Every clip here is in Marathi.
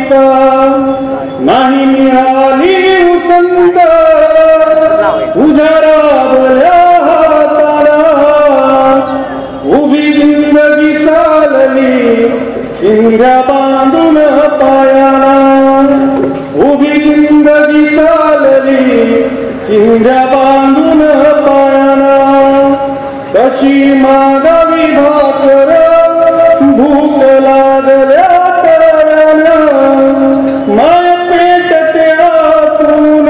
मातीचा नाही मिळाली उसंत उजारावल्या हाताला उभी जिंदगी चालली शिंग्या बांधून पायाला उभी जिंदगी चालली शिंग्या बांधून पायाला कशी मागावी भाकर भूक लागल्या तळ्यानं माय पेटते आतून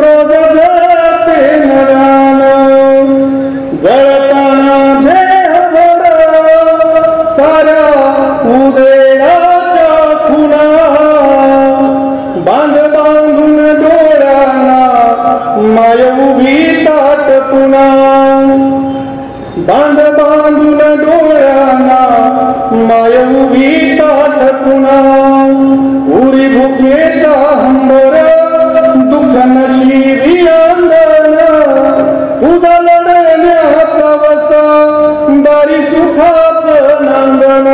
रोज जळते नव्यानं जळताना देहभर साऱ्या उदेडाच्या खुणा बांध बांधून डोळ्यांना माय उभी ताट पुन्हा बांध बांधून डोळ्यांना माय उभी ताट पुन्हा उरी भुकेचा हंबर दुःख नशिबी आंदोलन तुझा लढण्याचा वसा दारी सुखाचं नांदण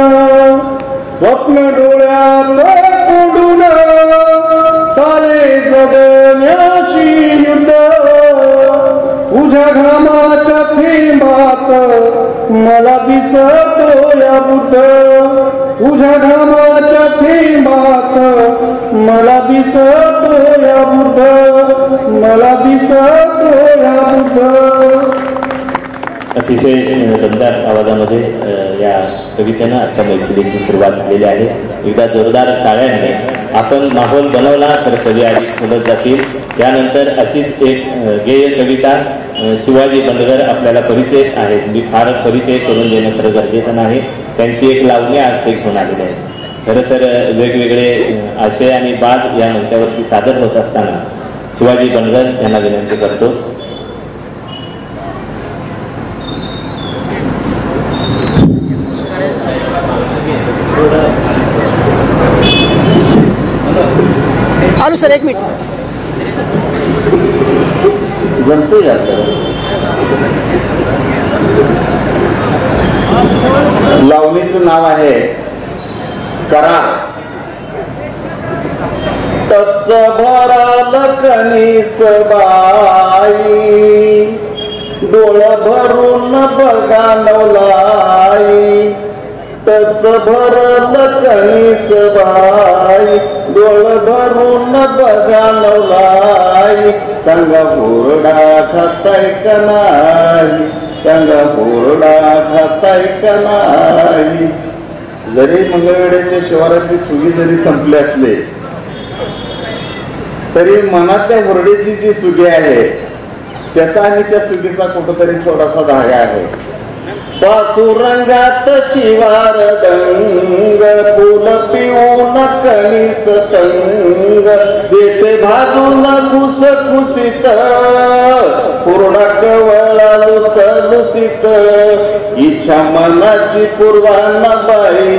स्वप्न डोळ्यात कोंडून सारे जगण्याशी युद्ध तुझ्या घामाच्या थेंबात मला दिसतो या बुद्ध तुझ्या घामाच्या थेंबात मला दिसतो या बुद्ध मला दिसतो या बुद्ध. अतिशय दमदार आवाजामध्ये या कवितेनं आजच्या मैफिलीची सुरुवात झालेली आहे. एकदा जोरदार टाळ्याने आपण माहोल बनवला तर कवी आधी बोलत जातील. त्यानंतर अशीच एक गेय कविता शिवाजी बंडगर आपल्याला परिचय आहेत. मी फार परिचय करून देणं खरं गरजेचं नाही. त्यांची एक लावणी आज ते घेऊन आलेली आहे. खरं तर वेगवेगळे आशय आणि बाद या मंचावरती सादर होत असताना शिवाजी बंडगर यांना विनंती करतो. आलू सर एक मिनिट जमतो जास्त. लावणीचं नाव आहे करार. टच भराल कणीस बाई डोळ भरून बघा नवलाई टच भरल कणीस बाई डोळ भरून बघा नवलाई सांगा हुरडा खाताय का नाही सांगा हुरडा खाताय का नाही. जरी मंगळवेढ्याच्या शिवारातली सुगी जरी संपले असले तरी मनातल्या हुरड्याची जी सुगी आहे त्याचा आणि त्या सुगीचा कुठंतरी थोडासा धागा आहे. पाचुरंगात शिवार दंग फुल पिऊन कणीस तंग देते भाजून खुसखुसीत पुरडा कवळा लुसलुसीत इच्छा मनाची पूर्वाना बाई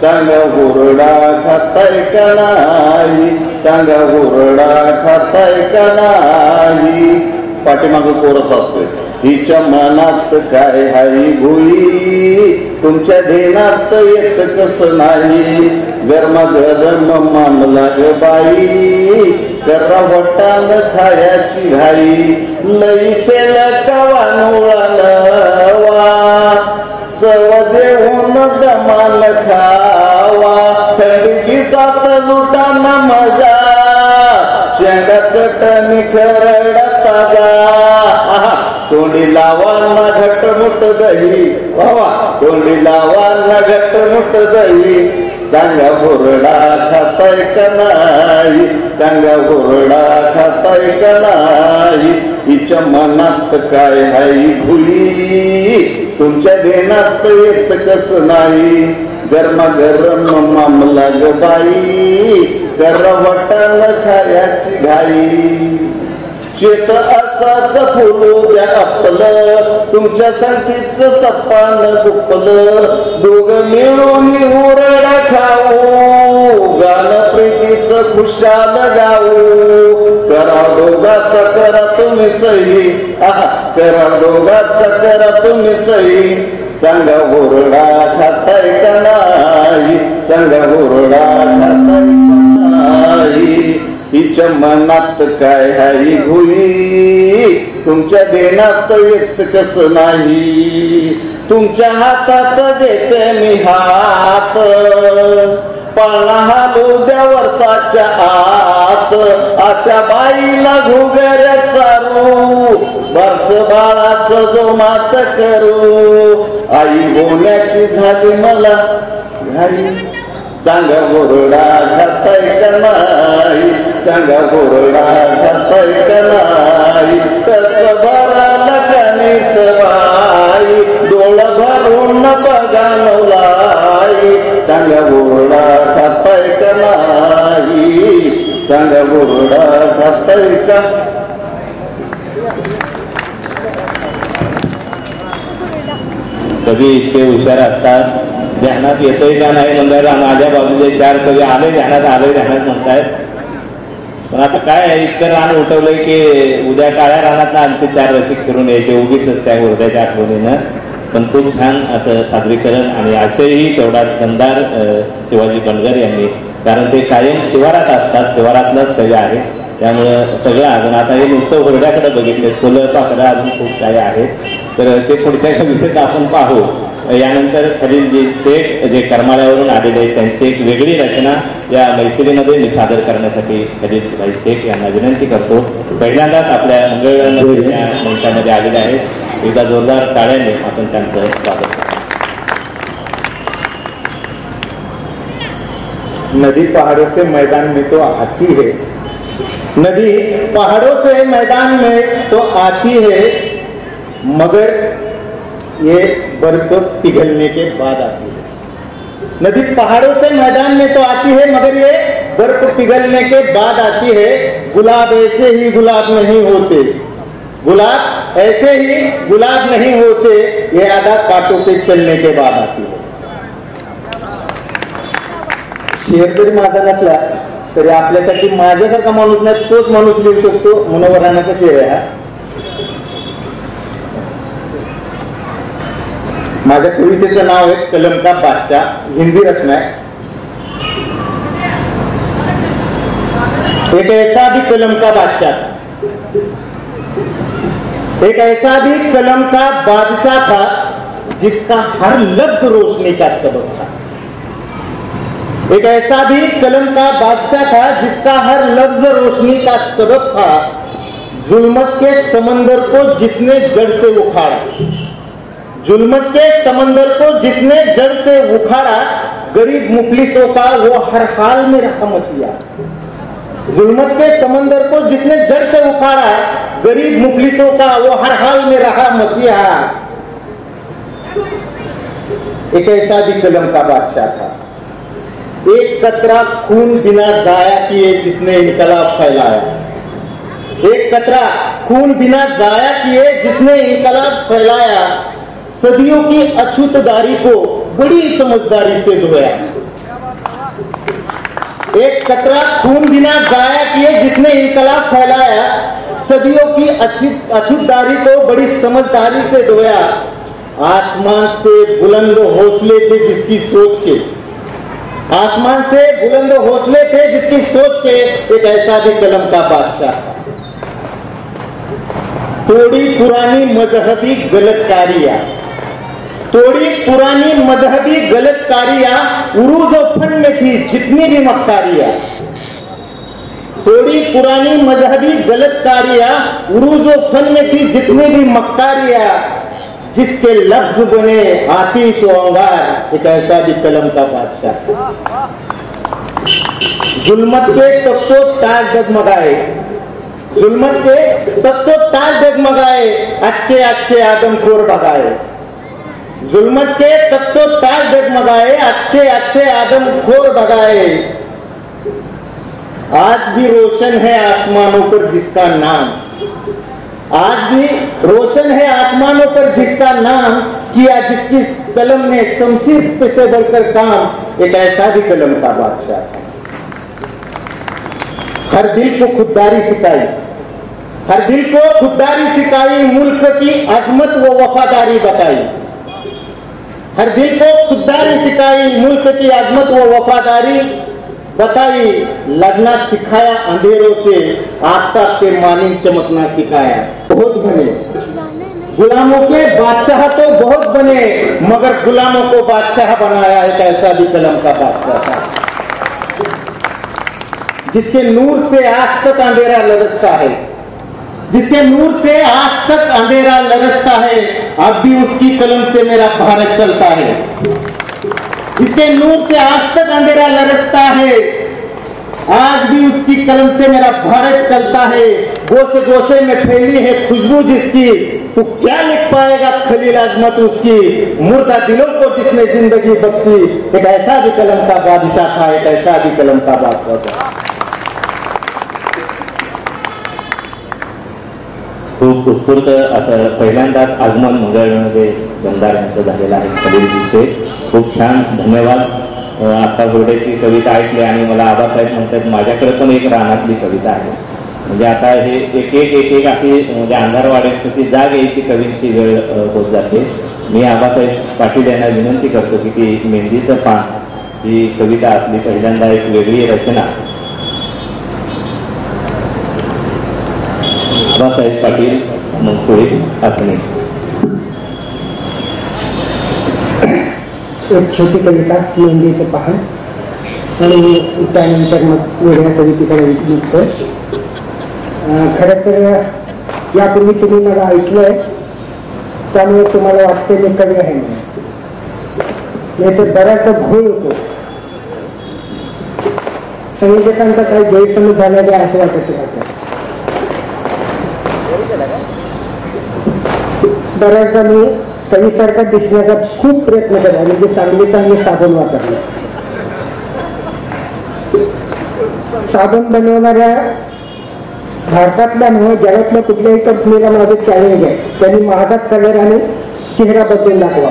सांगा हुरडा खाताय का नाही सांगा हुरडा खाताय का नाही. पाठीमागं कोरस असतोय. हिच्या मनात काय हाई भुई तुमच्या ध्यानात येत कसं नाही गरमागरम मामला ग बाई करा वटान खायाची घाई लईसेल कवानुळाला चव देऊन दमान खावा थंडी दिसात लुटाना मजा शेंगा चटणी खरडा ताजा तोंडी लावांना घटमुट दही वावा तोंडी लावांना घटमुट दही सांगा हुरडा खाताय का नाही सांगा हुरडा खाताय का नाही. हिच्या मनात काय हाई भुई तुमच्या ध्यानात येत कसं नाही गरमागरम मामला ग बाई कर वटान खायाची घाई. शेत असाच फुलू द्या आपलं तुमच्या संगीतच सप्पान गुपलं दोघ मिळून हुरडा खाऊ गाणं प्रीतीच खुशाल गाऊ करा दोघाचा करा तुम्ही सही करा दोघाचा करा तुम्ही सही सांगा हुरडा खाताय का नाही सांगा हुरडा खाताय हिच्या मनात काय हाय भुई तुमच्या देण्यात येत कस नाही तुमच्या हातात देते मी हात पाळणा हालू द्या वर्षाच्या आत आत्या बाईला घुगऱ्या चारू बरस बाळाचं जो मात करू आई होण्याची झाली मला घाई सांगा बोरडा घाताय का नाही सांगा बोरडा घाताय का नाही तस भराला कणीस बाई डोळ भरून बघा नवलाई सांगा बोरडा घाताय का नाही सांगा बोरडा घाताय का कवी इतके हुशार असतात ध्यानात येतोय का नाही म्हणल्यावर माझ्या बाजूचे 4 कवी आले ध्यानात म्हणतायत पण आता काय आहे इतकं रान उठवलंय की उद्या काळ्या रानात आणखी 4 रसिक करून यायचे उगीच त्या हृदयाच्या आठवणीनं पण खूप छान असं सादरीकरण आणि आशयही तेवढा दमदार शिवाजी बनगर यांनी कारण ते कायम शिवारात असतात शिवारातलंच कवी आहे त्यामुळं सगळं अजून आता हे नुसतं हुरड्याकडे बघितले फुलं पाकळं अजून खूप काही आहेत तर ते पुढच्या कवितेत आपण पाहू यानंतर खालील जे शेख जे करमाळ्यावरून आलेले आहेत त्यांची एक वेगळी रचना या मैफिलीमध्ये मी सादर करण्यासाठी खलील भाई शेख यांना विनंती करतो पहिल्यांदाच आपल्या मंचामध्ये आलेले आहेत एकदा जोरदार टाळ्याने आपण त्यांचं स्वागत करू. नदी पहाड़ों से मैदान में तो आती है नदी पहाड़ों से मैदान में तो आती है मगर ये बर्फ पिघलने के बाद आती है नदी पहाड़ों से मैदान में तो आती है मगर ये बर्फ पिघलने के बाद आती है गुलाब ऐसे ही गुलाब नहीं होते गुलाब ऐसे ही गुलाब नहीं होते ये आधा कांटों पे चलने के बाद आती है शेर जरी माझा नसला तरी आपल्यासाठी माझ्यासारखा माणूस नाही तोच माणूस लिहू शकतो मनोहर राणाचा शेर आहे हा माझ्या कवितेचं नाव आहे कलम का बादशाह हिंदी रचना है एक ऐसा भी कलम का बादशाह एक ऐसा भी कलम का बादशाह था जिसका हर लफ्ज रोशनी का सबब था एक ऐसा भी कलम का बादशाह था जिसका हर लफ्ज रोशनी का सबब था जुल्मत के समंदर को जिसने जड़ से उखाड़ा जुल्मत के समंदर को जिसने जड़ से उखाड़ा गरीब मुफलिसों का वो हर हाल में रहा मसीहा जुल्मत के समंदर को जिसने जड़ से उखाड़ा गरीब मुफलिसों का वो हर हाल में रहा मसीहा एक ऐसा भी कलम का बादशाह था एक कतरा खून बिना जाया किए जिसने इनकलाब फैलाया एक कतरा खून बिना जाया किए जिसने इनकलाब फैलाया सदियों की अछूतदारी को बड़ी समझदारी से धोया एक कतरा खून बिना जाया किए जिसने इनकलाब फैलाया सदियों की अछूतदारी को बड़ी समझदारी से धोया आसमान से बुलंद हौसले थे जिसकी सोच के आसमान से बुलंद हौसले थे जिसकी सोच के एक ऐसा भी कलम का बादशाह थोड़ी पुरानी मजहबी गलतकारियां थोड़ी पुरानी मजहबी गलतकारियां उरूज और फन में थी जितनी भी मक्कारियां थोड़ी पुरानी मजहबी गलतकारियां उरूज और फन में थी जितनी भी मक्कारियां जिसके लफ्ज बने आतिश व अंगार एक ऐसा भी कलम का बादशाह जुल्मत के तब तो ताज डगमगाए जुल्मत के तब तो ताज डगमगाए अच्छे अच्छे आदमखोर भगाए जुल्मत के तब तो ताज डगमगाए अच्छे अच्छे आदमखोर भगाए आज भी रोशन है आसमानों पर जिसका नाम आज भी रोशन है आसमानों पर जिसका नाम किया जिसकी कलम ने शमशीर पे से बढ़कर काम एक ऐसा भी कलम का बादशाह था हर दिल को खुददारी सिखाई हर दिल को खुददारी सिखाई मुल्क की अजमत व वफादारी बताई हर दिल को खुददारी सिखाई मुल्क की अजमत व वफादारी बताई लड़ना सिखाया अंधेरों से, आफ्ताब के मानिंद चमकना सिखाया। बहुत बने गुलामों के बादशाह तो बहुत बने, मगर गुलामों को बादशाह बनाया एक ऐसा भी कलम का बादशाह था जिसके नूर से आज तक अंधेरा लरसता है, जिसके नूर से आज तक अंधेरा लरसता है। अब भी उसकी कलम से मेरा भारत चलता है, जिसके नूर से आज तक अंधेरा लरसता है, आज भी उसकी कलम से मेरा भारत चलता है। गोशे गोशे में फैली है खुशबू जिसकी, तू क्या लिख पाएगा खलील अजमत उसकी। मुर्दा दिलों को जिसने जिंदगी बख्शी, एक ऐसा भी कलम का बादशाह था, एक ऐसा भी कलम का बादशाह था। खूप उत्स्फूर्त असं पहिल्यांदाच आगमन मंगळमध्ये दमदार यांचं झालेलं आहे खलीलजी. खूप छान, धन्यवाद. आता बोर्डेची कविता ऐकली आणि मला आबासाहेब म्हणतात माझ्याकडे पण एक रानातली कविता आहे. म्हणजे आता हे एक एक अशी म्हणजे अंधार वाढेल तशी जाग यायची कवींची वेळ होत जाते. मी आबासाहेब पाटील यांना विनंती करतो की ती मेहंदीचं पान ही कविता आपली पहिल्यांदा एक वेगळी रचना आबासाहेब पाटील मंगसुळी असणे. एक छोटी कविता मेहंदीचं पान आणि त्यानंतर मग वेगळ्या कवितेकडे निघतो. खरं तर यापूर्वी तुम्ही मला ऐकलंय त्यामुळे तुम्हाला वाटते मी कवी आहे नाही तर बऱ्याचदा घोळ होतो. संयोजकांचा काही गैरसमज झालेला आहे असं वाटत राहतं. बऱ्याचदा मी कवीसारखा दिसण्याचा खूप प्रयत्न केला, म्हणजे चांगले चांगले साबण वापरले. साबण बनवणाऱ्या भारतातल्या नव्हे जगातल्या कुठल्याही कंपनीला माझं चॅलेंज आहे, त्यांनी माझा कलर आणि चेहरा बदलून दाखवा.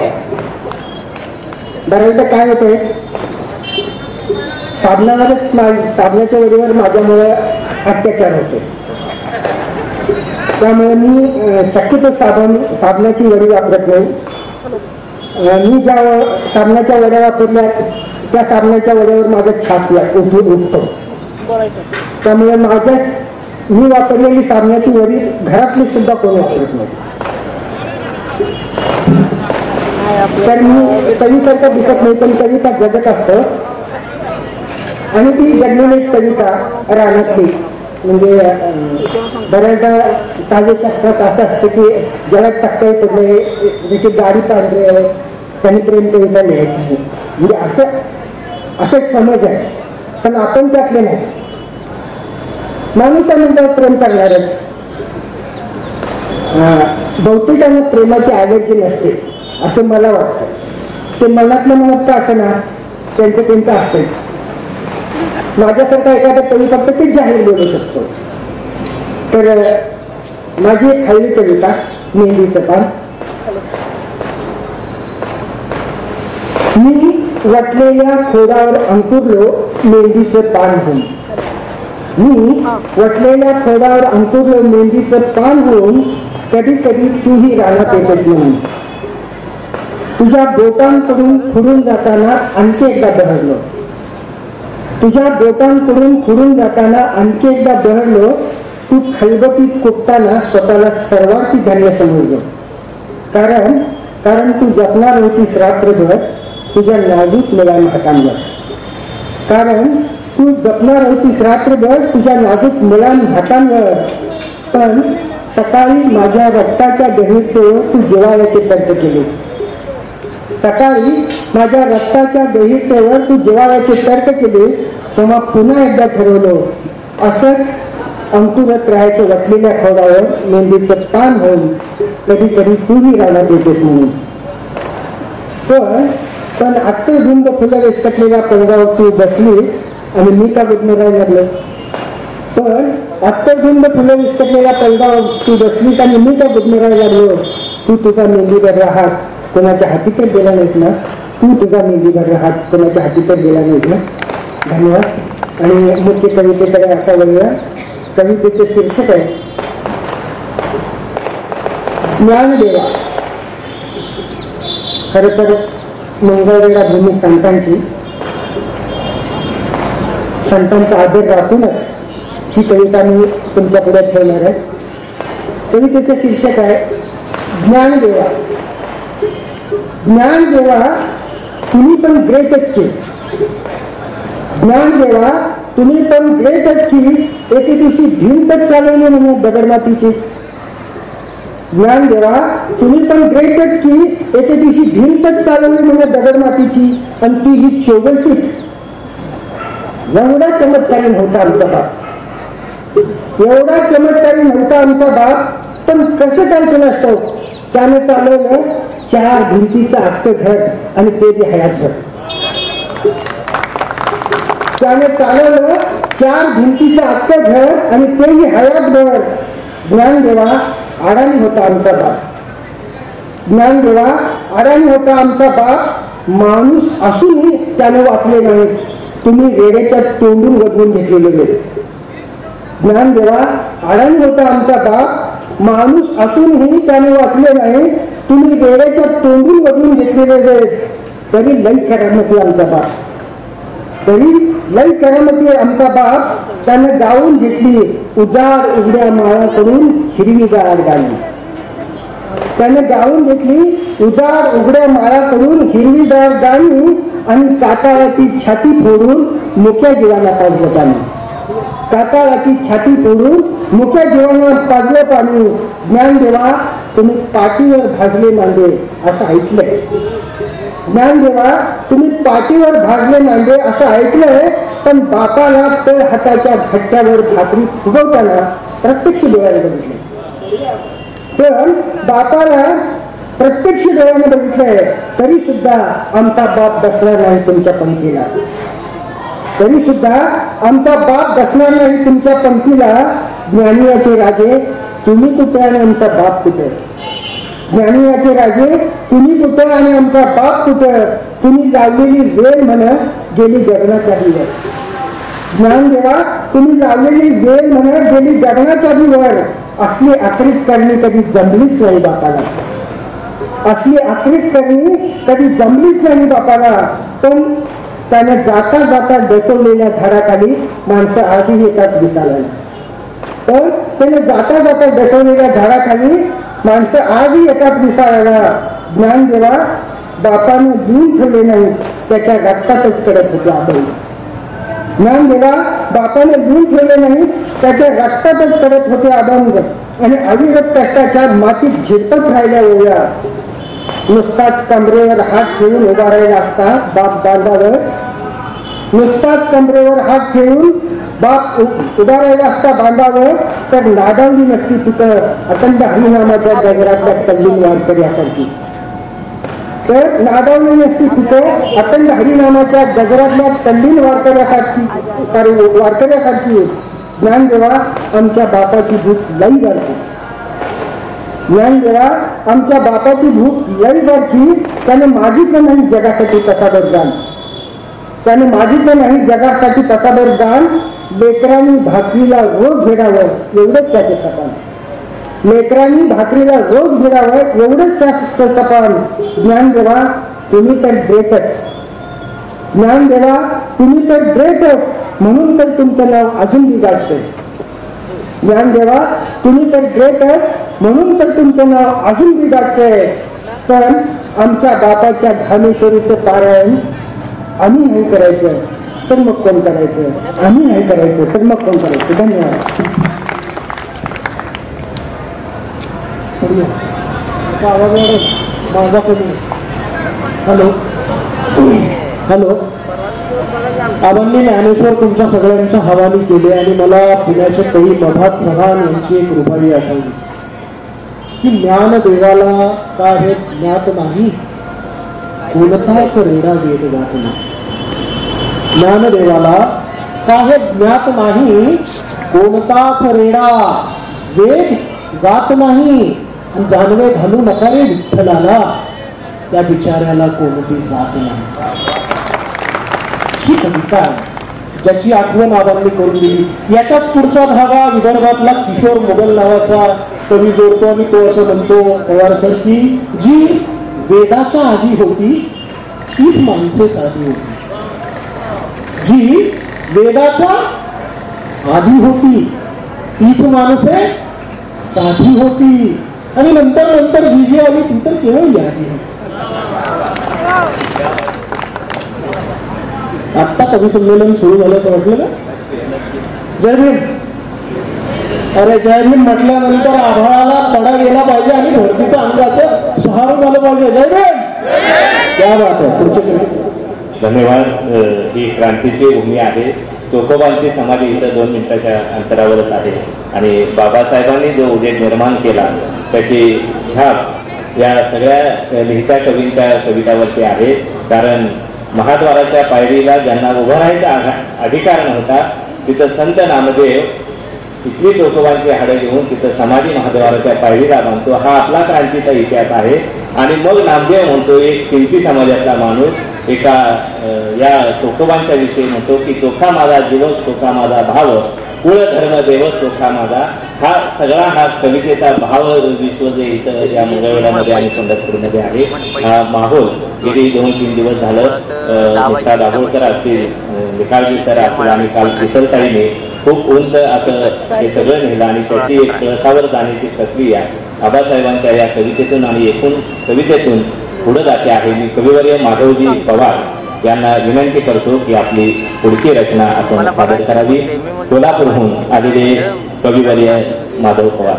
बऱ्याचदा काय होतंय साबणाच्या वडीवर माझ्यामुळे अत्याचार होते. त्यामुळे मी शक्यतो साबणाची वडी वापरत नाही. मी ज्या साबणाच्या वड्या वापरल्या त्या साबणाच्या वड्यावर माझा छाप उठतो. त्यामुळे मी वापरलेली साबणाची वडी घरातली सुद्धा कोणी वापरत नाही. तर मी कविसारखं दिसत नाही पण कविता जगत असतं आणि ती जगलेली कविता रानातली. म्हणजे बऱ्याचदा काव्यशास्त्रात असं असतं की ज्याला टक्के पडले ज्याची गाडी पांढरी आहे त्यांनी प्रेम कविता लिहायची आहे, म्हणजे असं एक समज आहे. पण आपण त्यातले नाही. माणूस म्हणतो प्रेम करणारच. बहुतेकांना प्रेमाची ॲलर्जी नसते असं मला वाटतं. ते मनातलं म्हणत का असं ना त्यांचं असतं. माझ्यासारखा एखादा कवी फक्त ते जाहीर बोलू शकतो. तर माझी एक खाली कविता मेहंदीचं पान. मी वटलेल्या खोडावर अंकुरलो मेहंदीचं पान होऊन. मी वटलेल्या खोडावर अंकुरलो मेहंदीचं पान होऊन, कधी कधी तूही रानात येतेस म्हणून. तुझ्या बोटांकडून खुडून जाताना आणखी एकदा बहरलो. तुझ्या बोटांकडून खुडून जाताना आणखी एकदा बहरलो. तू खलबतीत कुपताना स्वतःला सर्वार्थी धन्य समजलो. कारण तू जपणार होतीस रात्रभर तुझ्या नाजूक मुलांना हातांवर. कारण तू जपणार होतीस रात्रभर तुझ्या नाजूक मुलांना हातांवर. पण सकाळी माझ्या रक्ताच्या गहिरतेवर तू जिव्हाळ्याचे तर्क केलेस. सकाळी माझ्या रक्ताच्या गहिरतेवर तू जिव्हाळ्याचे तर्क केलेस. तेव्हा पुन्हा एकदा ठरवलं असंच अंकुरत राहायचं वटलेल्या खोडावर मेहंदीचं पान होऊन, कधी कधी तूही रानात येतेस म्हणून. पण अत्तरधुंद फुलं विस्कटलेल्या पडद्यावर तू बसलीस आणि मी का गुदमरायला लागलो. पण अत्तरधुंद फुलं विस्कटलेल्या पडद्यावर तू बसलीस आणि मी का गुदमरायला लागलो. तू तुझा मेहंदीवर राहत कोणाच्या हाती तर गेला नाहीस ना. तू तुझा मेहंदीवर राहत कोणाच्या हाती तर गेला नाहीस ना. धन्यवाद. आणि मुख्य कवितेकडे आता वळूया. कवितेचे शीर्षक आहे ज्ञानदेवा. खरं तर मंगळवेढा भूमी संतांची संतांचा आदर राखूनच ही कविता मी तुमच्या पुढे ठेवणार आहे. कवितेचं शीर्षक आहे ज्ञानदेवा. ज्ञानदेवा तुम्ही पण ग्रेटच की. ज्ञानदेवा तुम्ही पण ग्रेटच की. एके दिवशी भिंतच चालवली म्हणून दगडमातीची. ज्ञानदेवा तुम्ही पण ग्रेटच की. एके दिवशी भिंतच चालवली म्हणून दगडमातीची. पण ती ही चोगलशी. एवढा चमत्कारी नव्हता आमचा बाप. एवढा चमत्कारी नव्हता आमचा बाप. पण कसं काय केलं असतो. त्याने चालवलं 4 भिंतीचं अख्खं घर आणि ते बी हयात घर. त्याने चालवलं 4 भिंतीचं अख्खं घर आणि तेही हयात घर. ज्ञानदेवा अडाणी होता आमचा बाप. ज्ञानदेवा अडाणी होता आमचा बाप. माणूस असूनही त्याने वाचले नाही. तुम्ही रेड्याच्या तोंडून वदवून घेतलेले. ज्ञानदेवा अडाणी होता आमचा बाप. माणूस असूनही त्याने वाचले नाही. तुम्ही रेड्याच्या तोंडून वदवून घेतलेले. तरी लई करामती आमचा बाप. तरी लई करामती आमचा बाप. त्याने गाऊन घेतली उजाड उघड्या माळाकडून हिरवीगार गाणी. त्याने गाऊन घेतली उजाड उघड्या माळाकडून हिरवीगार गाणी आणि काटाळाची छाती फोडून मुक्या जीवाला पाजलं पाणी. काटाळाची छाती फोडून मुक्या जीवाला पाजलं पाणी. ज्ञानदेवा तुम्ही पाठीवर भाजले मांडे असं ऐकलंय. ज्ञानदेवा तुम्ही पाठीवर भाजले मांडे असं ऐकलंय. पण बापाला तळ हाताच्या घट्ट्यावर भाकरी फुगवताना प्रत्यक्ष डोळ्याने बघितले. पण बापाला प्रत्यक्ष डोळ्याने बघितलंय. तरी सुद्धा आमचा बाप बसणार नाही तुमच्या पंक्तीला. तरी सुद्धा आमचा बाप बसणार नाही तुमच्या पंक्तीला. ज्ञानियाचे राजे तुम्ही कुठे आणि आमचा बाप कुठे. ज्ञानियाचे राजे तुम्ही कुठे आणि आमचा बाप कुठे. तुम्ही लावलेली वेळ म्हण गेली गगनाच्या दिवर. ज्ञानदेवा तुम्ही लावलेली वेळ म्हण गेली गगनाच्या दिवर. असली आक्रीत करणी कधी जमलीच नाही बापाला. असली आक्रीत करणी कधी जमलीच नाही बापाला. पण त्याने जाता जाता डसवलेल्या झाडाखाली माणसं आधी येतात दिसायला. पण त्याने जाता जाता डसवलेल्या झाडाखाली माणसं आजही येतात दिसायला. ज्ञानदेवा बापाने दूर ठेवले नाही त्याच्या रक्तातच करत होते आपण. ज्ञानदेवा बापाने दूर ठेवले नाही त्याच्या रक्तातच करत होते अभंग. आणि अविरत कष्टाच्या मातीत झिरपत राहिल्या ओळ्या. नुसताच कमरेवर हात ठेवून उभा राहिला असता बाप बांधावर. नुसताच कमरेवर हात ठेवून बाप उभा राहिला असता बांधावर. तर नादावली नसती तिथं अखंड हरिनामाच्या गजरातल्या तल्लीन वारकऱ्यासारखी. तर नादावली नसती तिथं अखंड हरिनामाच्या गजरातल्या तल्लीन वारकऱ्यासारखी. ज्ञानदेवा आमच्या बापाची भूक लई वाढती. ज्ञानदेवा आमच्या बापाची भूक लई वाढती. त्याने मागितलं नाही जगासाठी कसाभर दान. त्याने मागितलं नाही जगासाठी कसाभर दान. लेकरांनी भाकरीला रोज घेडावं एवढंच त्याचे सपान. लेकरांनी भाकरीला रोज घेडावं एवढंच त्याचं सपान. ज्ञानदेवा तुम्ही तर ग्रेटच. ज्ञानदेवा तुम्ही तर ग्रेटच. म्हणून तर तुमचं नाव अजून बी गाजतंय. ज्ञानदेवा तुम्ही तर ग्रेटच. म्हणून तर तुमचं नाव अजून बी गाजतंय. पण आमच्या बापाच्या घामेश्वरीचं पारायण आम्ही नाही करायचं तर मग कोण करायचं. आम्ही नाही करायचं तर मग कोण करायचं. धन्यवाद. माझा कधी हॅलो हॅलो आबांनी ज्ञानेश्वर तुमच्या सगळ्यांच्या हवाली केले. आणि मला पुण्याच्या काही मधात सहान यांची एक रुबाई आठवली की ज्ञानदेवाला का हे ज्ञात नाही कोणताच रेडा वेद गात नाही. ज्ञानदेवाला का हे ज्ञात नाही कोणताच रेडा वेद गात नाही. जानवे घालू नका रे विठ्ठलाला त्या बिचाऱ्याला कोणती जात नाही. ही कविता ज्याची आठवण आबांनी करून दिली. याच्याच पुढचा धागा विदर्भातला किशोर मुघल नावाचा कवी जोडतो आणि तो असं म्हणतो पवार सर की जी वेदाच्या आधी होती तीच माणसे साधी होती. जी वेदाच्या आधी होती, तीच माणसे साधी होती, आणि नंतर नंतर जी जी आली ती तर केवळ यादी होती. आत्ता कवी संमेलन सुरू झाल्याचं म्हटलं ना. जय भीम. अरे जय भीम म्हटल्यानंतर आभाळाला तडा गेला पाहिजे आणि धरतीचं अंग असं शहारून आलं पाहिजे. जय भीम. क्या बात आहे. पुढचे धन्यवाद. ही क्रांतीची भूमी आहे. चोखोबांची समाधी इथं 2 मिनिटाच्या अंतरावरच आहे आणि बाबासाहेबांनी जो उजेड निर्माण केला त्याची छाप या सगळ्या लिहित्या कवींच्या कवितावरती आहे. कारण महाद्वाराच्या पायरीला ज्यांना उभं राहायचा अधिकार नव्हता तिथं संत नामदेव इथली चोखोबांची हाडं घेऊन तिथं समाधी महाद्वाराच्या पायरीला बांधतो. हा आपला क्रांतीचा इतिहास आहे. आणि मग नामदेव म्हणतो, एक शिंपी समाजातला माणूस एका या चोखोबांच्या विषयी म्हणतो की चोखा माझा जीव, चोखा माझा भाव, कुळ धर्म देव चोखा माझा. हा सगळा हा कवितेचा भाव विश्व जे इथं या मंगळवेढ्यामध्ये आणि पंढरपूरमध्ये आहे. हा माहोल गेली 2-3 दिवस झालं मोठा दाभोळकर असतील, निकाळजी सर असतील आणि काल शीतलताईने खूप उंच असं हे सगळं नेलं आणि त्याची एक कळसावर जाण्याची प्रक्रिया आबासाहेबांच्या या कवितेतून आणि एकूण कवितेतून पुढे जाते आहे. मी कविवर्य माधवजी पवार यांना विनंती करतो की आपली पुढची रचना आपण सादर करावी. कोल्हापूरहून आलेले कविवर्य माधव पवार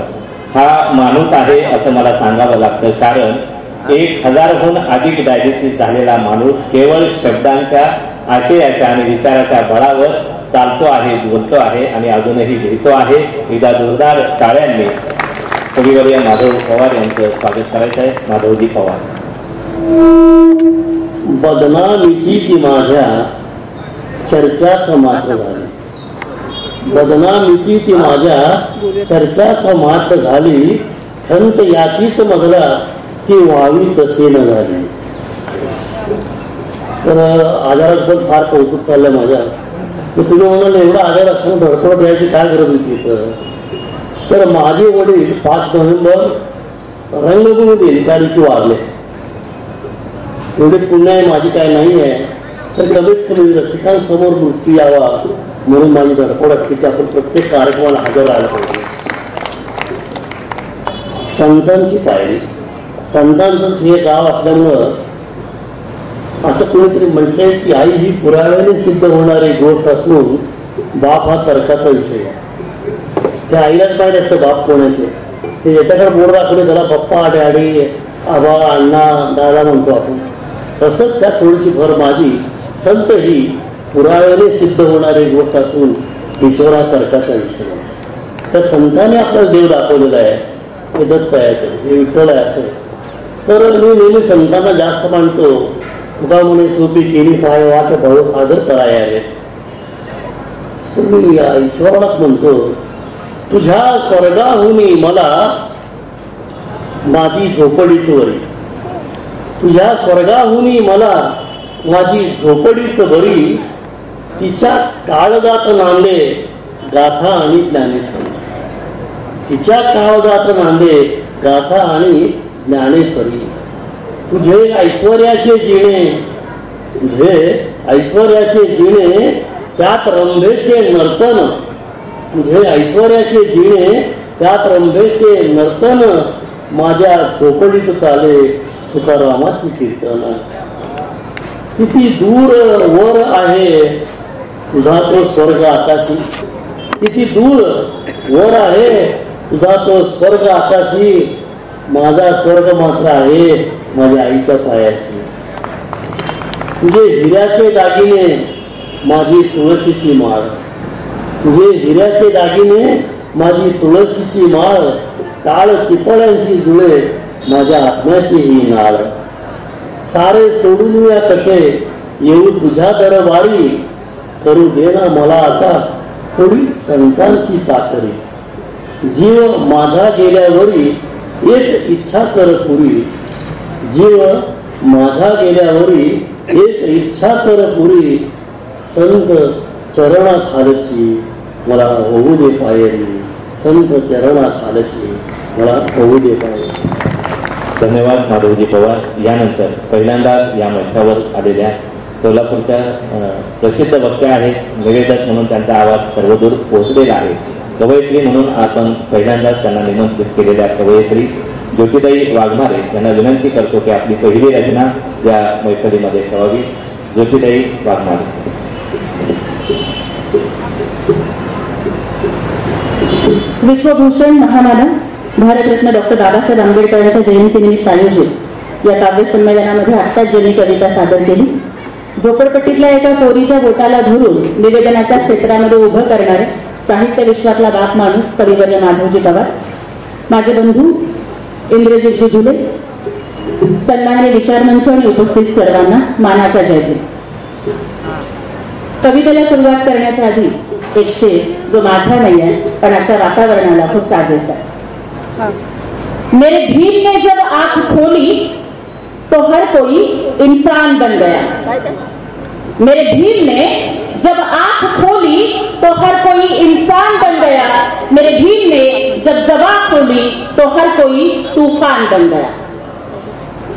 हा माणूस आहे असं मला सांगावं लागतं. कारण 1000हून अधिक डायलिसिस झालेला माणूस केवळ शब्दांच्या आशयाच्या आणि विचाराच्या बळावर चालतो आहे, बोलतो आहे आणि अजूनही लिहितो आहे. एकदा जोरदार टाळ्यांनी कविवर्य माधव पवार यांचं स्वागत करायचं आहे. माधवजी पवार. बदनामीची ती माझ्या चर्चाच मात्र झाली, बदनामीची ती माझ्या चर्चाच मात्र झाली, खंत याचीच मजला ती व्हावी तसे न झाली. तर आजारात पण फार कौतुक चाललं माझ्या. तुम्ही म्हणाल एवढा आजार असताना धडपड द्यायची काय गरज होती. तर माझे वडील 5 नोव्हेंबर रंगभूमी त्या दिवशी वारले. एवढे पुण्य आहे माझी काय नाही आहे. तर कमीत कमी रसिकांसमोर मृत्यू यावा म्हणून माझी धडपड असते की आपण प्रत्येक कार्यक्रमाला हजर राहायला पाहिजे. संतांची पायरी, संतांचंच हे गाव असल्यामुळं असं कोणीतरी म्हटलंय की आई ही पुराव्याने सिद्ध होणारी गोष्ट असून बाप हा तर्काचा विषय आहे. त्या आईलाच माहीत असतं बाप कोणाचे. ते याच्याकडे बोर्ड दाखवले त्याला पप्पा डॅडी आबा अण्णा दादा म्हणतो आपण. तसंच त्या थोडीशी भर माझी संत ही पुराव्याने सिद्ध होणारी गोष्ट असून ईश्वर हा तर्काचा विषय आहे. त्या संतांनी आपल्याला देव दाखवलेला आहे. हे दत्त आहे, हे विठ्ठल आहे असं. तर मी नेहमी संतांना जास्त मानतो. तुका म्हणे सोपी केली पाय वाट भाऊ सादर कराय आले. मी ईश्वरालाच म्हणतो, तुझ्या स्वर्गाहुनी मला माझी झोपडीच वरी, तुझ्या स्वर्गाहुनी मला माझी झोपडीच बरी, तिच्या काळजात नांदे गाथा आणि ज्ञानेश्वरी, तिच्या काळजात नांदे गाथा आणि ज्ञानेश्वरी. तुझे ऐश्वर्याचे जिणे, तुझे ऐश्वर्याचे जिणे त्यात रंभेचे नर्तन, तुझे ऐश्वर्याचे जिणे त्यात रंभेचे नर्तन, माझ्या झोपडीत चाले तुकारामाची कीर्तन. किती दूर वर आहे तुझा तो स्वर्ग आकाशी, किती दूर वर आहे तुझा तो स्वर्ग आकाशी, माझा स्वर्ग मात्र आहे माझ्या आईच्या पायाशी. तुझे हिऱ्याचे दागिने माझी तुळशीची माळ, तुझे हिऱ्याचे दागिने माझी तुळशीची माळ, काळ चिपळ्यांची जुळे माझ्या आत्म्याची ही नाळ. सारे सोडून या कसे येऊ तुझ्या दरबारी, करू दे ना मला आता थोडी संतांची चाकरी. जीव माझा गेल्यावरी एक इच्छा कर पुरी, जीव माझा गेल्यावरी एक इच्छा कर पुरी, संत चरणा खालची मला होऊ दे पायरी, संत चरणा खालची मला होऊ दे पायरी. धन्यवाद माधवजी पवार. यानंतर पहिल्यांदा या मंचावर आलेल्या कोल्हापूरच्या प्रसिद्ध वक्त्या आहेत, निवेदक म्हणून त्यांचा आवाज सर्वदूर पोहोचलेला आहे. कवयित्री म्हणून आपण पहिल्यांदाच त्यांना निमंत्रित केलेल्या कवयित्री ज्योतिताई वाघमारे यांना विनंती करतो की आपली पहिली रचना या मैफलीमध्ये ठेवावी. ज्योतिताई वाघमारे. विश्वभूषण महामानव भारतरत्न डॉक्टर बाबासाहेब आंबेडकरांच्या जयंतीनिमित्त आयोजित या काव्य संमेलनामध्ये आत्ताच ज्यांनी कविता सादर केली. झोपडपट्टीतल्या एका पोरीच्या बोटाला धरून निवेदनाच्या क्षेत्रामध्ये उभं करणारे साहित्य विश्वातला बाप माणूस कविवर्य माधवजी पवार, माझे बंधू इंद्रजित जिजुले, सन्माननीय विचारमंच आणि उपस्थित सर्वांना मानाचा जयभीम. कवितेला सुरुवात करण्याच्या आधी एक शेर जो माझा नाही आहे पण आजच्या वातावरणाला खूप साजेसा आहे. मेरे भीम ने जब आंख खोली तो हर कोई इंसान बन गया. मेरे भीम ने जब आंख खोली तो हर कोई इंसान बन गया. मेरे भीम ने जब ज़बान खोली तो हर कोई तूफान बन गया.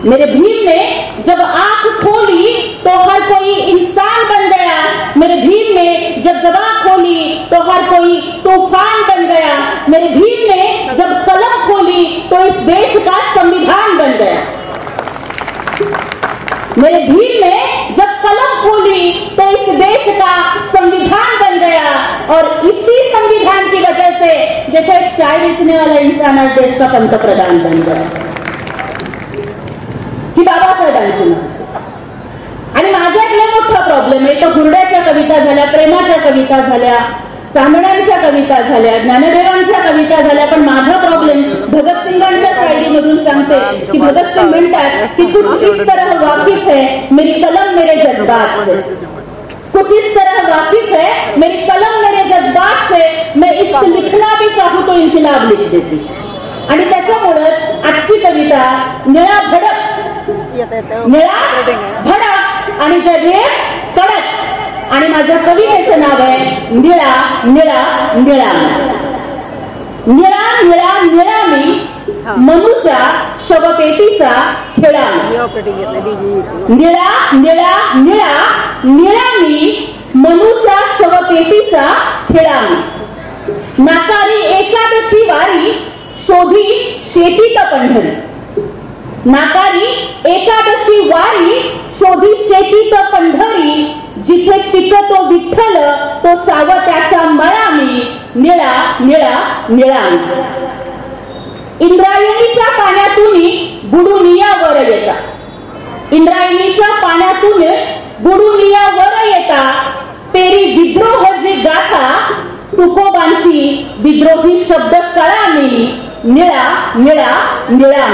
मेरे भीम ने जब आंख खोली तो हर कोई इंसान बन गया. मेरे भीम ने जब ज़बान खोली तो हर कोई तूफान बन गया. मेरे भीम ने जब कलम खोली तो इस देश का संविधान बन गया. मेरे भीम ने जब कलम खोली तो इस देश का संविधान बन गया. और इसी संविधान की वजह से जैसे एक चाय बेचने वाला इंसान आज देश का पंतप्रधान बन गया. ही बाबासाहेबांची नाव. आणि माझ्याकडे मोठा प्रॉब्लेम आहे. तो हुरड्याच्या कविता झाल्या, प्रेमाच्या कविता झाल्या, चांदण्यांच्या कविता झाल्या, ज्ञानदेवांच्या कविता झाल्या, पण माझा प्रॉब्लेम भगतसिंगांच्या शायरीमधून सांगते की भगतसिंग म्हणतात की कुछ इस तरह वाकिफ है मेरी कलम मेरे जज्बात से. कुछ इस तरह वाकिफ है मेरी कलम मेरे जज्बात से. मैं इश्क लिखना भी चाहूं तो इन्किलाब लिख देती. आणि त्याच्यामुळे आजची कविता निळा भडक, निळा भडक आणि जगे कडक. आणि माझ्या कवितेचं नाव आहे निळा निळा निळा. निळा निळा निळा मी मनूच्या शवपेटीचा खेळा. निळा निळा निळा निळा मी मनूच्या शवपेटीचा खेळा. नाकारी एकादशी वारी शोधी शेतीत पंढरी. नाकारी एकादशी वारी शोधी शेतीत पंढरी. जिथे पिकतो विठ्ठल तो सावत्याचा मळा मी. निळा निळा निळा. इंद्रायणीच्या पाण्यातून बुडुनिया वर येता. इंद्रायणीच्या पाण्यातून बुडुनिया वर येता. पेरी विद्रोह जी गाथा तुकोबांची विद्रोही शब्द कळा मी. निळा निळा निळा.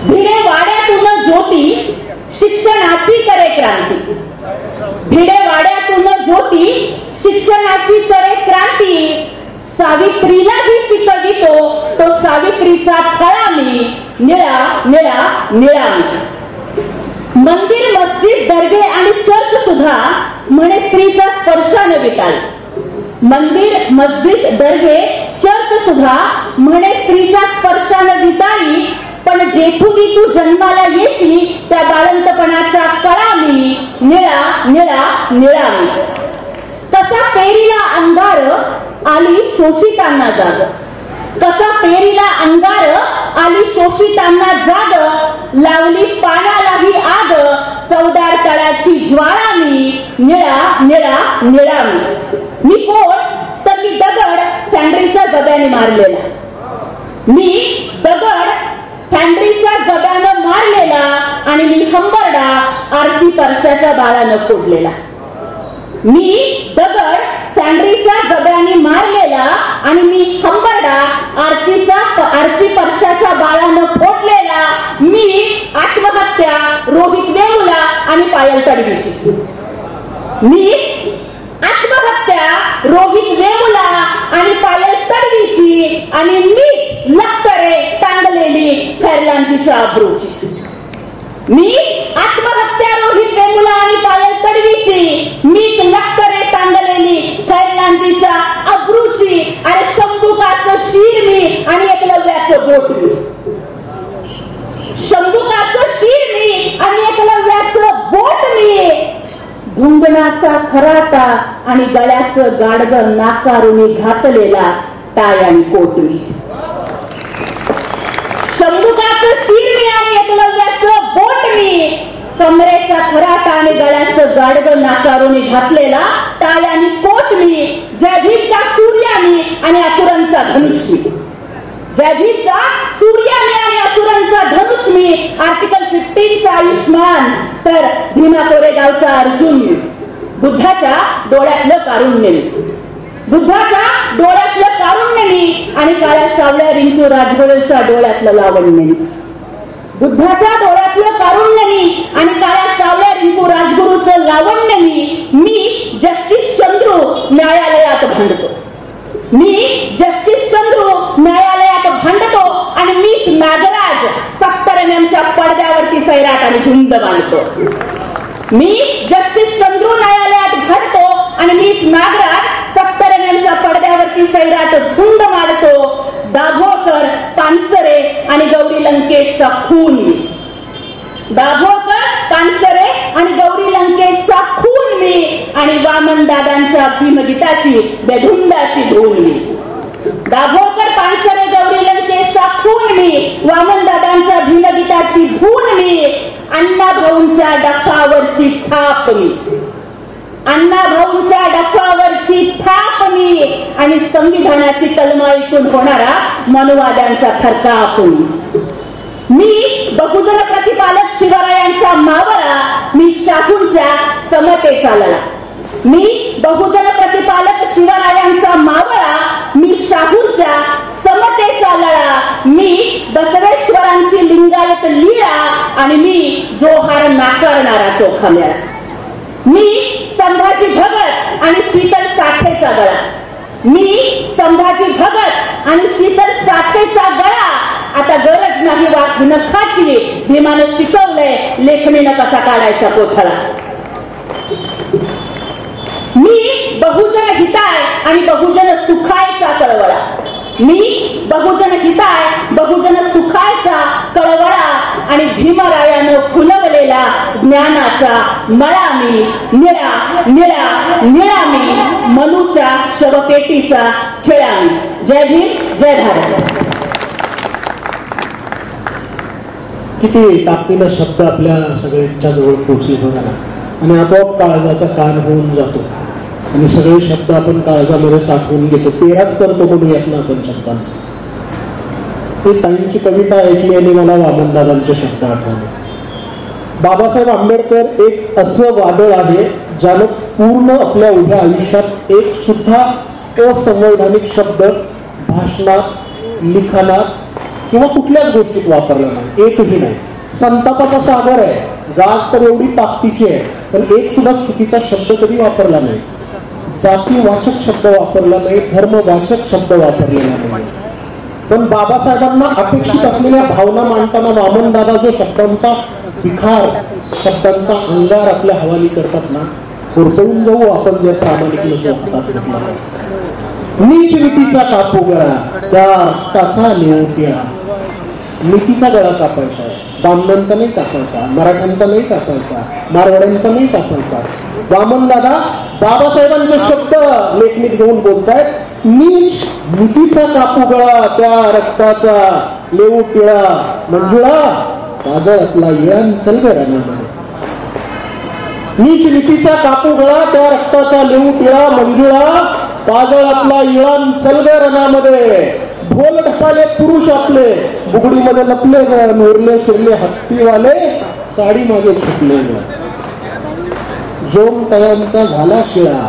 भिडे वाड्यातून ज्योती शिक्षणाची करे क्रांती. भिडे वाड्यातून ज्योती शिक्षणाची करे क्रांती. सावित्रीलाही शिकवितो तो सावित्रीचा फळा मी. निळा निळा निळा. मंदिर मस्जिद दर्गे आणि चर्च सुद्धा म्हणे स्त्रीच्या स्पर्शाने विटाळी. मंदिर मस्जिद दर्गे चर्च सुद्धा म्हणे स्त्रीच्या स्पर्शाने विटाळी. पण जेथुनी तू जन्माला येशी त्या बाळंतपणाच्या कळा मी. निळा निळा निळा. कसा पेरीला अंगार आली शोषितांना जाग. कसा पेरीला अंगार आली शोषितांना जाग. लावली पाण्यालाही आग चवदार तळाची ज्वाळा मी. निळा निळा निळा. मी कोण तर मी दगड फॅन्ड्रीच्या जब्याने मारलेला. मी दगड फॅन्ड्रीच्या जब्यानं मारलेला आणि मी हंबरडा आरची परशाच्या बाळानं फोडलेला. मी दगड फॅन्ड्रीच्या जब्याने मारलेला आणि मी हंबरडा आरची परशाच्या बाळानं फोडलेला. मी आत्महत्या रोहित वेमुला आणि पायल तडवीची. मी आत्महत्या रोहित वेमुला आणि पायल तडवीची. आणि मी लक्तरे टांगलेली खैरलांजीच्या अब्रूची. मी आत्महत्या रोहित वेमुला आणि पायल तडवीची. मीच लक्तरे टांगलेली खैरलांजीच्या अब्रूची. आणि शंभुकाचं शीर मी आणि एकलव्याचं बोट मी. शंभुकाचं शीर मी आणि एकलव्याचं खराटा आणि गळ्याचं गाडगं नाकारुनी घातलेला टाय आणि कोट मी, शंभुकाचं शिर मी आणि एकलव्याचं बोट मी, कमरेचा खराटा आणि गळ्याचं गाडगं नाकारुनी घातलेला टाय आणि कोट मी, जयभीमचा सूर्य मी आणि असुरांचा धनुष मी, जयभीमचा सूर्य मी आणि असुरांचा धनुष मी, आर्टिकल 15चा आयुष्मान तर भीमा कोरेगावचा अर्जुन मी, बुद्धाच्या डोळ्यातलं कारुण्य मी, बुद्धाच्या डोळ्यातलं कारुण्य मी आणि काळ्या सावळ्या रिंकू राजगुरूच्या डोळ्यातलं लावण्य मी, बुद्धाच्या डोळ्यातलं कारुण्य मी आणि काळ्या सावळ्या रिंकू राजगुरूचं लावण्य मी जस्टिस चंद्रू न्यायालयात भांडतो, मी जस्टिस चंद्रू न्यायालयात भांडतो आणि मीच नागराज सप्तरण्यांच्या पडद्यावरती सैराट आणि झुंड बांधतो, मी जस्टिस चंद्रू न्यायालयात भांडतो आणि मीच नागराज सप्तरण्यांच्या पडद्यावरती सैराट झुंड मांडतो, दाभोळकर पानसरे आणि गौरी लंकेशचा खून मी, दाभोळकर पानसरे आणि गौरी लंकेशचा खून मी आणि वामन दादांच्या भीमगीताची बेधुंदाची धून मी, दाभोळकर पानसरे गौरी लंकेशचा खून मी, वामन दादांच्या भीमगीताची धून मी, अण्णा भाऊंच्या डफावरची थाप मी, अण्णा भाऊंच्या डफावरची थाप मी आणि संविधानाची कलमा ऐकून होणारा मनुवाद्यांचा थरकाप मी बहुजन प्रतिपालक शिवरायांचा मावळा, मी शाहूंच्या समतेचा लळा, मी बहुजन प्रतिपालक शिवरायांचा मावळा, मी शाहूंच्या समतेचा लळा, मी बसवेश्वरांची लिंगायत लीळा आणि मी जोहार नाकारणारा चोखा मेळा, मी संभाजी भगत आणि शीतल साठेचा गळा, मी संभाजी भगत आणि शीतल साठेचा गळा, आता गरज नाही वाट नखाची, भीमानं शिकवलंय लेखणीनं कसा काढायचा कोथळा, मी बहुजन हिताय आणि बहुजन सुखायचा कळवळा, मी बहुजन हिताय बहुजन सुखायचा कळवळा आणि भीमरायानं फुलवलेला ज्ञानाचा मळा मी, निळा निळा निळा मी, मनूच्या शवपेटीचा खेळा मी. जय भीम, जय भारत. किती ताकदीनं शब्द आपल्या सगळ्यांच्या जवळ पोहोचले बघा ना, आणि आपोआप काळजाचा कान होऊन जातो आणि सगळे शब्द आपण काळजामध्ये साठवून घेतो. पेराच करतो म्हणूयात ना आपण शब्दांचा. ही ताईंची कविता ऐकली आणि मला वामनदादांचे शब्द आठवले. बाबासाहेब आंबेडकर एक असं वादळ आहे ज्यानं पूर्ण आपल्या उभ्या आयुष्यात एक सुद्धा असंवैधानिक शब्द भाषणात, लिखाणात किंवा कुठल्याच गोष्टीत वापरला नाही, एकही नाही. संतापाचा सागर आहे, गाज तर एवढी ताकदीची आहे, पण एक सुद्धा चुकीचा शब्द कधी वापरला नाही. जातीवाचक शब्द वापरला नाही, धर्मवाचक शब्द वापरलेला नाही. पण बाबासाहेबांना अपेक्षित असलेल्या भावना मांडताना वामनदादा जो शब्दांचा विखार, शब्दांचा अंगार आपल्या हवाली करतात ना, होरपळून जाऊ आपण जे प्रामाणिक नसू हातात घेतला. नीच नीतीचा कापू गळा त्या रक्ताचा नेवट्या. नीतीचा गळा कापायचा आहे, बामणांचा नाही कापायचा, मराठ्यांचा नाही कापायचा, मारवाड्यांचा नाही कापायचा. वामनदादा बाबासाहेबांचे शब्द लेखणीत घेऊन बोलतायत. नीच नीतीचा कापू गळा त्या रक्ताचा लेऊ टिळा. मंजुळा बाजारातला येळान चल ग रानामध्ये. नीच नीतीचा कापू गळा त्या रक्ताचा लेऊ टिळा. मंजुळा बाजारातला येळान चल ग रणामध्ये. ढोल ढपाले पुरुष आपले बुगडीमध्ये लपले ग. नोरले शिरले हत्तीवाले साडी मागे छुटले ग. जोम तयांचा झाला शिळा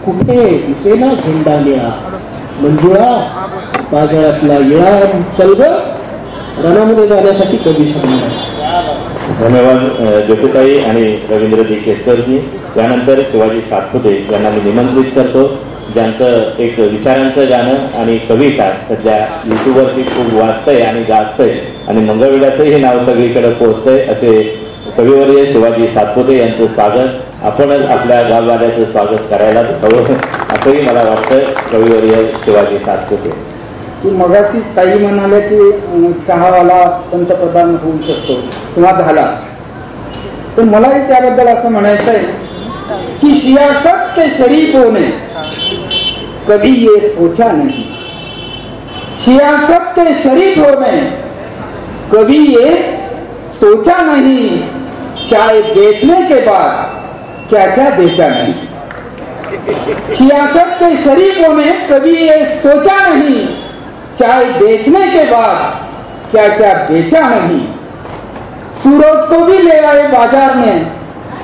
कुठे दिसेना झेंडा निळा. मंजुळा बाजारातला येळा चल ग रणामध्ये जाण्यासाठी कधी सांगणार. धन्यवाद ज्योतिताई आणि रवींद्रजी केसकरजी. यानंतर शिवाजी सातपुते यांना मी निमंत्रित करतो, ज्यांचं एक विचारांचं गाणं आणि कविता सध्या युट्यूबवरती खूप वाचतंय आणि गाजतंय आणि मंगळवेढ्याचंही नाव सगळीकडे पोहोचतंय. असे कविवर्य शिवाजी सातपुते यांचं स्वागत. आपणच आपल्या गाववाल्याचं स्वागत करायलाच हवं असंही मला वाटतं. कविवर्य शिवाजी सातपुते. मगाशी ताई म्हणाले की चहावाला पंतप्रधान होऊ शकतो किंवा झाला, तर मलाही त्याबद्दल असं म्हणायचं आहे की सियासत के शरीफों ने कभी ये सोचा नहीं, सियासत के शरीफों ने कभी ये सोचा नहीं, चाय बेचने के बाद क्या क्या बेचा नहीं। सियासत के शरीफों ने कभी ये सोचा नहीं, चाय बेचने के बाद क्या क्या बेचा नहीं। सूरज को भी ले आए बाजार में,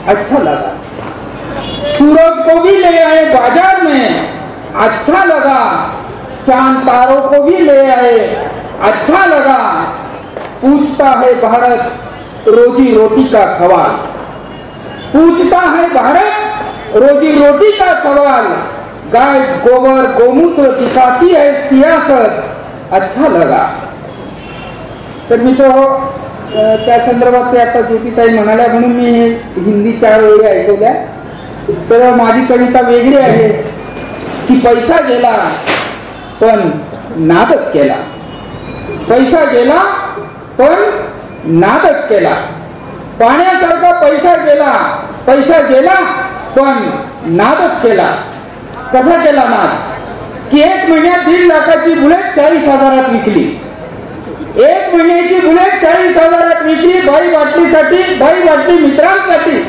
अच्छा लगा। सूरज को भी ले आए बाजार में, अच्छा लगा। चांद तारों को भी ले आए, अच्छा लगा। पूछता है भारत रोजी रोटी का सवाल, पूछता है भारत रोजी रोटी का सवाल। गाय गोबर गोमूत्र दिखाती है सियासत, अच्छा लगा। तर मी तो त्या संदर्भात ते आता ज्योतिताई म्हणाल्या म्हणून मी हिंदी 4 ओळी ऐकवल्या। तर माझी कविता वेगळी आहे की पैसा गेला पण नादच केला, पैसा गेला पण नादच केला। पाण्यासारखा पैसा गेला, पैसा गेला पण नादच केला। कसा केला नाद की 1 महिन्यात 1.5 लाखाची बुलेट 40,000 विकली, 1 महिन्याची बुलेट 40,000 विकली। बाई बाटलीसाठी, बाई बाटली मित्रांसाठी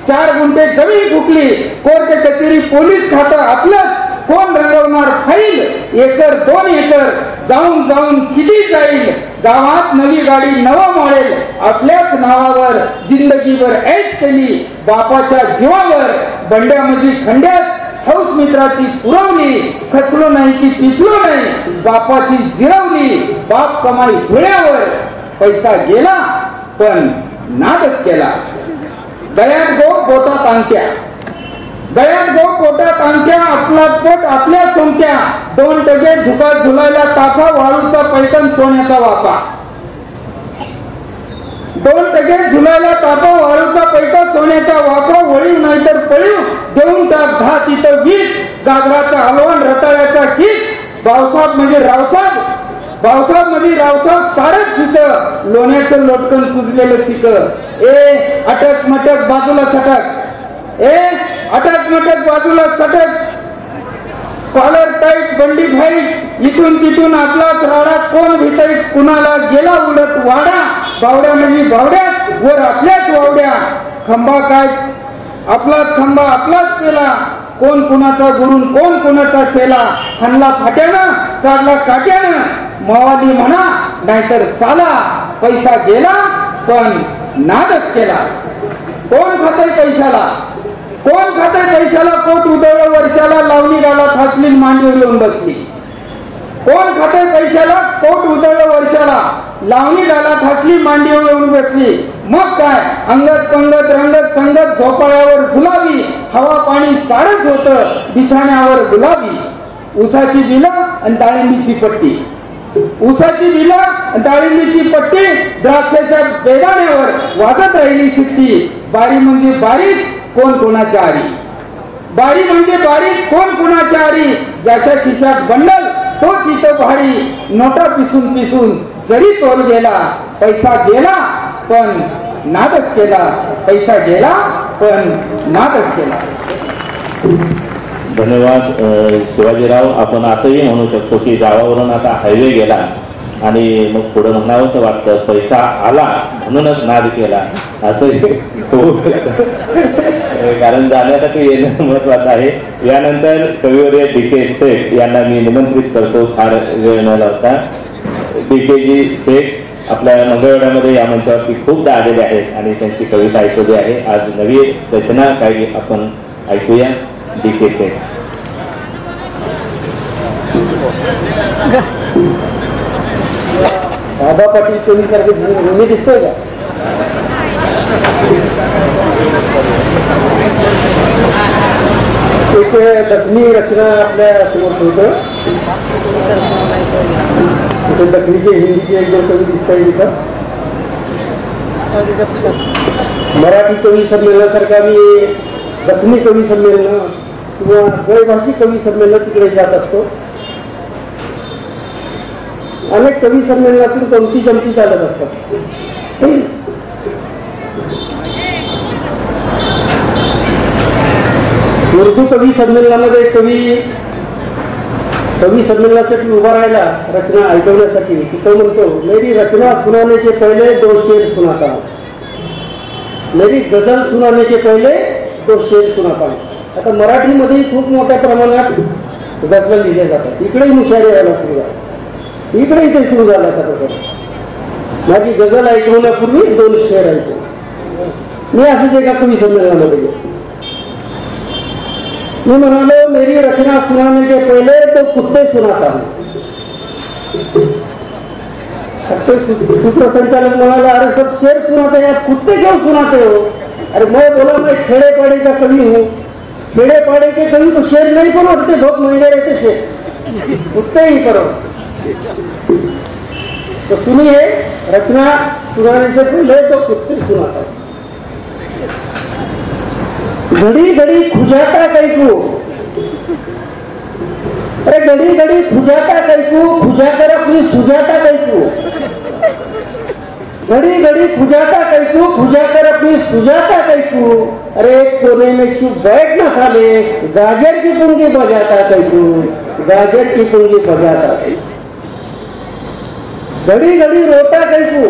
4 गुंठे जमीन फुकली। कोर्ट कचेरी पोलीस खातं आपलंच, कोण रंगवणार फाईल? 1-2 एकर जाऊन जाऊन किती जाईल? गावात नवी गाडी नवं मॉडेल आपल्याच नावावर, जिंदगीभर ऐश केली बापाच्या जीवावर। बंड्यामध्ये खंड्याच हौस मित्राची पुरवली, खचलो नाही की पिचलो नाही बापाची जिरवली। बाप कमाई धुळ्यावर, पैसा गेला पण नादच केला। गळ्यात गो पोटात अंगठ्या, गळ्यात गो पोटात अंगठ्या, आपलाच पोट आपल्या सोंगट्या। 2 टगे झुका झुलायला ताफा, वाळूचा पैठण सोन्याचा वापा। 2 टगे झुलायला ताफा, वाळूचा पैठण सोन्याचा वापा। वळीव नाहीतर पळीव देऊन टाक 10 तिथं 20, गाजराचा हलवण रताळ्याचा किस। भाऊसाहेब म्हणजे रावसाहेब, भाऊसाहेब म्हणजे रावसाहेब सारच शिक, लोण्याचं लोटकन कुजलेलं शिक। ए अटक मटक बाजूला सटक, ए अटक मटक बाजूला सटक। कॉलर टाईट बंडी फाईट, इथून तिथून आपलाच राडा। कोण भीतरी कुणाला गेला उलट वाडा। बावड्या म्हणजे बावड्या, वर आपल्याच वावड्या। खंबा काय आपलाच खंबा आपलाच केला, कोण कुणाचा गुरून कोण कुणाचा चेला। हल्ला फाट्यानं काढला काट्यानं, मावाली म्हणा नाहीतर साला। पैसा गेला पण नादच केला। कोण खातंय पैशाला, कोण खातंय पैशाला? कोट उधळलं वर्षाला, लावणी गालात हसली मांडीवर येऊन बसली। कोण खातंय पैशाला? कोट उधळलं वर्षाला, लावणी गालात हसली मांडीवर येऊन बसली। मग काय अंगत पंगत रंगत संगत झोपाळ्यावर झुलावी। हवा पाणी सारच होतं बिछाण्यावर गुलाबी। उसाची बिलं आणि डाळिंबीची पट्टी, उसाची बिलं डाळिंबीची पट्टी। द्राक्षाच्या बेदाण्यावर वाजत राहिली शिट्टी। बारी म्हणजे बारीच कोण कोणाच्या आरी, बारी म्हणजे बारीच कोण कोणाच्या आरी। ज्याच्या खिशात बंडल तोच इथं भारी, नोटा पिसून पिसून जरी तोल गेला। पैसा गेला पण नादच केला, पैसा गेला पण नादच केला। धन्यवाद शिवाजीराव। आपण असंही म्हणू शकतो की गावावरून आता हायवे गेला आणि मग पुढे म्हणावं तर वाटतं पैसा आला म्हणूनच नाद केला असंही होऊ शकतं। कारण जाण्यासाठी येणं महत्वाचं आहे। यानंतर कविवर्य DK शेख यांना मी निमंत्रित करतो, फार वेळ न लावता। DK जी शेख आपल्या मंगळवेढ्यामध्ये या मंचावरती खूपदा आलेले आहेत आणि त्यांची कविता ऐकवली आहे। आज नवी रचना काही आपण ऐकूया। DK शेख। बाबा पाटील कवी सारखे नेहमी दिसतोय का? एक दखनी रचना आपल्या समोर ठेवतो। दखनीचे हिंदीचे 1-2 कवी दिसत आहे तिथं। मराठी कवी संमेलनासारखा मी दखनी कवी संमेलन किंवा गैरभाषी कवी संमेलन तिकडे जात असतो। अनेक कवी संमेलनातून कोणती जमती चालत असतात। उर्दू कवी संमेलनामध्ये कवी संमेलनासाठी उभा राहिला रचना ऐकवण्यासाठी. तो म्हणतो, मेरी रचना सुनाने के पहले 2 शेर सुनाता हूं, मेरी गझल सुनाने के पहले 2 शेर सुनाता हूं. आता मराठीमध्ये खूप मोठ्या प्रमाणात गझल लिहिले जातात. इकडेही मुशायरे व्हायला सुरू झाला, इकडे इथे सुरू झाला आता प्रकार. माझी गझल ऐकवण्यापूर्वी 2 शेर ऐकू. मी असंच एका कवी संमेलनामध्ये गेलो. मैं म्हणालो, मेरी रचना सुनाने के पहले तो कुत्ते सुनाता हूं. सूत्रसंचालक म्हणाला, अरे सब शेर सुनाते हैं, कुत्ते क्यों सुनाते हो? अरे मैं बोला, मैं खेड़े पाड़े का कवि हूँ. खेड़े पाड़े के कवि तो शेर नहीं बनाते, बहुत महंगे रहते शेर, कुत्ते ही करो. तो सुनिए, रचना सुनाने से पहले तो कुत्ते सुनाता हूं. घड़ी घड़ी खुजाता कैकू, अरे घड़ी घड़ी खुजाता कैकू, खुजाकर अपनी सुजाता कैकू. घड़ी घड़ी खुजाता कैकू, खुजाकर अपनी सुजाता कैकू. अरे एक कोने में चुप बैठ ना साले, गाजर की पुंगी बजाता कैकू, गाजर की पुंगी बजाता कैकू. घड़ी घड़ी रोता कैकू,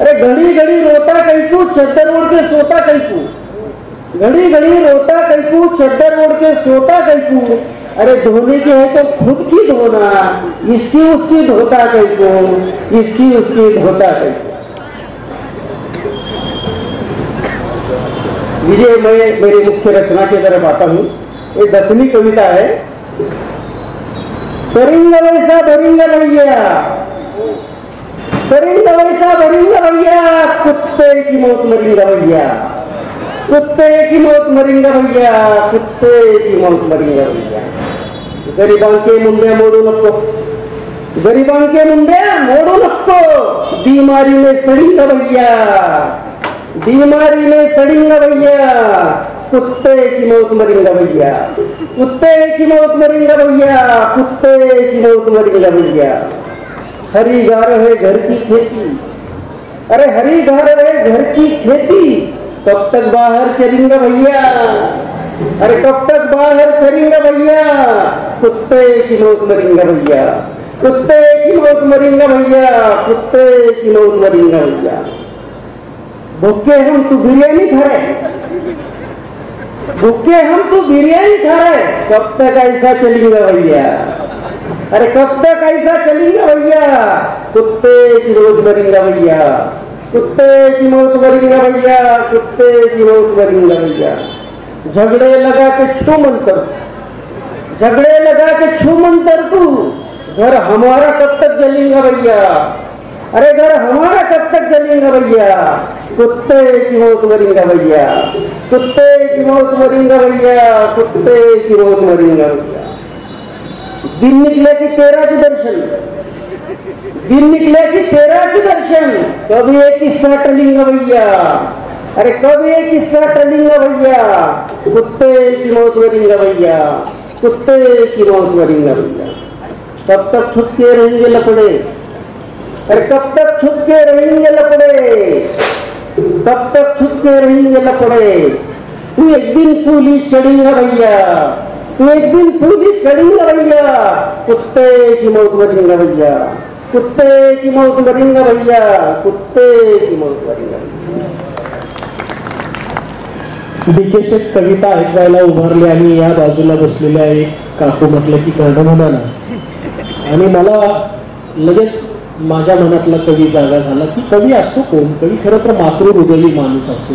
अरे घड़ी घड़ी रोता कैकू, चद्दर ओढ़ के सोता कैकू. घड़ी घड़ी रोता कैकू, चद्दर ओढ़ के सोता कैकू. अरे धोने की है तो खुद की धोना, इसकी उसकी धोता कैकू, इसकी उसकी धोता कैकू. विजय, मैं मेरी मुख्य रचना की तरफ आता हूँ. ये 10वीं कविता है. करेंगे वैसा भरेंगे भैया, करेंगे वैसा भरेंगे भैया, कुत्ते की मौत मरेंगे भैया, कुत्ते की मौत मरेंगे भैया, कुत्ते की मौत मरेंगे भैया. गरिबांके मुंड्या मोडू नको, गरिबांके मुंड्या मोडू नको, बीमारी में सड़ेंगे भैया, बीमारी में सड़ेंगे भैया, कुत्ते की मौत मरेंगे भैया, कुत्ते की मौत मरेंगे भैया, कुत्ते की मौत मरेंगे भैया. हरी घार है घर की खेती, अरे हरी घार है घर की खेती, कब तक बाहर चलेंगे भैया, अरे कब तक बाहर चलेंगे भैया, कुत्ते की मौत मरेंगे भैया, कुत्ते की मौत मरेंगे भैया, कुत्ते की मौत मरेंगे भैया. भूखे हम तो बिरयानी खा रहे, भूखे हम तो बिरयानी खा रहे, कब तक ऐसा चलेंगे भैया, अरे कब तक ऐसा चलेंगे भैया, कुत्ते की मौत मरेंगे भैया, कुत्ते की मौत मरेंगे भैया, कुत्ते की मौत मरेंगे भैया. झगड़े लगा के छू मंतर, झगड़े लगा के छू मंतर तू, घर हमारा कब तक जलेगा भैया, अरे घर हमारा कब तक जलेगा भैया, कुत्ते की मौत मरेंगे भैया, कुत्ते की मौत मरेंगे भैया, कुत्ते की मौत मरेंगे भैया. दिन निकले कि तेरा के दर्शन, दिन निकले कि तेरा के दर्शन, कभी एक किस्सा टलेंगे भैया, अरे कभी एक किस्सा टलेंगे भैया, कुत्ते की मौत मरेंगे भैया, कुत्ते की मौत मरेंगे भैया. कब तक छुप के रहेंगे लपड़े, अरे कब तक छुप के रहेंगे लपड़े, कब तक छुप के रहेंगे लपड़े. तू एक दिन सूली चढ़ेगा भैया, तू एक दिन सूली चढ़ेगा भैया, कुत्ते की मौत मरेंगे भैया, कुत्ते की मौत मरेंगे भैया, कुत्ते की मौत मरेंगे भैया. डीकेशेट कविता ऐकायला उभारली आणि या बाजूला बसलेल्या एक काकू म्हटलं की कर्ण म्हणा ना, आणि मला लगेच माझ्या मनातला कवी जागा झाला की कवी असतो कोण? कवी खरं तर मातृहृदयी माणूस असतो,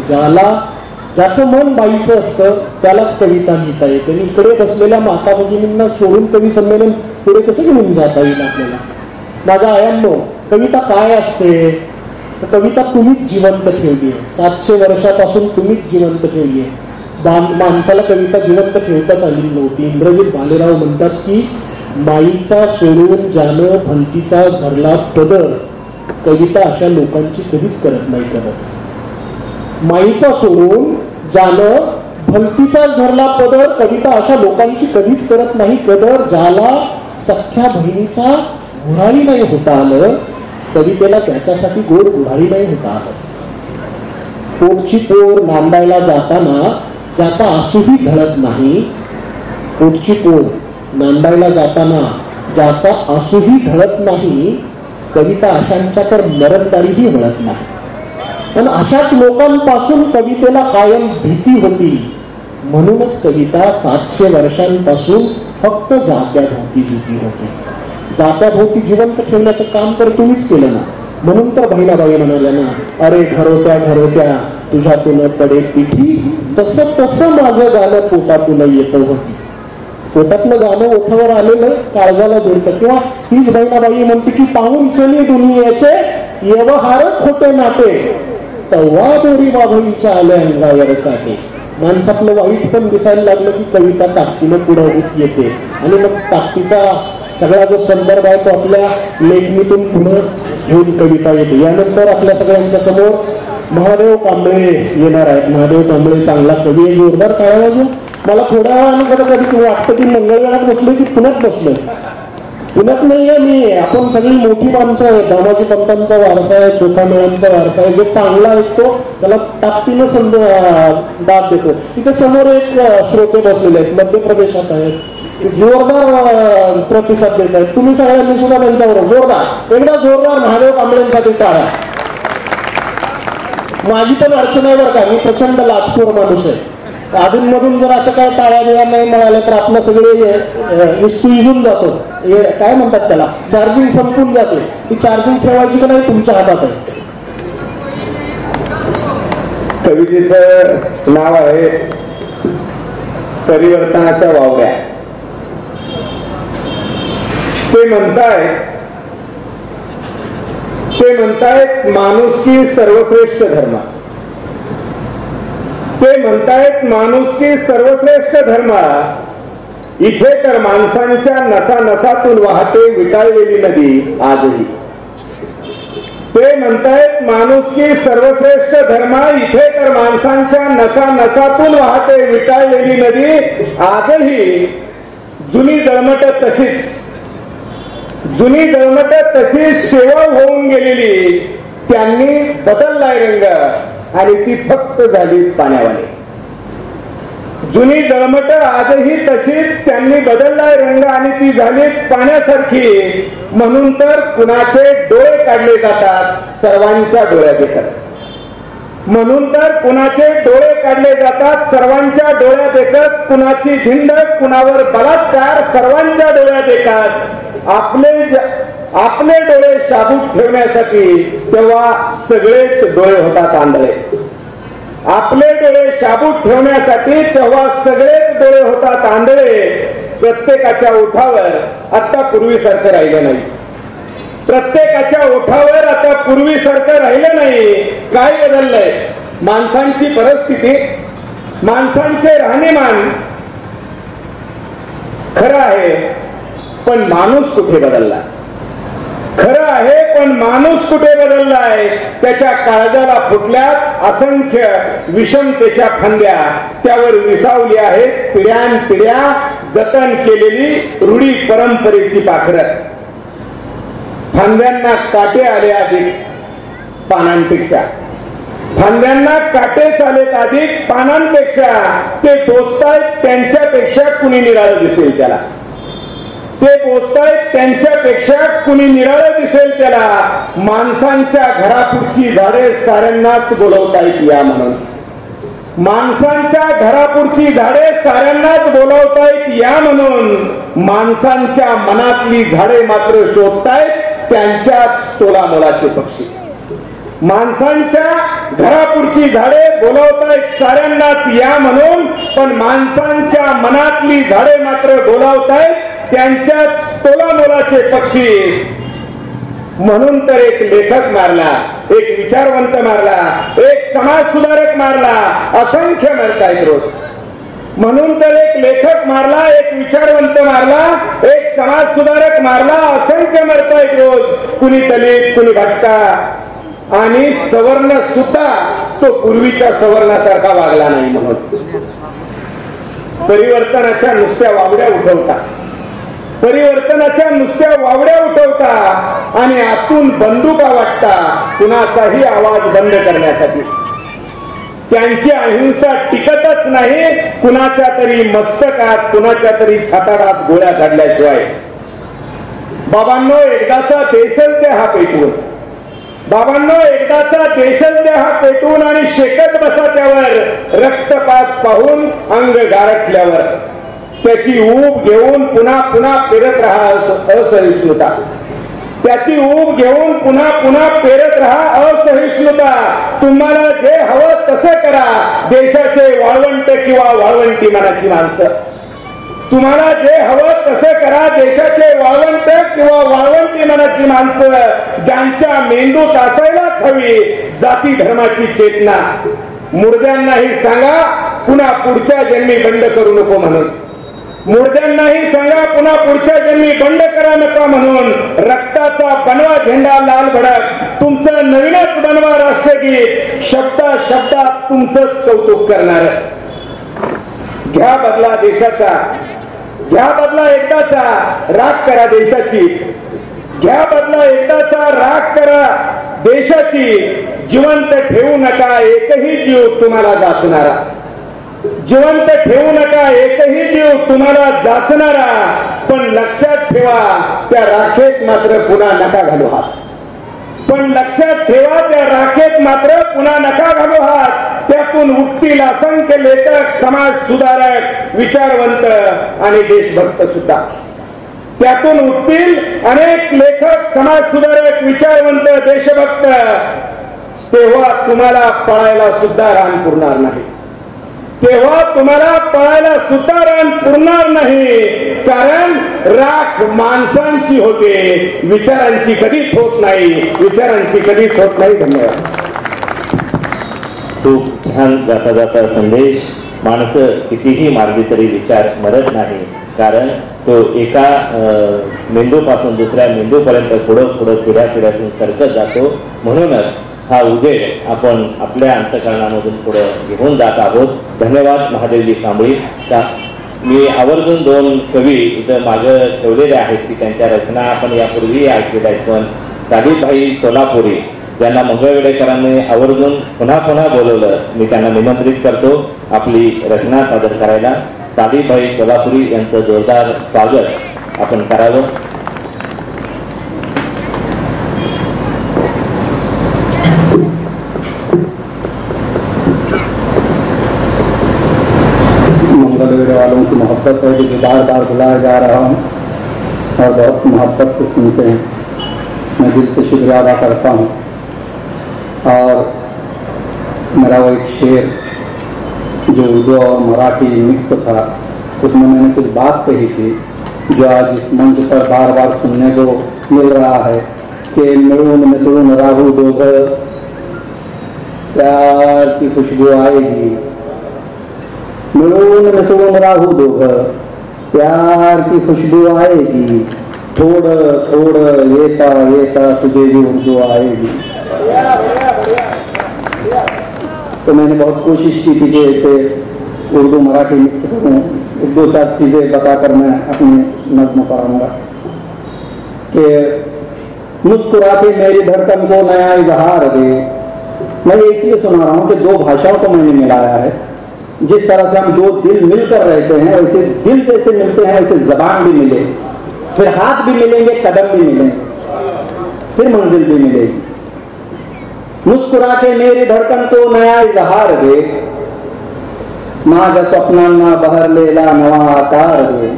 ज्याचं मन बाईचं असतं त्यालाच कविता लिहिता येते. आणि इकडे बसलेल्या माता भगिनींना सोडून कवी संमेलन पुढे कसं घेऊन जाता येईल आपल्याला? माझ्या आयांनो, कविता काय असते? तर कविता तुम्हीच जिवंत ठेवली आहे. 700 वर्षापासून तुम्हीच जिवंत ठेवली आहे. माणसाला कविता जिवंत ठेवताच आली नव्हती. इंद्रजित भालेराव म्हणतात की माईचा सोडून ज्यानं भंतीचा धरला पदर, कविता अशा लोकांची कधीच करत नाही कदर. माईचा सोडून ज्यानं भंतीचा धरला पदर, कविता अशा लोकांची कधीच करत नाही कदर. ज्याला सख्या बहिणीचा गुऱ्हाळी नाही होता आलं, कवितेला त्याच्यासाठी गोड गुऱ्हाळी नाही होता आलं. पोटची पोर नांदायला जाताना ज्याचा आसूही ढळत नाही, पोटची पोर नांदायला जाताना ज्याचा आसूही ढळत नाही, कविता अशांच्या तर मरणदारीही वळत नाही. पण अशाच लोकांपासून कवितेला कायम भीती होती. म्हणूनच कविता 700 वर्षांपासून फक्त जात्याभोवती भीती होती. जात्याभोवती जिवंत ठेवण्याचं काम तर तुम्हीच केलं ना. म्हणून तर बहिणाबाई म्हणाल्या ना, अरे घरोत्या घरोत्या तुझ्यातून पडे पिठी, तसं तसं माझं गाणं पोटातून येतं होती. पोटातलं गाणं ओठावर आलेलं काळजाला जोडतं. किंवा हीच बहिणाबाई म्हणते की पाहून सनी दुनियेचे व्यवहार खोटे नाटे, तव्हा दोरी बाबळीच्या आल्या अंगावर काटे. माणसातलं वाईट पण दिसायला लागलं की कविता ताकदीनं पुढे येते. आणि मग ताकदीचा सगळा जो संदर्भ आहे तो आपल्या लेखणीतून पुढे घेऊन कविता येते. यानंतर आपल्या सगळ्यांच्या समोर महादेव कांबळे येणार आहेत. महादेव कांबळे चांगला कवी आहे, जोरदार टाळ्या वाजवून. मला थोड्या वेळानं कधी वाटतं की मंगळवेळात बसलोय की पुण्यात बसलोय. पुण्यात नाहीये मी, आपण सगळी मोठी माणसं आहेत. दामाजी पंतांचा वारसा आहे, चोखामेळांचा वारसा आहे. जे चांगला ऐकतो त्याला ताकदीनं दाद देतो. तिथे समोर एक श्रोते बसलेले आहेत, मध्य प्रदेशात आहेत, जोरदार प्रतिसाद देत आहेत. तुम्ही सगळ्यांनी सुद्धा त्यांच्याबरोबर जोरदार, एकदा जोरदार महादेव कांबळेंसाठी टाळा. माझी पण अडचण आहे बरं का, मी प्रचंड लाचखोर माणूस आहे. अधूनमधून जर असं काय टाळ्या बिळ्या नाही मिळाल्या तर आपलं सगळे इजून जातो. काय म्हणतात त्याला, चार्जिंग संपून जाते. ती चार्जिंग ठेवायची का नाही तुमच्या हातात आहे. कवितेचं नाव आहे परिवर्तनाच्या वावड्या. ते म्हणतायत माणुसकी सर्वश्रेष्ठ धर्म. ते म्हणतायत माणुसकी सर्वश्रेष्ठ धर्म. इथे तर माणसांच्या नसा नसातून वाहते विटाळलेली नदी आजही. ते म्हणतायत माणुसकी सर्वश्रेष्ठ धर्म. इथे तर माणसांच्या नसा नसातून वाहते विटाळलेली नदी आजही. जुनी जळमट तशीच सेवा होऊन गेलेली. त्यांनी बदललाय रंग आणि ती फक्त झाली पाण्यावाली. जुनी जळमट आजही तशीच, त्यांनी बदललाय रंग आणि ती झाली पाण्यासारखी. म्हणून तर कुणाचे डोळे काढले जातात सर्वांच्या डोळ्यात एकच. म्हणून तर कुणाचे डोळे काढले जातात सर्वांच्या डोळ्यात एकच. कुणाची भिंड, कुणावर बलात्कार सर्वांच्या डोळ्यात एकच. आपले डोळे शाबूत ठेवण्यासाठी तेव्हा सगळेच डोळे होतात आंधळे. आपले डोळे शाबूत ठेवण्यासाठी तेव्हा सगळेच डोळे होतात आंधळे. प्रत्येकाच्या ओठावर आता पूर्वीसारखं राहिलं नाही. प्रत्येकाच्या ओठावर आता पूर्वीसारखं राहिलं नाही. काय बदललंय? माणसांची परिस्थिती, माणसांचे राहणीमान खरं आहे, पण माणूस कुठे बदलला? खरं आहे पण माणूस कुठे बदललाय? त्याच्या काळजाला फुटल्यात असंख्य विषमतेच्या फांद्या. त्यावर विसावली आहेत पिढ्यानपिढ्या जतन केलेली रूढी परंपरेची पाखरं. फांद्यांना काटे आले अधिक पानांपेक्षा. फांद्यांना काटेच आलेत अधिक पानांपेक्षा. ते टोचतायत त्यांच्यापेक्षा कुणी निराळं दिसेल त्याला. ते पोचतायत त्यांच्यापेक्षा कुणी निराळं दिसेल त्याला. माणसांच्या घरापुढची झाडे साऱ्यांनाच बोलवतायत या म्हणून. माणसांच्या घरापुढची झाडे साऱ्यांनाच बोलवतायत या म्हणून. माणसांच्या मनातली झाडे मात्र शोधतायत त्यांच्याच तोलामोलाचे पक्षी. माणसांच्या घरापुढची झाडे बोलावतायत साऱ्यांनाच या म्हणून, पण माणसांच्या मनातली झाडे मात्र बोलावतायत त्यांच्याच तोलामोलाचे पक्षी. म्हणून तर एक लेखक मारला, एक विचारवंत मारला, एक समाज सुधारक मारला, असंख्य मरतायत रोज. म्हणून तर एक लेखक मारला, एक विचारवंत मारला, एक समाज सुधारक मारला, असंख्य मरतायत रोज. कुणी दलित, कुणी भटका आणि सवर्ण सुद्धा तो पूर्वीच्या सवर्णासारखा वागला नाही. म्हणून परिवर्तनाच्या नुसत्या वावड्या उठवता, परिवर्तनाच्या नुसत्या वावड्या उठवता आणि आतून बंदुका वाटता कुणाचाही आवाज बंद करण्यासाठी. त्यांची अहिंसा टिकतच नाही कुणाच्या तरी मस्तकात कुणाच्या तरी छाताडात गोळ्या झाडल्याशिवाय. बाबांनो, एकदाचा देशच द्या हा पेटवून. बाबांनो, एकदाचा देशच द्या हा पेटवून आणि शेकत बसा त्यावर. रक्तपात पाहून अंग गारठल्यावर त्याची ऊब घेऊन पुन्हा पुन्हा पेरत राहा असहिष्णुता. त्याची ऊब घेऊन पुन्हा पुन्हा पेरत राहा असहिष्णुता. तुम्हाला जे हवं तसं करा देशाचे वाळवंट किंवा वाळवंटी मनाची माणसं. तुम्हाला जे हवं तसं करा देशाचे वाळवंट किंवा वाळवंटी मनाची माणसं, ज्यांच्या मेंदूत असायलाच हवी जाती धर्माची चेतना. मुर्द्यांनाही सांगा पुन्हा पुढच्या जन्मी बंड करू नको म्हणून. मुर्द्यांनाही सांगा पुन्हा पुढच्या जन्मी बंड करा नका म्हणून. रक्ताचा बनवा झेंडा लाल भडक, तुमचं नवीनच बनवा राष्ट्रगीत, शब्दा शब्दात तुमचंच कौतुक करणार. घ्या बदला देशाचा, घ्या बदला एकदाचा, राख करा देशाची. घ्या बदला एकदाचा, राख करा देशाची. जिवंत ठेवू नका एकही जीव तुम्हाला जाचणारा. जिवंत ठेवू नका एकही जीव तुम्हाला जाचणारा. पण लक्षात ठेवा त्या राखेत मात्र पुन्हा नका घालू हात. पण लक्षात ठेवा त्या राखेत मात्र पुन्हा नका घालू हात. त्यातून उठतील असंख्य लेखक, समाज सुधारक, विचारवंत आणि देशभक्त सुद्धा. त्यातून उठतील अनेक लेखक, समाज सुधारक, विचारवंत, देशभक्त. तेव्हा तुम्हाला पळायला सुद्धा रान पुरणार नाही. तेव्हा तुम्हाला पळायला सुद्धा रान पुरणार नाही. कारण राख माणसांची होते, विचारांची कधीच होत नाही. विचारांची कधीच होत नाही. धन्यवाद. खूप छान जाता जाता संदेश. माणसं कितीही मारली तरी विचार मरत नाही, कारण तो एका मेंदूपासून दुसऱ्या मेंदूपर्यंत पुढं पुढं पिढ्यातून सरकत जातो. म्हणूनच हा उजेड आपण आपल्या अंतःकरणामधून पुढे घेऊन जात आहोत. धन्यवाद महादेवजी कांबळी. मी आवर्जून 2 कवी इथं मागं ठेवलेले आहेत की त्यांच्या रचना आपण यापूर्वी ऐकलेल्या आहेत. पण तालीभाई सोलापुरी ज्यांना मंगळवेडेकरांनी आवर्जून पुन्हा पुन्हा बोलवलं, मी त्यांना निमंत्रित करतो आपली रचना सादर करायला. तालीभाई सोलापुरी यांचं जोरदार स्वागत आपण करावं. मंगलवेड़े वालों की मोहब्बत है कि बार बार बुलाया जा रहा हूँ और बहुत मोहब्बत से सुनते हैं. मैं दिल से शुक्रिया अदा करता हूँ. और मेरा वो एक शेर जो उर्दू और मराठी मिक्स था, उसमें मैंने कुछ बात कही थी जो आज इस मंच पर बार बार सुनने को मिल रहा है कि मिलून मिसळून राहू दोघं, प्यार की खुशबू आएगी. मिळून मिसळून राहू दोघं, प्यार की खुशबू आएगी. थोडं थोडं येता येता तुझे भी उर्दू आएगी. तो मैंने बहुत कोशिश की थी कि ऐसे उर्दू मराठी मिक्स करूँ. 1-2-4 चीज़ें बताकर मैं अपनी नज्म पढ़ाऊँगा कि मुस्कुराते मेरी धड़कन को नया इजहार दे. मैं ये इसलिए सुना रहा हूँ कि 2 भाषाओं को मैंने मिलाया है. जिस तरह से हम 2 दिल मिलकर रहते हैं, वैसे दिल जैसे मिलते हैं वैसे जबान भी मिले, फिर हाथ भी मिलेंगे, कदम भी मिलेंगे, फिर मंजिल भी मिलेगी. मुस्कुरा के मेरी धड़कन को नया इजहार दे, माझ्या स्वप्नांना बहरलेला नवा आकार दे.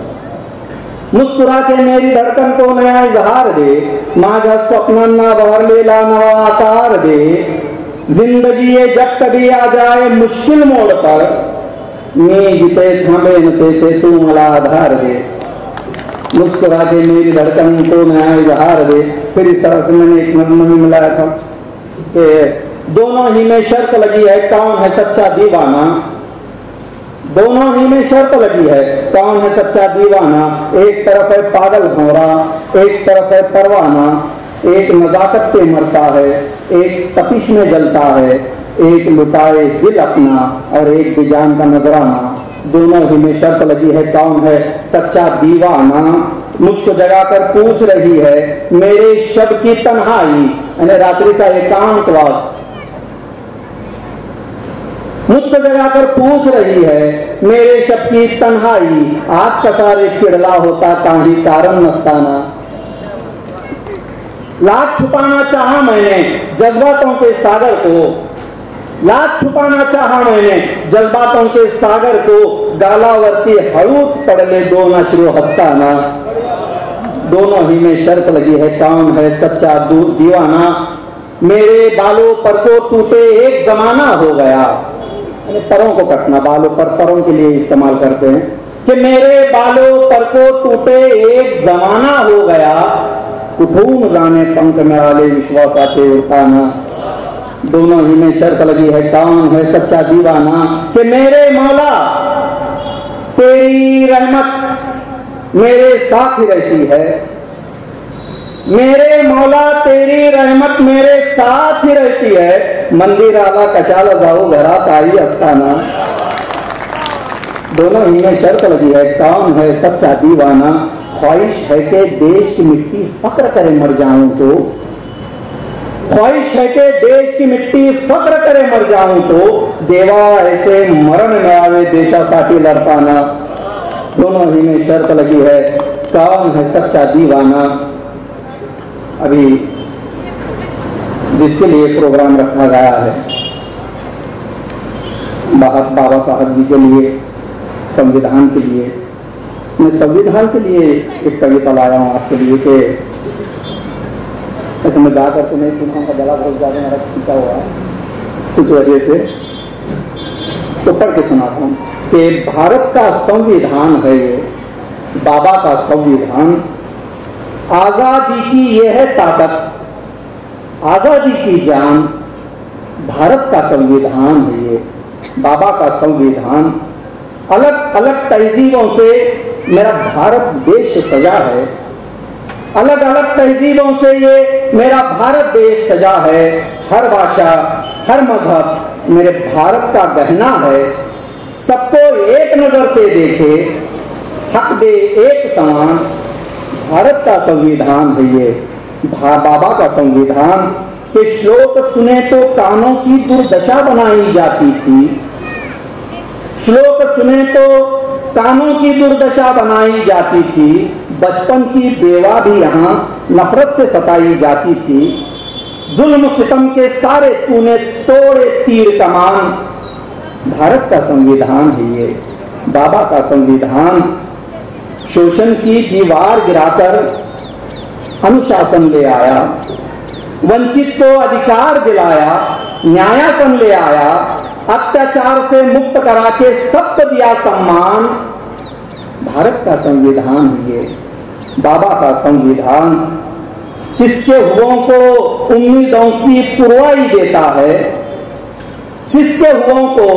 मुस्कुरा के मेरी धड़कन को नया इजहार दे, माझ्या स्वप्नांना बहरलेला नवा आकार दे. जिंदगी ये जब कभी आ जाए मुश्किल मोड़ पर, मी जिथे थांबेन तेथे तू मला आधार दे. मुस्कुरा के मेरी धड़कन को नया इजहार दे. फिर इस तरह से मैंने एक नज़्म भी मिलाया था कि दोनों ही में शर्त लगी है कौन है सच्चा दीवाना. दोनों ही में शर्त लगी है कौन है सच्चा दीवाना. एक तरफ है पागल भंवरा, एक तरफ है परवाना. एक नजाकत पे मरता है, एक तपिश में जलता है. एक लुटाए दिल अपना और एक बेजान का नजराना. दोनों ही में शर्त लगी है कौन है सच्चा दीवाना. मुझको जगाकर पूछ रही है मेरे शब की तन्हाई, यानी रात्रीचा एकांतवास. मुझको जगाकर पूछ रही है मेरे शब की तन्हाई, आज का सारे चिड़ला होता काही कारण नस्ताना। लाख छुपाना चाहा मैंने जज्बातों के सागर को, लाख छुपाना चाहा मैंने जज्बातों के सागर को, गालावरती हड़ूच पड़ले दो नशरो हस्ताना। दोनों ही में शर्त लगी है कौन है सच्चा दीवाना। मेरे बालों पर को टूटे एक जमाना हो गया, परों को कटना बालों पर परों के लिए इस्तेमाल करते हैं कि मेरे बालों पर को टूटे एक जमाना हो गया, कुठून जाने पंख मिळाले विश्वासाचे उड़ताना। दोनों ही में शर्त लगी है कौन है सच्चा दीवाना कि मेरे मौला तेरी रहमत मेरे साथ ही रहती है, मेरे मौला तेरी रहमत मेरे साथ ही रहती है, मंदिराला कशाला जाऊ घरात आई असताना। दोनों ही में शर्त लगी है कौन है सच्चा दीवाना। ख्वाहिश है कि देश की मिट्टी फक्र करे मर जाऊं तो, ख्वाहिश है कि देश की मिट्टी फक्र करे मर जाऊं तो, देवा ऐसे मरण मिळावे देशासाठी लढताना। दोनों ही में शर्त लगी है कौन है सच्चा दीवाना। अभी जिसके लिए प्रोग्राम रखा गया है बाबा साहब जी के लिए, संविधान के लिए, मैं संविधान के लिए एक कविता लाया हूं आपके लिए कि ऐसे मैं गा करके नहीं सुनाऊंगा, गला बहुत ज्यादा मेरा खींचा हुआ है कुछ वजह से, तो पढ़ के सुनाता हूं कि भारत का संविधान है ये, बाबा का संविधान, आजादी की यह है ताकत, आजादी की जान, भारत का संविधान है ये, बाबा का संविधान। अलग अलग तहजीबों से मेरा भारत देश सजा है, अलग अलग तहजीबों से ये मेरा भारत देश सजा है। हर भाषा हर मजहब मेरे भारत का गहना है, सबको एक नजर से देखे हक दे एक समान, भारत का संविधान है ये, बाबा का संविधान। के श्लोक सुने तो कानों की दुर्दशा बनाई जाती थी, श्लोक सुने तो कानों की दुर्दशा बनाई जाती थी, बचपन की बेवा भी यहाँ नफरत से सताई जाती थी, जुल्म सितम के सारे तूने तोड़े तीर कमान, भारत का संविधान है ये, बाबा का संविधान। शोषण की दीवार गिराकर अनुशासन ले आया, वंचित को अधिकार दिलाया, न्यायासन ले आया, अत्याचार से मुक्त करा के सबको दिया सम्मान, भारत का संविधान है ये, बाबा का संविधान। शिष्य हुओं को उम्मीदों की पुरवाई देता है, शिष्य हुओं को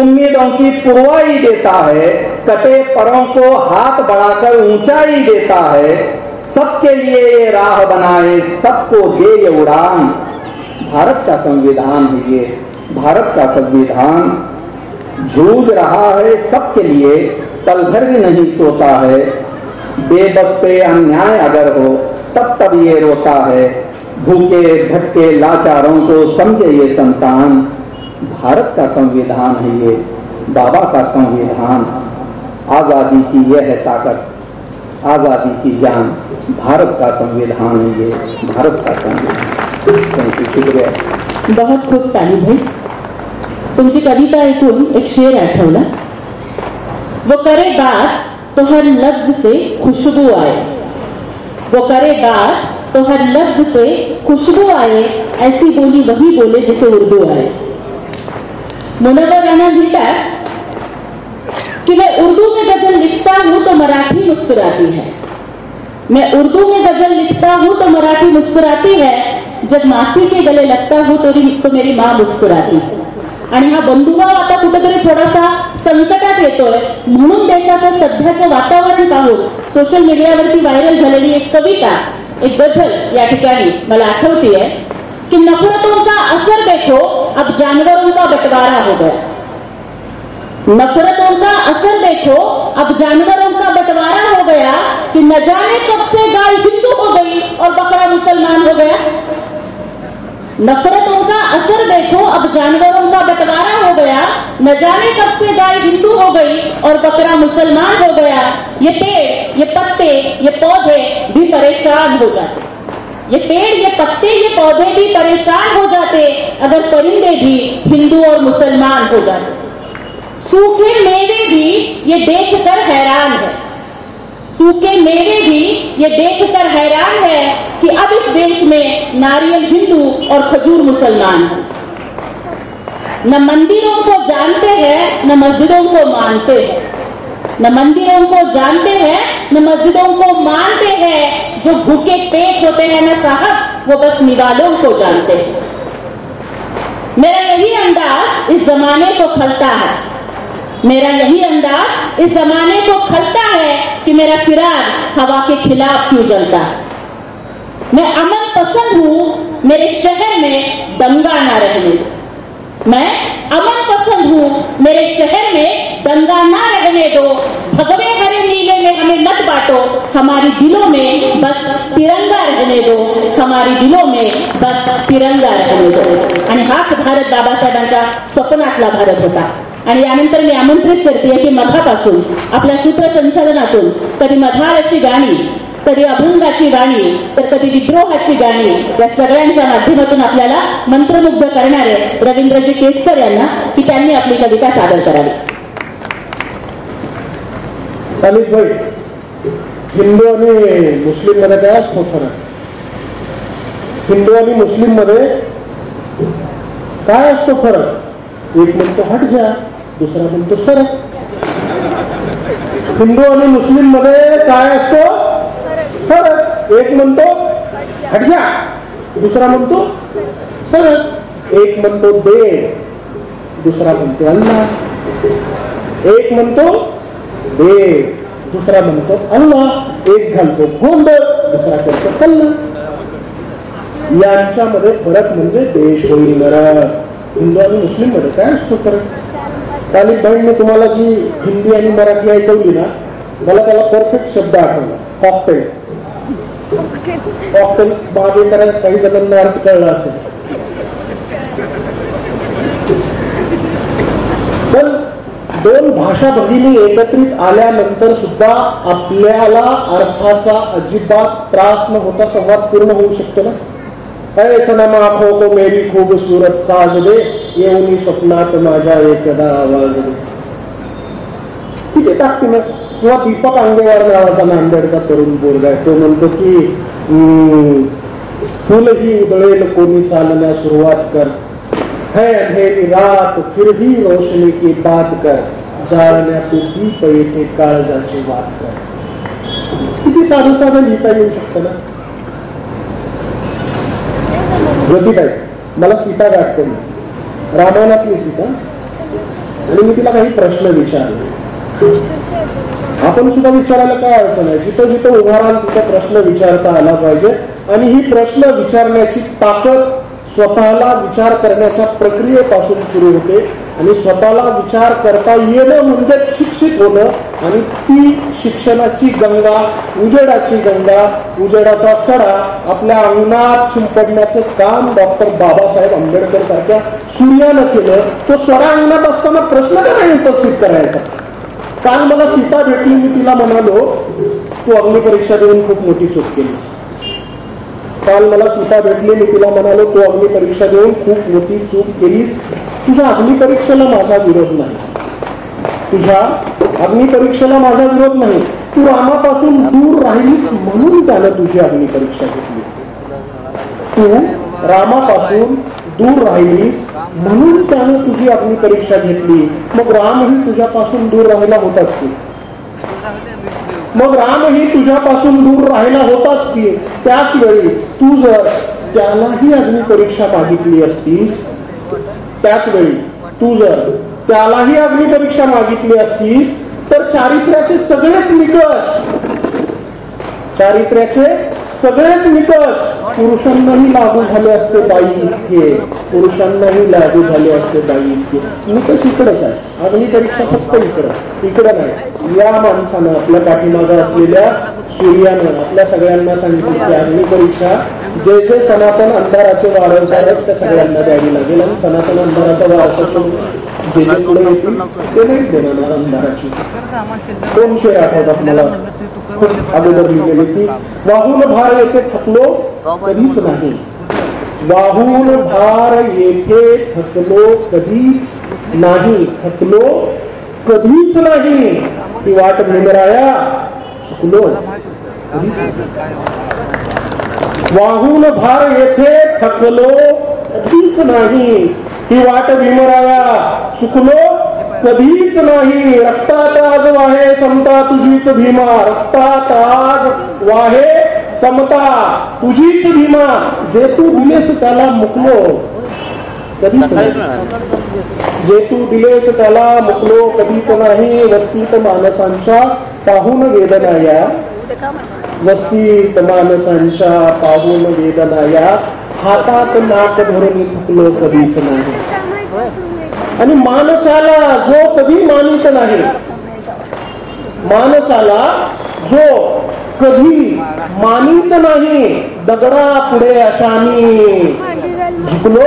उम्मीदों की पुरवाई देता है, कटे परों को हाथ बढ़ाकर ऊंचाई देता है, सबके लिए ये राह बनाए सबको दे ये उड़ान, भारत का संविधान है ये, भारत का संविधान। जूझ रहा है सबके लिए, पल भर भी नहीं सोता है, बेबस पे अन्याय अगर हो तब तब ये रोता है, भूखे भटके लाचारों को समझे ये संतान, भारत का संविधान है ये, बाबा का संविधान। आजादी की यह है ताकत, आजादी की जान, भारत का संविधान है ये, भारत का संविधान। शुक्रिया। बहुत खूप ताली भाई, तुमची कविता ऐकून एक शेर आठवला, वो करे बात तो हर लफ्ज से खुशबू आए, वो करे बात तो हर लफ्ज से खुशबू आए, ऐसी बोली वही बोले जिसे उर्दू आए। मुनव्वर राना लिखता कि मैं उर्दू में गजल लिखता हूं तो मराठी मुस्कुराती है, मैं उर्दू में गजल लिखता हूं तो मराठी मुस्कुराती है, जब मासी के गले लगता हूं तो मेरी माँ मुस्कुराती है। आणि हा बंधुभाव आता कुठेतरी थोडासा संकटात येतोय, म्हणून देशाचं सध्याचं वातावरण पाहून सोशल मीडियावरती व्हायरल झालेली एक कविता, एक गझल या ठिकाणी मला आठवतीये कि नफरतों का असर देखो अब जानवरों का बंटवारा हो गया, नफरतों का असर देखो अब जानवरों का बंटवारा हो गया, कि न जाने कब से गाय हिंदू हो गई और बकरा मुसलमान हो गया। नफरतों का असर देखो, अब जानवरों का बंटवारा हो गया, न जाने कब से गाय हिंदू हो गई और बकरा मुसलमान हो गया। ये पेड़, ये पत्ते, ये पौधे भी परेशान हो जाते, ये पेड़, ये पत्ते, ये पौधे भी परेशान हो जाते अगर परिंदे भी हिंदू और मुसलमान हो जाते। सूखे मेवे भी ये देखकर हैरान है, सूखे मेवे भी ये देखकर हैरान है कि अब इस देश में नारियल हिंदू और खजूर मुसलमान है। न मंदिरों को जानते हैं न मस्जिदों को मानते हैं, न मंदिरों को जानते हैं न मस्जिदों को मानते हैं। जो भूखे पेट होते हैं ना साहब, वो बस निवालों को जानते हैं। मेरा यही अंदाज इस जमाने को खलता है, मेरा यही अंदाज इस जमाने को खलता है कि मेरा चिराग हवा के खिलाफ क्यों जलता है। मैं अमन पसंद हूं, मेरे शहर में दंगा ना रहने दो। मैं अमन पसंद हूं, मेरे शहर में दंगा ना रहने दो। भगवे हरे नीले में हमें मत बांटो, हमारी दिलों में बस तिरंगा रहने दो, हमारी दिलों में बस तिरंगा रहने दो। आणि हाच भारत बाबासाहेबांच्या स्वप्नातला भारत होता। आणि यानंतर मी आमंत्रित करते की मधापासून आपल्या सूत्रसंचालनातून कधी मधाळ अशी गाणी, कधी अभंगाची गाणी, तर कधी विद्रोहाची गाणी, या सगळ्यांच्या माध्यमातून आपल्याला मंत्रमुग्ध करणारे रवींद्रजी केसकर यांना की त्यांनी आपली कविता सादर करावी। अमित भाई, हिंदू आणि मुस्लिम मध्ये काय असतो फरक? हिंदू आणि मुस्लिम मध्ये काय असतो फरक? एक म्हणतो हट जा, दुसरा म्हणतो सरक. हिंदू आणि मुस्लिम मध्ये काय असतो फरक? एक म्हणतो हट जा, दुसरा म्हणतो सरक. एक म्हणतो दे, दुसरा म्हणतो अल्लाह. एक म्हणतो दे, दुसरा म्हणतो अल्लाह. एक घालतो गोंड, दुसरा करतो कल्ला. यांच्यामध्ये फरक म्हणजे देश होईल नरक. हिंदू आणि मुस्लिम मध्ये काय असतो फरक? काली बहीण तुम्हाला जी हिंदी आणि मराठी ऐकवली ना, मला त्याला परफेक्ट शब्द आठवला, कॉकटेल. कॉकटेल मागे करायला काही जणांना अर्थ कळला असेल, पण दोन भाषा भगिनी एकत्रित आल्यानंतर सुद्धा आपल्याला अर्थाचा अजिबात त्रास न होता संवाद पूर्ण होऊ शकतो ना. काय सनम आंखों को मेरी खूबसूरत साज दे, येऊनी स्वप्नात माझ्या एकदा आवाज दे. किती ताकदीनं. किंवा दीपक आंगेवार नावाचा नांदेडचा तरुण पोरगा आहे, तो म्हणतो की फुल ही उधळेल कोणी चालण्या सुरुवात कर, है अंधेरी रात फिर भी रोशनी की बात कर, जाळण्या तू दीप येथे काळजाची वाट कर. किती साधं साधं लिहिता येऊ शकतं ना. ज्योतिताई, मला सीता गाठते, रामायणातली सीता, आणि मी तिला काही प्रश्न विचारले. आपण सुद्धा विचारायला काय अडचण आहे? जिथं जिथं उभा राहून तिथं प्रश्न विचारता आला पाहिजे. आणि ही प्रश्न विचारण्याची ताकद स्वतःला विचार करण्याच्या प्रक्रियेपासून सुरू होते. आणि स्वतःला विचार करता येणं म्हणजे शिक्षित होणं. आणि ती शिक्षणाची गंगा, उजेडाची गंगा, उजेडाचा सडा आपल्या अंगणात शिंपडण्याचं काम डॉक्टर बाबासाहेब आंबेडकर सारख्या सूर्यानं केलं. तो सडा अंगणात असताना प्रश्न का नाही उपस्थित करायचा? काल मला सीता भेटली, मी तिला म्हणालो तू अग्निपरीक्षा देऊन खूप मोठी चूक केलीस. काल मला सीता भेटली, मी तिला म्हणालो तू अग्निपरीक्षा देऊन खूप मोठी चूक केलीस. तुझ्या अग्निपरीक्षेला माझा विरोध नाही, तुझ्या अग्निपरीक्षेला माझा विरोध नाही. तू रामापासून दूर राहिलीस म्हणून त्यानं तुझी अग्निपरीक्षा घेतली. तू रामापासून दूर राहिलीस म्हणून त्यानं तुझी अग्निपरीक्षा घेतली. मग रामही तुझ्यापासून दूर राहिला होताच की, मग रामही तुझ्यापासून दूर राहिला होताच की. त्याच वेळी तू जर त्यालाही अग्निपरीक्षा मागितली असतीस, त्याच वेळी तू जर त्यालाही अग्निपरीक्षा मागितली असतीस तर चारित्र्याचे सगळेच निकष पुरुषांनाही लागू झाले असते बाई इतके, पुरुषांनाही लागू झाले असते बाई इतके. निकष इकडेच आहे, अग्निपरीक्षा फक्त इकडे नाही. या माणसानं आपल्या पाठीमागं असलेल्या सूर्यानं आपल्या सगळ्यांना सांगितलं की अग्निपरीक्षा जे जे सनातन अंधाराचे वारस आहेत त्या सगळ्यांना द्यावी लागेल आणि सनातन अंधाराचा वारसा जे जे पुढे येतील ते नाही देणार अंधाराची. 200 आठवतात मला खूप अगोदर लिहिलेले की वाहून भार येथे थकलो कधीच नाही. वाहून भार येथे थकलो कधीच नाही. थकलो कधीच नाही. ती वाट भीमराया चुकलो वाहून भार येथे थकलो कधीच नाही. ही वाट भीमराया चुकलो कधीच नाही. रक्तात आज वाहे समता तुझीच भीमा. रक्तात आज वाहे समता तुझीच भीमा. जे तू दिलेस त्याला मुकलो कधीच नाही. जे तू दिलेस त्याला मुकलो कधीच नाही. वस्तीत माणसांच्या पाहून वेदनाया. वस्तीत माणसांच्या पाहून वेदनाया. हातात नाक धरून थुकलो कधीच नाही. आणि माणसाला जो कधी मानित नाही, माणसाला जो कधी मानित नाही, दगडा पुढे अशानी झुकलो.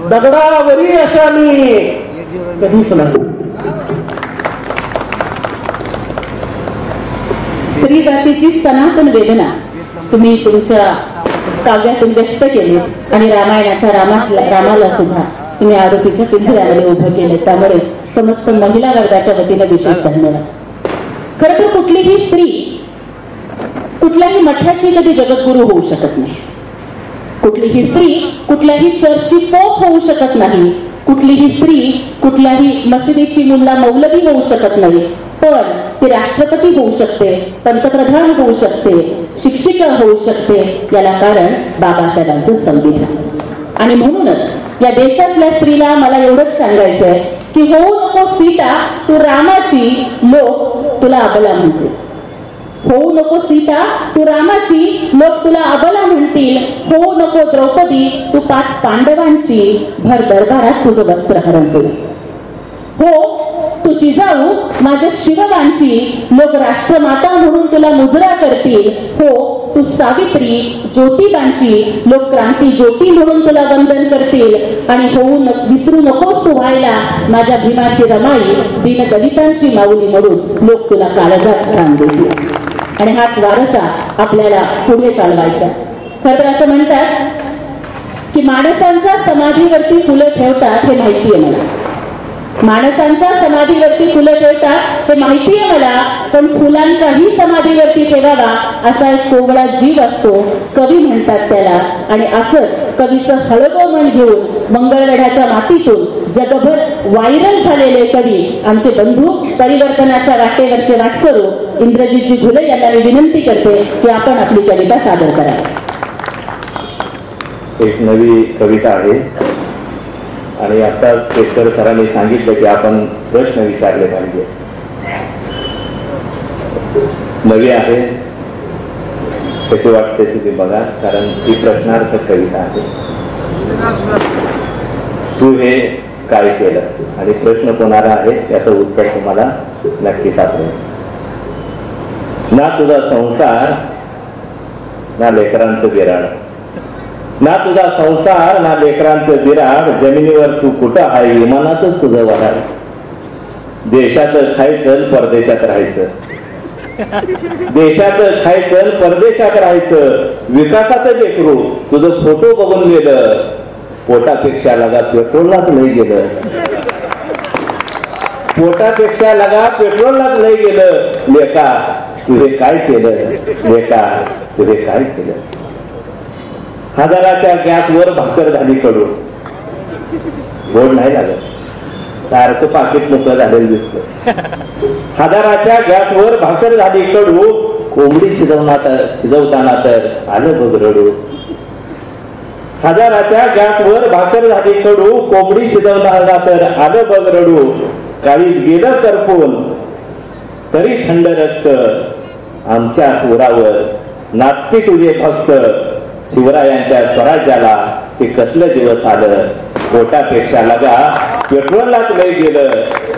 दगडावरी अशानी कधीच नाही. स्त्री जातीची सनातन वेदना तुम्ही तुमच्या काव्यातून व्यक्त केली आणि रामायणाच्या रामाला सुद्धा तुम्ही आरोपीच्या पिंजऱ्यामध्ये उभं केले. त्यामुळे समस्त महिला वर्गाच्या वतीने विशेष धन्यवाद. खरं तर कुठलीही स्त्री कुठल्याही मठाची कधी जगद्गुरू होऊ शकत नाही. कुठलीही स्त्री कुठल्याही चर्चची पोप होऊ शकत नाही. कुठलीही स्त्री कुठल्याही मशिदीची मुल्ला मौलवी होऊ शकत नाही. पण ती राष्ट्रपती होऊ शकते, पंतप्रधान होऊ शकते, शिक्षिका होऊ शकते. याला कारण बाबासाहेबांचं संविधान. आणि म्हणूनच या देशातल्या स्त्रीला मला एवढंच सांगायचंय की होऊ नको सीता तू रामाची, लोक तुला अबला म्हणतील. होऊ नको सीता तू रामाची, लोक तुला अबला म्हणतील. होऊ नको द्रौपदी तू 5 पांडवांची, भर दरबारात तुझं वस्त्र हरण होईल. हो तू जिजाऊ माझ्या शिवबांची, लोक राष्ट्रमाता म्हणून तुला मुजरा करतील. हो तू सावित्री ज्योतिबांची, लोक क्रांती ज्योती म्हणून तुला वंदन करतील. आणि विसरू नकोस तू व्हायला माझ्या भीमाची रमाई, दीनदलितांची माऊली म्हणून लोक तुला काळजात स्थान देतील. आणि हाच वारसा आपल्याला पुढे चालवायचा. खरं असं म्हणतात की माणसांच्या समाधीवरती फुलं ठेवतात हे माहिती आहे मला. माणसांच्या समाधीवरती फुलं ठेवतात हे माहिती आहे मला. पण फुलांच्याही समाधीवरती ठेवावा असा एक कोवळा जीव असतो, कवी म्हणतात त्याला. आणि असंच कवीचं हळवं मन घेऊन मंगळवेढ्याच्या मातीतून जगभर व्हायरल झालेले कवी आमचे बंधू, परिवर्तनाच्या वाटेवरचे वाटसरू इंद्रजीतजी घुले यांना मी विनंती करते की आपण आपली कविता सादर करावी. एक नवी कविता आहे आणि आता केसकर सरांनी सांगितलं की आपण प्रश्न विचारले पाहिजे. नवी आहे कशी वाटते तुम्ही बघा, कारण ती प्रश्नार्थक कविता आहे. तू हे काय केलं आणि प्रश्न कोणाला आहे याचं उत्तर तुम्हाला नक्की सापडेल. ना तुझा संसार ना लेकरांचं बिराड, ना तुझा संसार ना लेकरांचं बिराड, जमिनीवर तू कुठं आहे विमानातच तुझं वराड. देशाचं खायचं परदेशात राहायचं, देशाचं खायचं परदेशात राहायचं. विकासाचं लेकरू तुझं फोटो बघून गेलं, पोटापेक्षा लगा पेट्रोललाच नाही गेलं. पोटापेक्षा लगा पेट्रोललाच नाही गेलं. लेका तुझे काय केलं, लेका तुझे काय केलं. हजाराच्या गॅसवर भाकर झाली कडू, गोड नाही लागत, सारखं पाकिट मोकळं झालेलं दिसतं. हजाराच्या गॅसवर भाकर झाली कडू, कोंबडी शिजवताना तर आलं बघ रडू. हजाराच्या गॅसवर भाकर झाली कडू, कोंबडी शिजवताना तर आलं बघ रडू. काळीच गेलं करपून तरी थंड रक्त आमच्या सुरावर, नाचते तुझे भक्त शिवरायांच्या स्वराज्याला. ते कसलं दिवस आलं, पोटापेक्षा लगा पेट्रोललाच लय गेलं.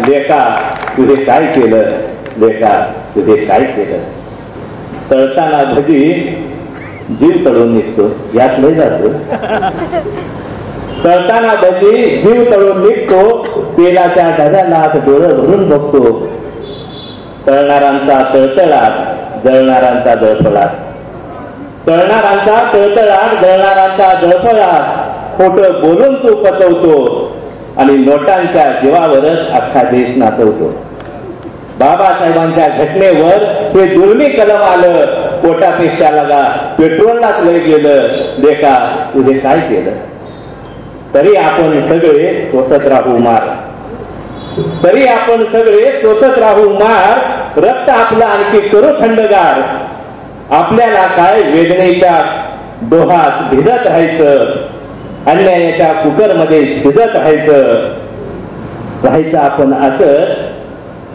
लेका तुझे काय केलं, लेका तुझे काय केलं. तळताना भजी जीव तळून निघतो यात लय जातो. तळताना भजी जीव तळून निघतो, तेलाच्या डब्याला डोळं भरून बघतो. तळणारांचा तळतळाट, जळणारांचा जळफळाट. तळणारांचा तळतळाट, जळणारांचा जळफळाट. खोटं बोलून तू पचवतो आणि नोटांच्या जीवावरच अख्खा देश नाचवतो. बाबासाहेबांच्या घटनेवर हे जुलमी कलम आलं. पोटापेक्षा लगा पेट्रोललाच लय गेलं. लेका तुझे काय केलं? तरी आपण सगळे सोसत राहू मार. तरी आपण सगळे सोसत राहू मार. रक्त आपलं आणखी करू थंडगार. आपल्याला काय वेदनेच्या डोहात भिजत राहायचं, अन्यायाच्या कुकरमध्ये शिजत राहायचं आपण असं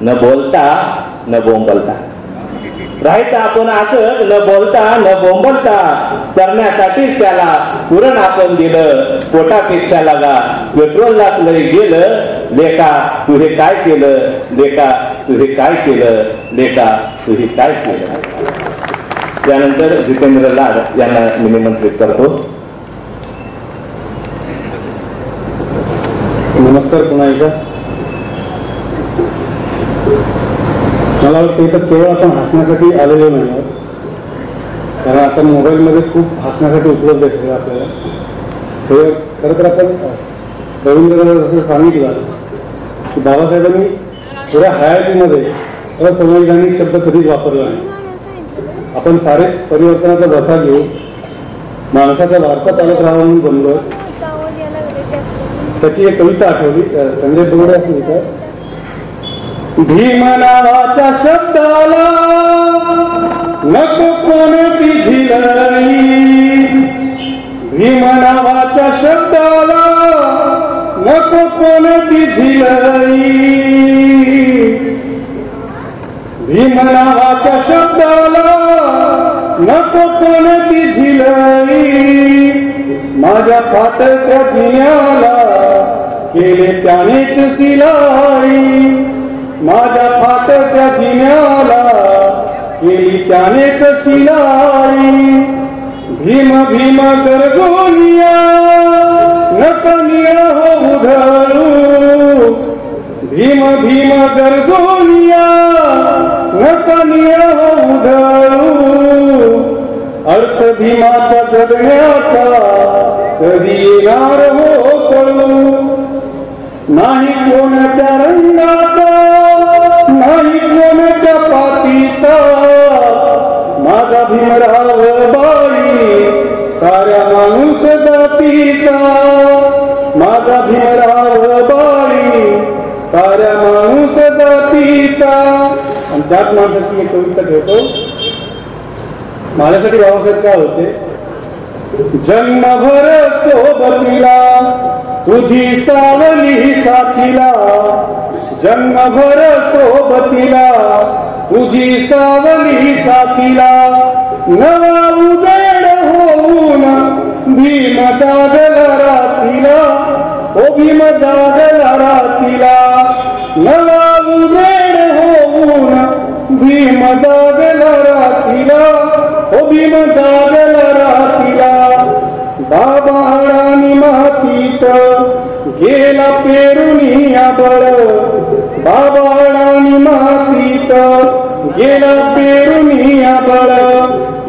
न बोलता न बोंबलता. राहायचं आपण असं न बोलता न बोंबलता. करण्यासाठीच त्याला पुरण आपण दिलं. पोटापेक्षा लागा पेट्रोललाच लय गेलं. लेका तू हे काय केलं? लेका तू हे काय केलं? लेका तू हे काय केलं? त्यानंतर जितेंद्र लाड यांना मी निमंत्रित करतो. नमस्कार पुन्हा एकदा. मला वाटतं इथं केवळ आपण हसण्यासाठी आलेलो नाही आहोत, कारण आता मोबाईलमध्ये खूप हसण्यासाठी उपलब्ध आहे आपल्याला. हे खरं तर आपण रवींद्रला जसं सांगितलं की बाबासाहेबांनी थोड्या हयातीमध्ये असंवैधानिक शब्द कधीच वापरला नाही. आपण सारे परिवर्तनाचा बसा घेऊ, माणसाचा वारसा चालत राहावा म्हणून जमलो. त्याची एक कविता आठवली, संजय बोगडे असं लिहितात. भीम नावाच्या शब्दाला नको कोणती झिलाई. भीम नावाच्या शब्दाला नको कोणती झिलाई. भीम नावाच्या शब्दाला नको कोणती झिलाई. माझ्या फाटक्या जिन्याला केले त्यानेच सिलाई. माझ्या फाटक्या जिन्याला केली त्यानेच सिलाई. भीम भीम गरजोनिया नकनिया हो उधळू. भीम भीम गरजोनिया नकनिया हो उधळू. अर्थ भीमाच्या जगण्याचा कधी येणार हो कळू. नाही कोणत्या रंगाचा, नाही कोणत्या पातीचा. माझा भीमराव बाई साऱ्या माणूस जातीचा. माझा भीमराव बाई साऱ्या माणूस जातीचा. आणि त्याच माणसाची एक कविता ठेवतो. माझ्यासाठी बाबासाहेब काय होते? जन्मभर सोबतीला तुझी सावली साथीला. जन्मभर सोबतीला तुझी सावली साथीला. नवा उजेड होऊन भीम जागला रातीला. ओ भीम जागला रातीला. नवा उजेड होऊन भीम जागला रातीला. ओ भीम जागला रातीला. बाबाळानी मातीत गेला पेरुनी आबळ. बाबाळानी मातीत गेला पेरुनी आबळ.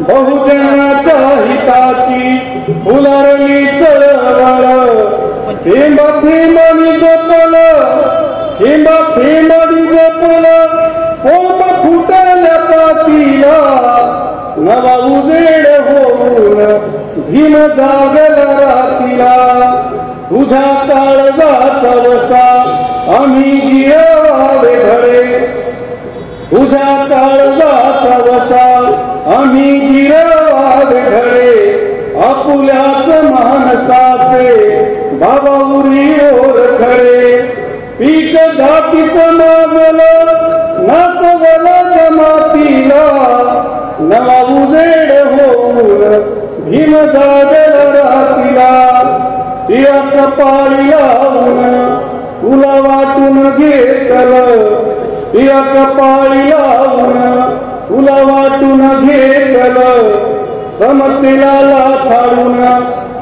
बहुजनाच्या हिताची फुलारली चळवळ. थेंबा थेंबानी जपल, थेंबा थेंबानी जपल. कोंब फुटल्या पातीला. नवा उजेड होऊन भीम जागला रातीला. तुझ्या काळजाचा वसा आम्ही गिरवावे घरे. तुझ्या काळजाचा वसा आम्ही गिरवावे घरे. आपुल्याच माणसाचे बाबा उरी ओर खरे. पीक जातीचं मागलं नाचवलं जमातीला. नवा उजेड होऊन भीम जागला रातीला. या कपाळी लावून तुला वाटून घेतलं. या कपाळी लावून तुला वाटून घेतलं. समतेला थाडून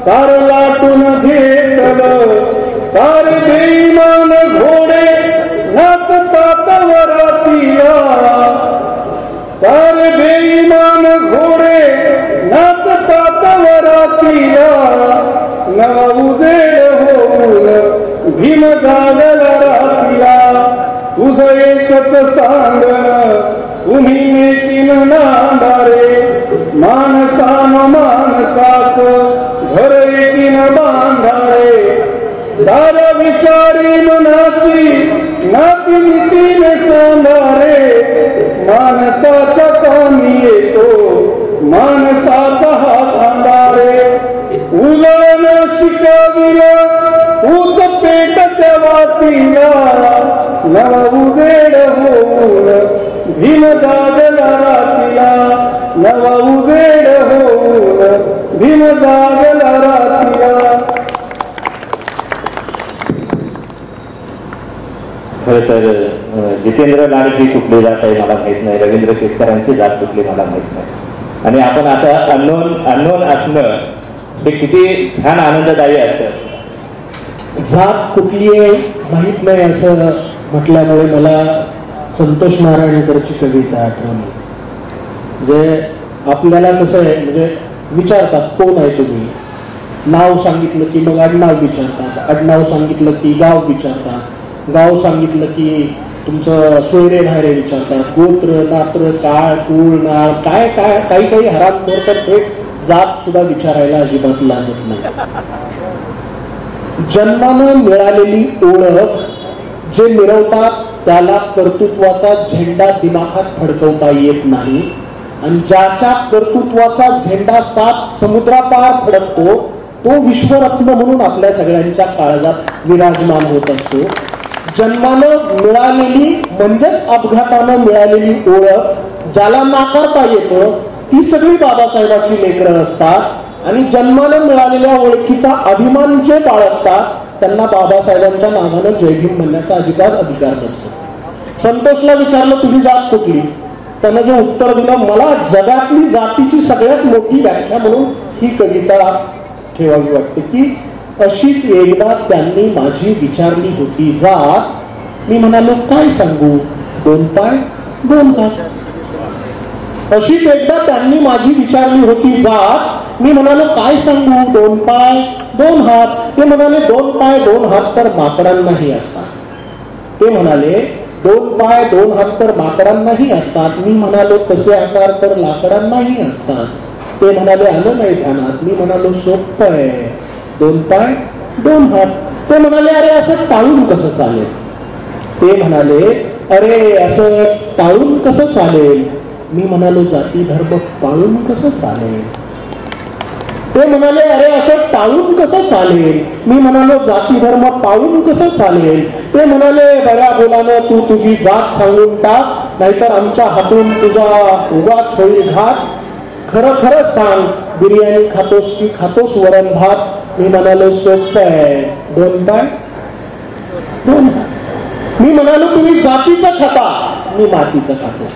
सार लाटून घेतलं सारे बेईमान घोडे नाचतात वरातीला सारे बेईमान घोडे नाचतात वरातीला नवा उजेड होऊन भीम जागला रातीला तुझं एकच सांगण तुम्ही मेकीन नांदारे माणसान माणसाच घर एकीन बांधारे साऱ्या विचारी मनाची नातीने सांभारे माणसाच्या कामी येतो माणसाचा हात अंधारे उलण शिकविलं ऊच पेट त्या वातीला नवा उजेड होऊन भीम जागला रातीला नवा उजेड होऊन भीम जागला रातीला. खरं तर जितेंद्र लाडची कुठली जात आहे मला माहित नाही, रवींद्र केसकरांची जात कुठली मला माहित नाही, आणि आपण आता अननोन असणं हे किती छान आनंददायी असतं. जात कुठली आहे माहीत नाही असं म्हटल्यामुळे मला संतोष नारायणकरची कविता आठवली. म्हणजे आपल्याला कसं आहे, म्हणजे विचारतात कोण आहे तुम्ही, नाव सांगितलं की मग आडनाव विचारतात, आडनाव सांगितलं की गाव विचारतात, गाव सांगितलं की तुमचं सोयरे धायरे विचारतात, गोत्र नात्र काळ कुळ नाळ काय काय काही काही हराम तर थेट जात सुद्धा विचारायला अजिबात लाजत नाही. जन्मानं मिळालेली ओळख जे मिळवतात त्याला कर्तृत्वाचा झेंडा दिमाखात फडकवता येत नाही, आणि ज्याच्या कर्तृत्वाचा झेंडा 7 समुद्रापार फडकतो तो विश्वरत्न म्हणून आपल्या सगळ्यांच्या काळजात विराजमान होत असतो. जन्मानं मिळालेली म्हणजेच अपघातानं मिळालेली ओळख ज्याला नाकारता येतं ती सगळी बाबासाहेबांची लेकरं असतात, आणि जन्मानं मिळालेल्या ओळखीचा अभिमान जे बाळगतात त्यांना बाबासाहेबांच्या नावानं जय भीम म्हणण्याचा अजिबात अधिकार नसतो. संतोषला विचारलं तुझी जात कुठली, त्यानं जे उत्तर दिलं मला जगातली जातीची सगळ्यात मोठी व्याख्या म्हणून ही कविता ठेवावी वाटते की अशीच एकदा त्यांनी माझी विचारली होती जात, मी म्हणालो काय सांगू 2 पाय 2 हात. अशीच एकदा त्यांनी माझी विचारली होती जात, मी म्हणालो काय सांगू 2 पाय 2 हात. ते म्हणाले 2 पाय 2 हात तर माकडांनाही असतात. ते म्हणाले 2 पाय 2 हात तर माकडांनाही असतात. मी म्हणालो तसे आकार तर लाकडांनाही असतात. ते म्हणाले आलं नाही ध्यानात. मी म्हणालो सोपं आहे 2 पाय 2 हात. ते म्हणाले अरे असं टाळून कसं चालेल. ते म्हणाले अरे असं टाळून कसं चालेल. मी म्हणालो जाती धर्म पाळून कसं चालेल. ते म्हणाले अरे असं टाळून कसं चालेल. मी म्हणालो जाती धर्म पाळून कसं चालेल. ते म्हणाले बऱ्या बोलानं तू तुझी जात सांगून टाक, नाहीतर आमच्या हातून तुझा उगाच होईल घात. खरं खरं सांग बिर्याणी खातोस की खातोस वरण भात. मी म्हणालो सोपं आहे 2 पाय 2 हात. मी म्हणालो तुम्ही जातीचं खाता, मी मातीचं खातो.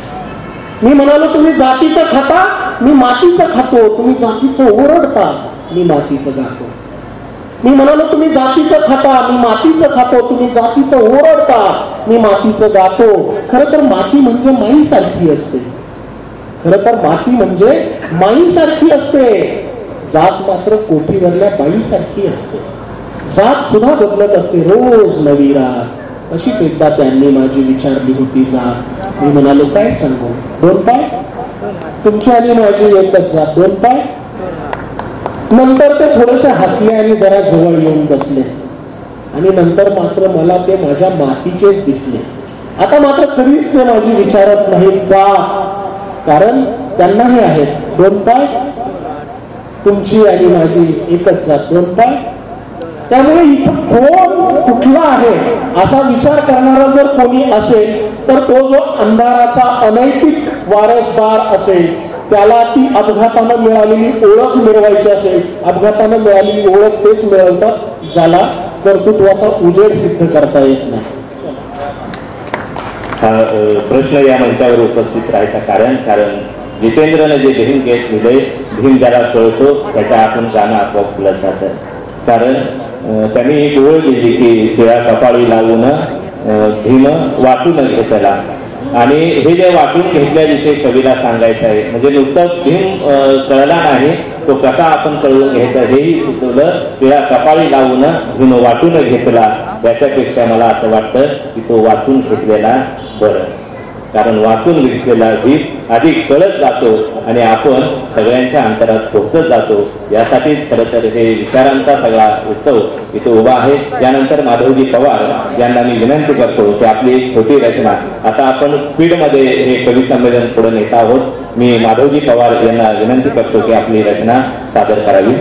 मी म्हणालो तुम्ही जातीचं खाता, मी मातीचं खातो. तुम्ही जातीचं ओरडता, मी मातीचं गातो. मी म्हणालो तुम्ही जातीचं खाता, मी मातीचं खातो. तुम्ही जातीचं ओरडता, मी मातीचं गातो. खरं तर माती म्हणजे माईसारखी असते. खरं तर माती म्हणजे माईसारखी असते. जात मात्र कोठीवरल्या बाईसारखी असते. जात सुद्धा बदलत असते रोज नवी रात. अशीच एकदा त्यांनी माझी विचारली होती जात. मी म्हणालो काय सांगू 2 पाय. तुमची आणि माझी एकच जात 2 पाय. नंतर ते थोडेसे हसले आणि जरा जवळ येऊन बसले, आणि नंतर मात्र मला ते माझ्या मातीचेच दिसले. आता मात्र कधीच ते माझी विचारत नाहीत जात, कारण त्यांनाही आहेत 2 पाय. तुमची आणि माझी एकच जात 2 पाय. त्यामुळे इथं कोण कुठला आहे असा विचार करणारा जर कोणी असेल तर तो जो अंधाराचा अनैतिक वारसदार असेल, त्याला ती अपघातानं मिळालेली ओळख मिळवायची असेल, अपघातानं मिळालेली ओळख तेच मिळवतात ज्याला कर्तृत्वाचा उजेड सिद्ध करता येत नाही. हा प्रश्न या मंचावर उपस्थित राहायचा कारण जितेंद्रनं जे भीम गीत लिहिलंय, भीम ज्याला कळतो त्याच्या आतून गाणं आपोआप फुलत जातं. कारण त्यांनी एक ओळ लिहिली की तिळा कपाळी लागून भीम वाटून घेतला. आणि हे जे वाटून घेतल्याविषयी कवीला सांगायचं आहे. म्हणजे नुसतं भीम कळला नाही, तो कसा आपण कळून घ्यायचा हेही सुचवलं. तिळा कपाळी लावून भीम वाटून घेतला. त्याच्यापेक्षा मला असं वाटतं की तो वाचून घेतलेला बरं. कारण वाचून घेतलेला भीम अधिक कळत जातो आणि आपण सगळ्यांच्या अंतरात पोहोचत जातो. यासाठीच खरं तर हे विचारांचा सगळा उत्सव इथे उभा आहे. यानंतर माधवजी पवार यांना मी विनंती करतो की आपली एक छोटी रचना, आता आपण स्पीडमध्ये हे कवी संमेलन पुढे नेत आहोत. मी माधवजी पवार यांना विनंती करतो की आपली रचना सादर करावी.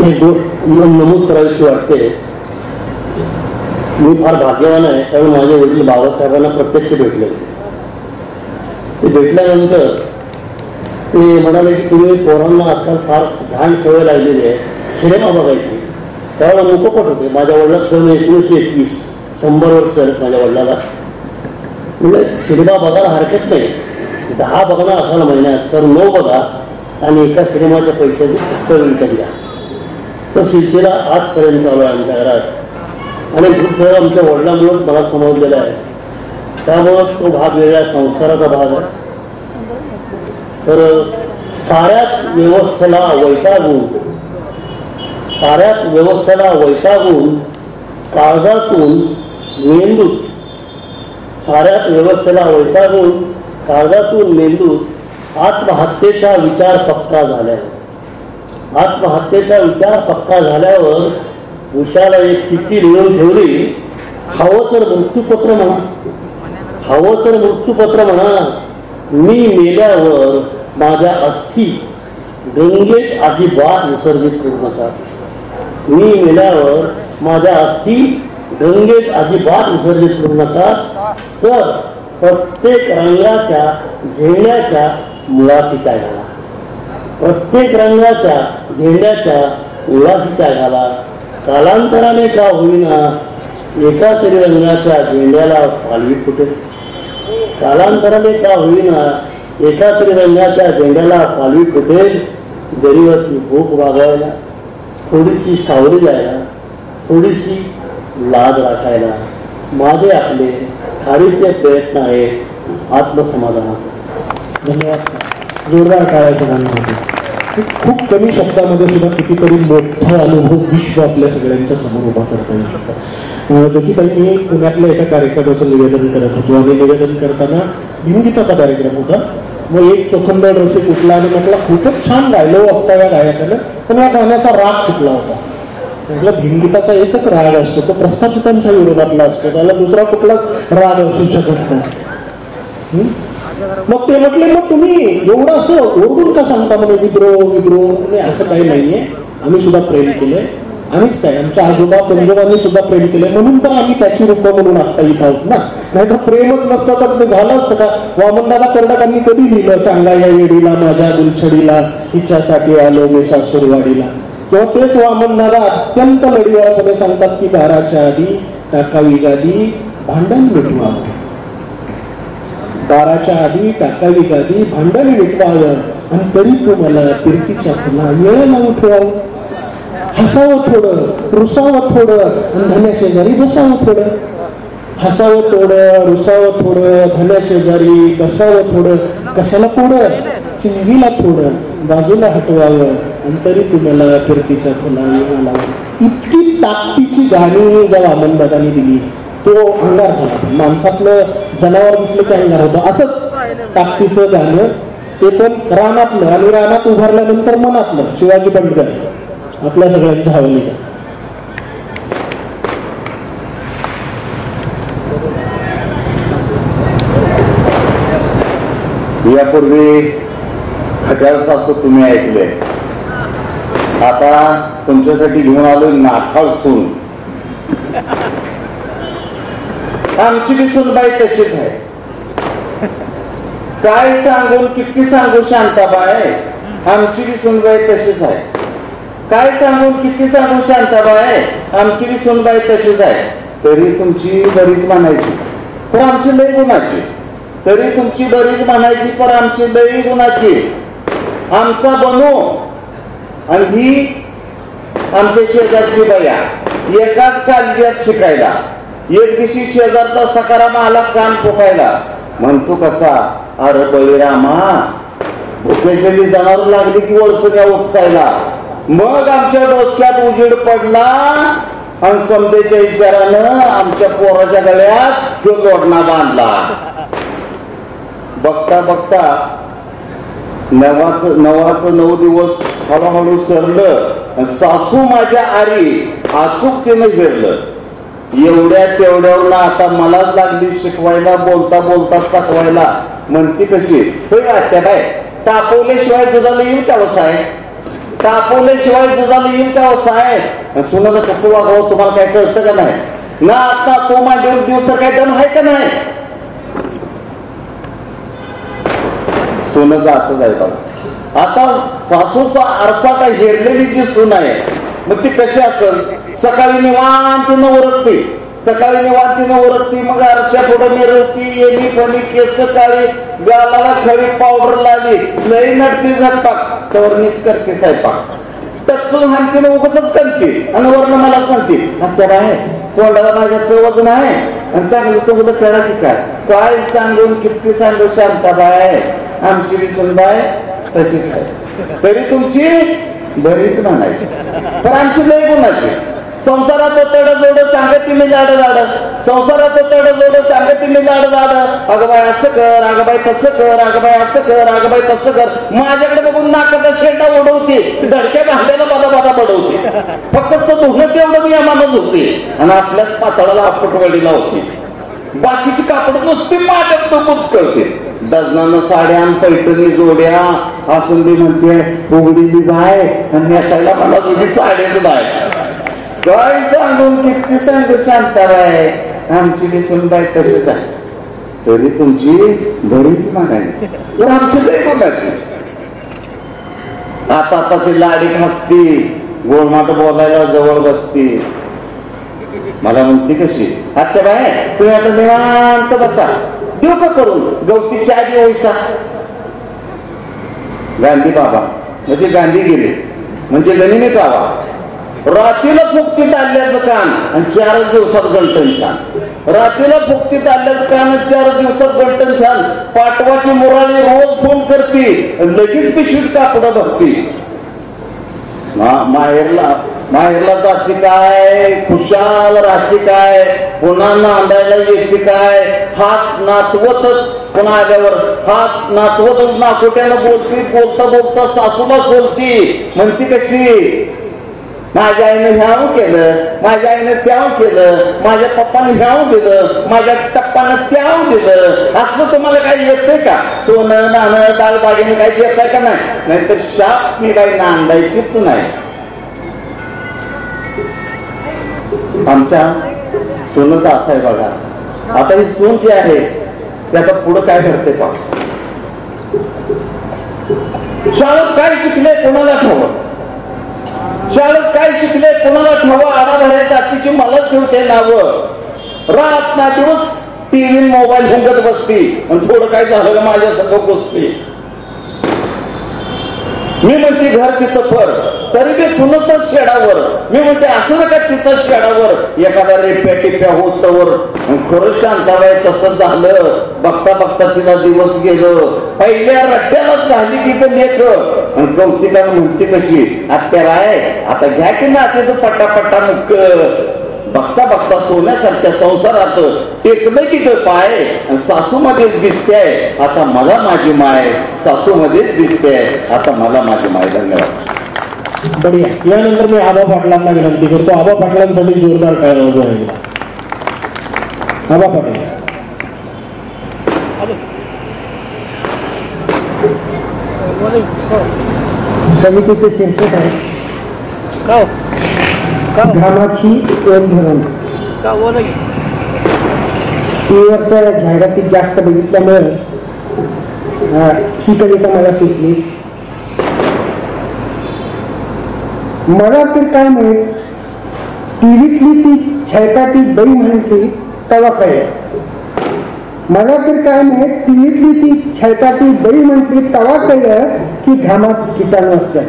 एक गोष्ट नमूद करावीशी वाटते. मी फार भाग्यवान आहे, कारण माझे वडील बाबासाहेबांना प्रत्यक्ष भेटले. ते भेटल्यानंतर ते म्हणाले की तुम्ही पोरांना आजकाल फार घाण सवय लागलेली आहे सिनेमा बघायची. त्यावेळेला मुकपट होते. माझ्या वडिलांचं 1921, 100 वर्ष झाले माझ्या वडिलाला. म्हणजे सिनेमा बघायला हरकत नाही, 10 बघणार असाल महिन्यात तर 9 बघा आणि एका सिनेमाच्या पैशाची पुस्तक विकत घ्या. तो सिलसिला आजपर्यंत चालू आहे आमच्या घरात आणि बुद्ध आमच्या वडिलांमुळेच मला समजलेला आहे. त्यामुळं तो भाग वेगळा संस्काराचा भाग आहे. तर साऱ्याच व्यवस्थेला वैतागून काळजातून मेंदूत, साऱ्याच व्यवस्थेला वैतागून काळजातून मेंदूत आत्महत्येचा विचार पक्का झाल्यावर, आत्महत्येचा विचार पक्का झाल्यावर उषाला एक चिठ्ठी लिहून ठेवली. हवं तर मृत्यूपत्र म्हणा, मी मेल्यावर माझ्या अस्थी गंगेत अजिबात विसर्जित करू नका. मी मेल्यावर माझ्या अस्थी गंगेत अजिबात विसर्जित करू नका. तर प्रत्येक रंगाच्या झेंड्याच्या मुळाशी काय घाला, प्रत्येक रंगाच्या झेंड्याच्या मुळाशी काय घाला. कालांतराने का होईना एका तरी रंगाच्या झेंड्याला पालवी फुटेल. कालांतराने का होईना एका तरी रंगाच्या झेंड्याला पालवी फुटेल. गरीबाची भूक भागायला, थोडीशी सावली जायला, थोडीशी लाज राखायला माझे आपले खारीचे प्रयत्न आहेत आत्मसमाधानाचे. धन्यवाद. जोरदार टाळ्याचं गाणं होतं. खूप कमी शब्दामध्ये सुद्धा कितीतरी मोठा अनुभव विश्व आपल्या सगळ्यांच्या समोर उभा करता येऊ शकतो. ज्योतिताई, मी पुण्यातल्या एका कार्यक्रमाचं निवेदन करत होतो आणि निवेदन करताना भीमगीताचा कार्यक्रम होता. मग एक चोखंदळ रसिक उठला आणि म्हटलं खूपच छान गायलो आत्ता या गायकानं, पण या गाण्याचा राग चुकला होता. म्हटलं भीमगीताचा एकच राग असतो, तो प्रस्थापितांच्या विरोधातला असतो, त्याला दुसरा कुठलाच राग असू शकत नाही. मग ते म्हटले मग तुम्ही एवढं असं ओरडून का सांगता म्हणे विद्रोह असं काही नाहीये. आम्ही सुद्धा प्रेम केलंय, आम्हीच काय आमच्या आजोबा पंजोबांनी सुद्धा प्रेम केलंय, म्हणून तर आम्ही त्याची रूप म्हणून आता इथं आहोत ना. नाही तर प्रेमच नसतं तर ते झालं असतं का. वामनदादा कर्डकांनी कधी लिहिलं सांगा या वेडीला माझ्या गुलछडीला हिच्यासाठी आलो मी सासूरवाडीला. किंवा तेच वामनदादा अत्यंत लढीवाळपणे सांगतात की बाराच्या आधी टाकावी गादी भांडण मिटवावं, बाराच्या आधी टाकावी गादी भांडण मिटवावं आणि तरी तुम्हाला तिरकीच्या पुन्हा वेळेला उठवावं. हसावं थोडं, रुसावं थोडं आणि धन्या शेजारी बसावं थोडं. हसावं थोडं, रुसावं थोडं, धन्या शेजारी बसावं थोडं. कशाला थोडं, चिंगीला थोडं बाजूला हटवावं आणि तरी तुम्हाला फिरतीच्या पुन्हा वेळेला. इतकी ताकदीची गाणी ज्या वामनदादांनी दिली तो अंगार झाला. माणसातलं जनावर दिसलं की अंगार होतं. असंच ताकदीचं गाणं ते पण रानातलं, आणि रानात उभारल्यानंतर मनातलं. शिवाजी बंडगर आपल्या सगळ्यांच्या हवलीला. यापूर्वी खट्याळ सासू तुम्ही ऐकले, आता तुमच्यासाठी घेऊन आलो नाठाळ सून. आमची बी सुनबाई तशीच आहे. काय सांगून किती सांगू शांताबाई, आमची बी सुनबाई तशीच आहे. काय सांगून किती सांगू शांताबाई, आमची बी सुनबाई तशीच आहे. तरी तुमची बरीच म्हणायची पण आमची लई गुणाची. तरी तुमची बरीच म्हणायची पण आमची लई गुणाची. आमचा बनू आणि ही आमच्या शेजारची बया एकाच कालज्यात शिकायला. एक दिवशी शेजारचा सकाराम आला कान पोकायला. म्हणतो कसा, अरे बळीरामा भुकेलेली जनावर लागली की वळसऱ्या उपसायला. मग आमच्या डोक्यात उजेड पडला आणि समजेच्या विचारानं आमच्या पोराच्या गळ्यात तो जोडणा बांधला. बघता बघता नवाचं 9 दिवस हळूहळू सरलं. सासू माझ्या आरी अचूक तिनं फिरलं. एवढ्या तेवढ्यावर आता मलाच लागली शिकवायला. बोलता बोलता चकवायला. म्हणती कशी, होय आत्या काय तापवल्याशिवाय दुधाला येईल का वसाय, तापवल्याशिवाय दुधाला येईल का वसाय. सुनाला कसं वागावं तुम्हाला काय कळतं का नाही ना. आता तो माझ्यावर दिवस तर काय दम आहे का नाही. सोनचं असंच आहे बघा. आता सासूचा आरसाटा हेरलेली जी सून आहे मग ती कशी असेल. सकाळी निवांतीनं ओरडते, सकाळी निवांतीनं ओरडती. मग आरशा पुढे मिरवती. येणी फणी केस काळी, गालाला खळी पावडर लावली. लई नडती झटपाक तवरणीच करते स्वयंपाक. टचून हाणतीनं उगाच करते आणि वरण मलाच म्हणते हत्या आहे तोंडाला माझ्या चवच नाही आणि चांगलं चवलं करा की काय. काय सांगून किती सांगू शांताबाई आमची विसुनबाई तशीच आहे. तरी तुमची बरीच म्हणायची पण आमची लई गुणाची. संसारात तड जोड सांगती मी लाड लाड, संसारात तड जोड सांगती मी लाड लाड. अगं बाय असं कर, अगं बाय तसं कर, अगं बाय असं कर, अगं बाय तसं कर. माझ्याकडे बघून नाकाचा शेंडा ओढवते, धडक्या भांड्याला बाधा बाधा पडवते. फक्त धुणं तेवढं मी आम्हाला होते आणि आपल्याच पातळाला आपट वडीला होते. बाकीची कापड नुसती माझ्यात तोच करते. डझनानं साड्या पैठणी जोड्या असून मी म्हणते उघडीची बाय आणि नेसायला मला तुझी साडीच बाय. काय सांगून किती सांगू शांताबाई आमची विसुनबाई तशीच आहे. तरी तुमची बरीच म्हणायची तर आमची लई गुणाची. आता ती लाडी हसती, गोळमाट बोलायला जवळ बसती. मला म्हणती कशी, आत्या बाय तुम्ही आता निवांत बसा, देऊ का करून गवती चहा व्हायचा. गांधी बाबा म्हणजे गांधी गेले म्हणजे गनिमी कावा. रात्रीला फुकटीत आल्याचं कान आणि 4 दिवसात गंटन छान. रात्रीला फुकटीत आल्याचं कान आणि 4 दिवसात गंटन छान. पाटवाची मुराळी रोज फोन करते लगेच पिशवीत कापड भरती. माहेरला जाती काय, खुशाल राहते काय, पुन्हा नांदायला येते काय. हात नाचवतच पुन्हा आल्यावर हात नाचवतच नाकोट्यानं बोलती. बोलता बोलता सासूला बोलती. म्हणती कशी, माझ्या आईनं ह्याव केलं, माझ्या आईनं त्याव केलं, माझ्या पप्पाने ह्याव दिलं, माझ्या टप्पानं त्याव दिलं. असं तुम्हाला काही येतंय का. सोनं नाणं दाल दागिने काही येत आहे का नाही. नाहीतर शाप मी काही नांदायचीच नाही. आमच्या सोनंच असं आहे बघा. आता ही सून जी आहे ते आता पुढं काय करते पा. शाळेत काय शिकले कोणाला ठावं, शाळेत काय शिकले कोणाला ठावं. आराधड्या जातीची मलाच ठेवते नावं. रात ना दिवस टीव्ही मोबाईल हुंगत बसती आणि थोडं काय झालं माझ्या सगळं बसते. मी म्हणते घर तिथं फर तरी ते सुनच शेडावर. मी म्हणते असं नका तिथं शेडावर एखादा रेप्या टिप्या होस्तवर. खरंच शांताबाई तसंच झालं. बघता बघता तिला दिवस गेलं. पहिल्या रट्ट्यालाच झाली की ते लेख आणि कौतिकानं म्हणते कशी, आत्या राय आता घ्या की नातीचं पट्टापट्टा मुक्क. बघता बघता सोन्यासारख्या संसारात टेकलं की पाय आणि सासू मध्येच दिसते. आता मला माझी माय सासू मध्येच दिसते. आता मला माझी माय. धन्यवाद. बढिया. यानंतर मी आबा पाटलांना विनंती करतो. आबा पाटलांसाठी जोरदार टाळ्या वाजवा. आबा पाटील कवितेचं शीर्षक आहे घामाची ओढ धरण. टीव्हीवरच्या जाहिरातीत जास्त बघितल्यामुळे ही कविता मला सुचली. मला तर काय माहित टीव्हीतली ती छळकाटी बाई म्हटली तेव्हा कळलं. मला तर काय नाही, टीव्हीतली ती छळकाटी बाई म्हटली तेव्हा कळलं की घामात किटाणू असतात.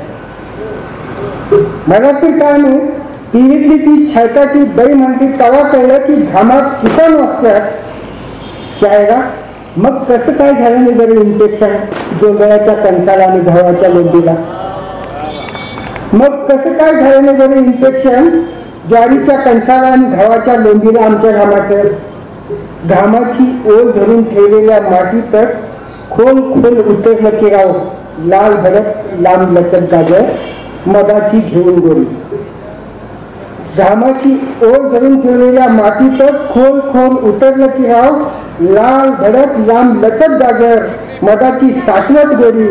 मला तर काय नाही, टीव्हीतली ती छळकाटी बाई म्हटली तेव्हा कळलं की घामात किटाणू असतात. शाळेला मग कसं काय झालं नाही बरं इन्फेक्शन जोंधळ्याच्या कणसाला आणि गव्हाच्या लोंढीला? मग कसं काय झालं नाही बरं इन्फेक्शन ज्वारीच्या कणसाला आणि गव्हाच्या लोंढीला आमच्या घामाचं? घामाची ओल धरून ठेवलेल्या मातीतच खोल खोल उतरलं की राव लाल भडक लांब लचक गाजर मधाची घेऊन गोरी. घामाची ओल धरून ठेवलेल्या मातीतच खोल खोल उतरलं की राव लाल भडक लांब लचक गाजर मधाची साठवत गोरी.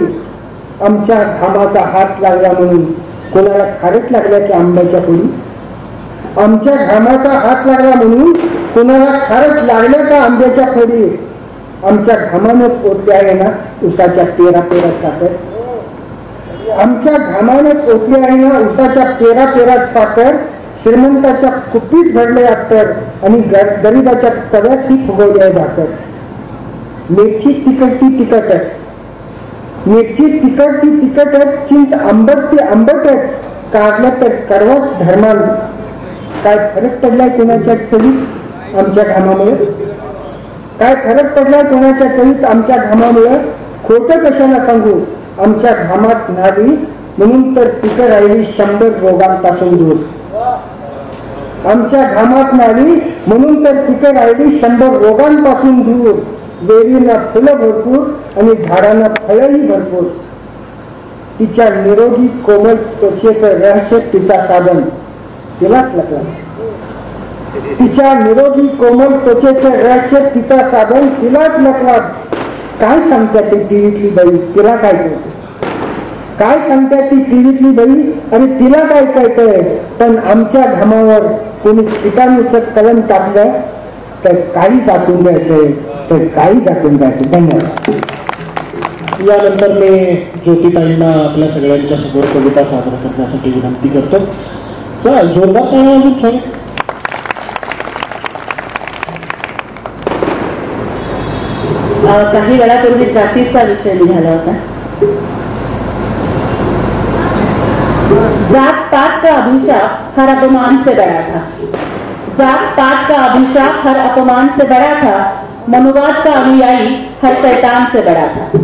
आमच्या घामाचा हात लागला म्हणून कोणाला खारट लागल्या की आंब्याच्या फोडी? आमच्या घामाचा हात लागला म्हणून कोणाला खारट लागल्या का आंब्याच्या फोडी? आमच्या घामानं ओतले आहे ना उसाच्या पेरा पेरात साखर. आमच्या घामानं ओतले आहे ना उसाच्या पेरा पेरात साखर. श्रीमंताच्या कुपीत भरले अत्तर आणि गरीबाच्या तव्यातही फुगवली आहे भाकर. मिरची तिखटती तिखटच, मिरची तिखटती तिखटच, चिंच आंबट ती आंबटच, कारलं तर कडवट धर्मान. काय फरक पडलाय कोणाच्या चवीत आमच्या घामामुळे? काय फरक पडलाय कोणाच्या चवीत आमच्या घामामुळे? खोटं कशाला सांगू आमच्या घामात न्हावी म्हणून तर पिकं राहिली 100 रोगांपासून दूर. आमच्या घामात न्हावी म्हणून तर पिकं राहिली 100 रोगांपासून दूर. वेलींना फुलं भरपूर आणि झाडांना फळंही भरपूर. तिच्या निरोगी कोमल त्वचेचं रहस्य तिचा साधन तिलाच लपलं. तिच्या निरोगी कोमल त्वचेचं रहस्य तिचा साधन तिलाच लपला. काय सांगते ती टीव्हीतली बाई? तिला काय कळते? काय सांगते ती टीव्हीतली बाई आणि तिला काय कळतंय? पण आमच्या घामावर कोणी किटाणूचं कलम टाकलं तर काही जातून जायचंय, तर काही जातून जायचं. धन्यवाद. यानंतर मी ज्योतिताईंना आपल्या सगळ्यांच्या समोर कविता सादर करण्यासाठी विनंती करतो. जोरदार अजून काही वेळापूर्वी जातीचा विषय निघाला होता. जात पात का अभिशाप हर अपमान से बड़ा था. जात पात का अभिशाप हर अपमान से बड़ा था. मनुवाद का अनुयायी हर शैतान से बड़ा था.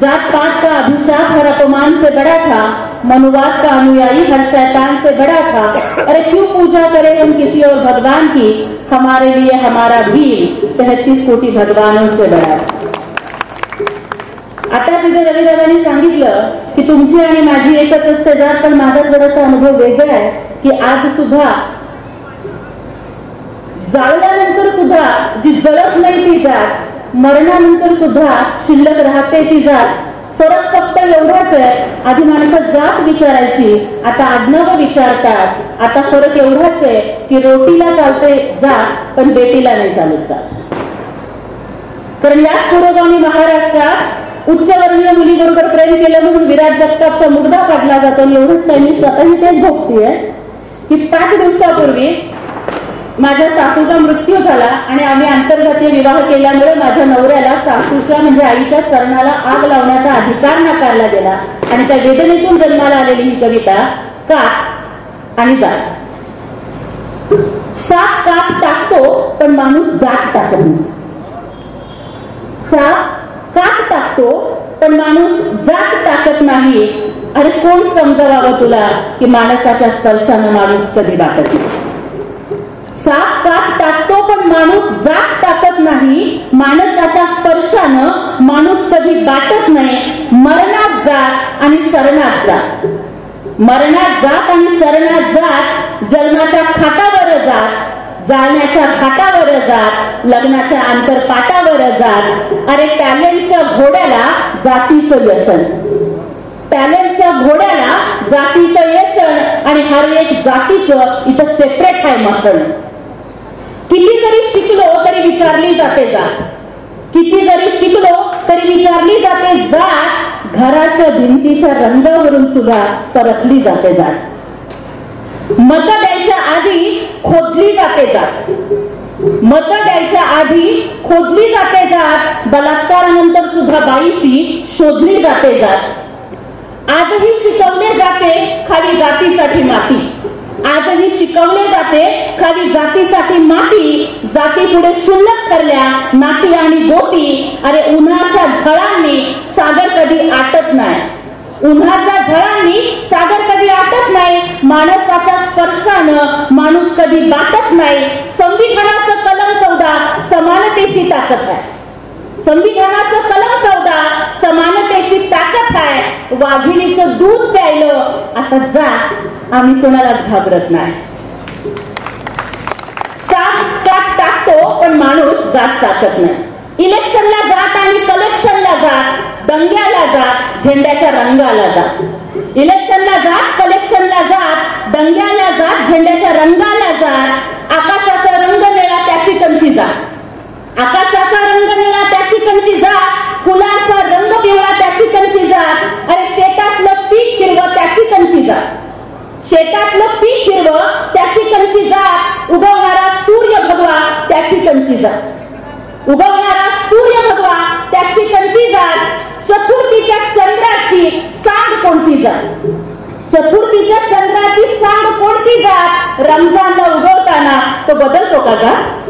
जात पात का अभिशाप हर अपमान से बड़ा था. मनुवाद का अनुयायी हर शैतान से बड़ा था. अरे क्यों पूजा करें हम किसी और भगवान की? हमारे लिए हमारा भील 33 कोटी भगवानों से बड़ा था. आता तिथे रविदादांनी सांगितलं की तुमची आणि माझी एकच असते जात, पण माझा थोडासा अनुभव वेगळा आहे की आज सुद्धा जाळल्यानंतर सुद्धा जी जळत नाही ती जात, मरणानंतर सुद्धा शिल्लक राहते ती जात. फरक फक्त एवढाच आहे, आधी माणसं जात विचारायची, आता आडनावं विचारतात. आता फरक एवढाच आहे की रोटीला चालते जात पण बेटीला नाही चालत जात. कारण याच पुरोगामी महाराष्ट्रात उच्चवर्णीय मुलीबरोबर प्रेम केलं म्हणून विराट जगतापचा मुद्दा काढला जातो. एवढंच नाही, मी स्वतःही तेच भोगतीये की 5 दिवसापूर्वी माझ्या सासूचा मृत्यू झाला आणि आम्ही आंतरजातीय विवाह केल्यामुळे माझ्या नवऱ्याला सासूच्या म्हणजे आईच्या सरणाला आग लावण्याचा अधिकार नाकारला गेला. आणि त्या वेदनेतून जन्माला आलेली ही कविता कात आणि जात. साप कात टाकतो पण माणूस जात टाकत नाही. साप कात टाकतो पण माणूस जात टाकत नाही. अरे कोण समजावावं तुला की माणसाच्या स्पर्शानं माणूस कधी बाटत नाही. साप कात टाकतो पण माणूस जात टाकत नाही. माणसाच्या स्पर्शानं माणूस कधी बाटत नाही. मरणात जात आणि सरणात जात. मरणात जात आणि सरणात जात. जन्माच्या खाटावर जात, जाळण्याच्या खाटावर जात, लग्नाच्या आंतरपाटावर जात. अरे टॅलेंटच्या घोड्याला जातीचं व्यसन. टॅलेंटच्या घोड्याला जातीचं व्यसन आणि हर एक जातीचं इथं सेपरेट आहे मसन. किती जरी शिकलो तरी विचारली जाते जात. किती जरी शिकलो तरी विचारली जाते जात. घराच्या भिंतीच्या रंगावरून सुद्धा परखली जाते जात. मत द्यायच्या आधी खोदली जाते जात, मत द्यायच्या आधी खोदली जाते जात, बलात्कारानंतर सुद्धा बाईची शोधली जाते जात। आजही शिकवले जाते खाली जातीसाठी माती, आजही शिकवले जाते खाली जातीसाठी माती, जाती पुढे शुल्लक ठरल्या नाती आणि गोटी। अरे उन्हाच्या झळांनी सागर कधी आटत नाही, उन्हाच्या झळांनी सागर कधी आटत नाही, माणसाच्या स्पर्शानं माणूस कधी बाटत नाही। संविधानाचं कलम 14 समानतेची ताकद आहे, संविधानाचं कलम 14 समानतेची ताकद आहे। वाघिणीचं दूध प्यायलं आता जा, आम्ही कोणालाच घाबरत नाही। साप काट टाकतो पण माणूस जात टाकत नाही। इलेक्शनला जात आणि कलेक्शनला जात, दंग्याला जात, झेंड्याच्या रंगाला जात। इलेक्शनला जात, कलेक्शनला जात, दंग्याला जात, झेंड्याच्या रंगाला जात। आकाशाचा रंग निळा त्याची कंची जात, आकाशाचा रंग निळा त्याची कंची जात, फुलांचा रंग पिवळा त्याची कंची जात। अरे शेतातलं पीक हिरवं त्याची कंची जात, शेतातलं पीक हिरवं त्याची कंची जात। उगवणारा सूर्य भगवा त्याची कंची जात, उगवणारा सूर्य भगवा त्याची कंची जात। चतुर्थीच्या चंद्राची सांग कोणती जात, चतुर्थीच्या चंद्राची सांग कोणती जात। रमजानला उगवताना तो बदलतो का जात,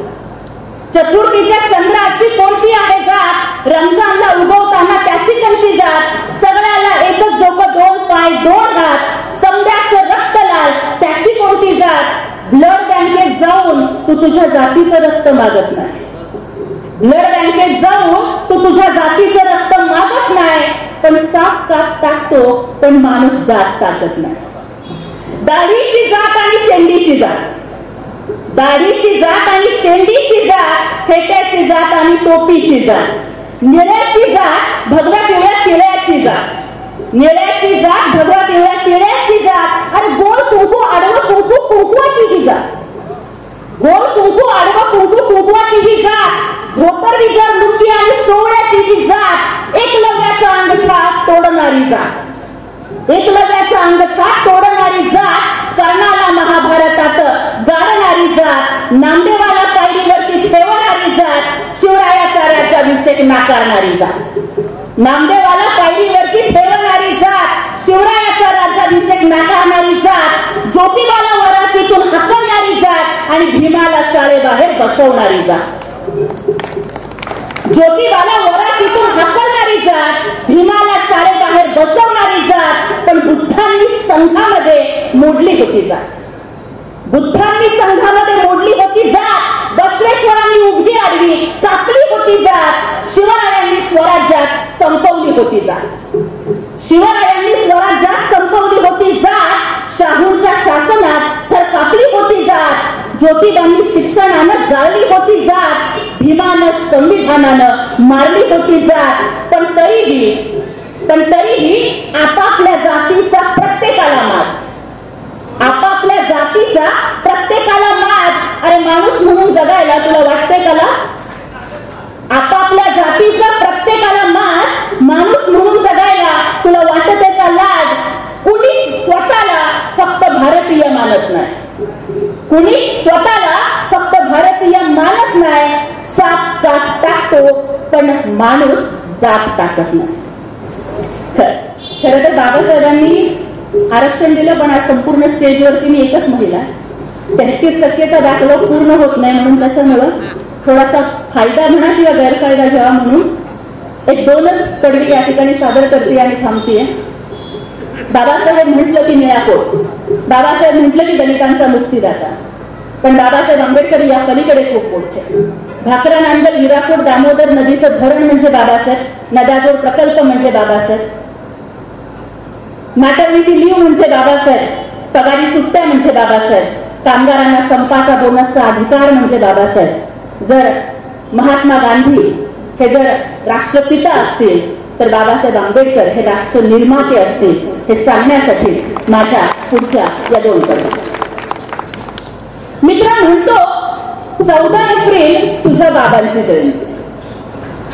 चतुर्थीच्या चंद्राची कोणती आहे जात, रमजानला उगवताना त्याची कंची जात। सगळ्याला एकच डोकं, दोन पाय, दोन हात, समद्याचं रक्त लाल त्याची कोणती जात। ब्लड बँकेत जाऊन तू तुझ्या जातीचं रक्त मागत नाही, ब्लड बँकेत जाऊन तू तुझ्या जातीचं रक्त मागत नाही, पण साप काट टाकतो पण माणूस जात टाकत नाही। दाढीची जात आणि शेंडीची जात, दाढीची जात आणि शेंडीची जात, फेट्याची जात आणि टोपीची जात। निळ्याची जात भगव्या पिवळ्या किळ्याची जात, निळ्याची जात भगव्या पिवळ्या किळ्याची जात। आणि गोड कुंकू आडवं कुंकू कुंकवाची ही जात, गोड कुंकू आडवं कुंकू कुंकवाची ही जात। धोतर विजर लुंगी आणि सोहळ्याची ही जात। एकलव्याचा अंगठा तोडणारी जात, एकलव्याचा अंगठा तोडणारी जात। कर्णाला महाभारतात गाडणारी जात, नामदेवाला पायरीवरती ठेवणारी जात। शिवरायाचा राज्याभिषेक नाकारणारी जात, नामदेवाला पायरीवरती ठेवणारी जात। शिवरायाचा राज्याभिषेक नाकारणारी जात। ज्योतिबाला वरातीतून हकलणारी जात आणि भीमाला शाळेबाहेर बसवणारी जात, ज्योतिबाला वरातीतून हकलणारी जात, भीमाला शाळेबाहेर बसवणारी जात। पण बुद्धांनी संघामध्ये मोडली होती जात, बुद्धांनी संघामध्ये मोडली होती जात। बसवेश्वरांनी उभी आडवी कापली होती जात, शिवरायांनी स्वराज्यात संपवली होती जात, शिवरायांनी स्वराज्यात संपवली होती जात। शाहूंच्या शासनात तर कापली होती जात, ज्योतिबांनी शिक्षणानं जाळली होती जात, भीमानं संविधानानं मारली होती जात। पण तरीही आपापल्या जातीचा प्रत्येकाला माज, आपापल्या जातीचा प्रत्येकाला माज। अरे माणूस म्हणून जगायला तुला वाटते का लाज, आपापल्या जातीचा प्रत्येकाला माज, माणूस म्हणून जगायला तुला वाटते का लाज। कुणी स्वतःला फक्त भारतीय मानत नाही, कुणी स्वतःला फक्त भारतीय मानत नाही। साप काट टाकतो पण माणूस जात टाकत नाही। खरं तर बाबासाहेबांनी आरक्षण दिलं, पण आज संपूर्ण स्टेजवरती मी एकच महिला, 33% दाखला पूर्ण होत नाही, म्हणून त्याच्यामुळं थोडासा फायदा म्हणा किंवा गैरफायदा घ्यावा म्हणून एक दोनच कडवी या ठिकाणी सादर करते आणि थांबते। बाबासाहेब म्हटलं की निळा कोट, बाबासाहेब म्हटलं की दलितांचा मुक्तीदाता, पण बाबासाहेब आंबेडकर या पलीकडे खूप मोठे। भाकरा नांदल हिराकोट दामोदर नदीचं धरण म्हणजे बाबासाहेब, नद्याजोड प्रकल्प म्हणजे बाबासाहेब, मॅटर्निटी लीव्ह म्हणजे बाबासाहेब, पगारी सुट्ट्या म्हणजे बाबासाहेब, कामगारांना संपाचा बोनसचा अधिकार म्हणजे बाबासाहेब। जर महात्मा गांधी हे जर राष्ट्रपिता असतील तर बाबासाहेब आंबेडकर हे राष्ट्र निर्माते असतील, हे सांगण्यासाठी माझ्या पुढच्या या दोन कविता। मित्र म्हणतो 14 एप्रिल तुझ्या बाबांची जयंती,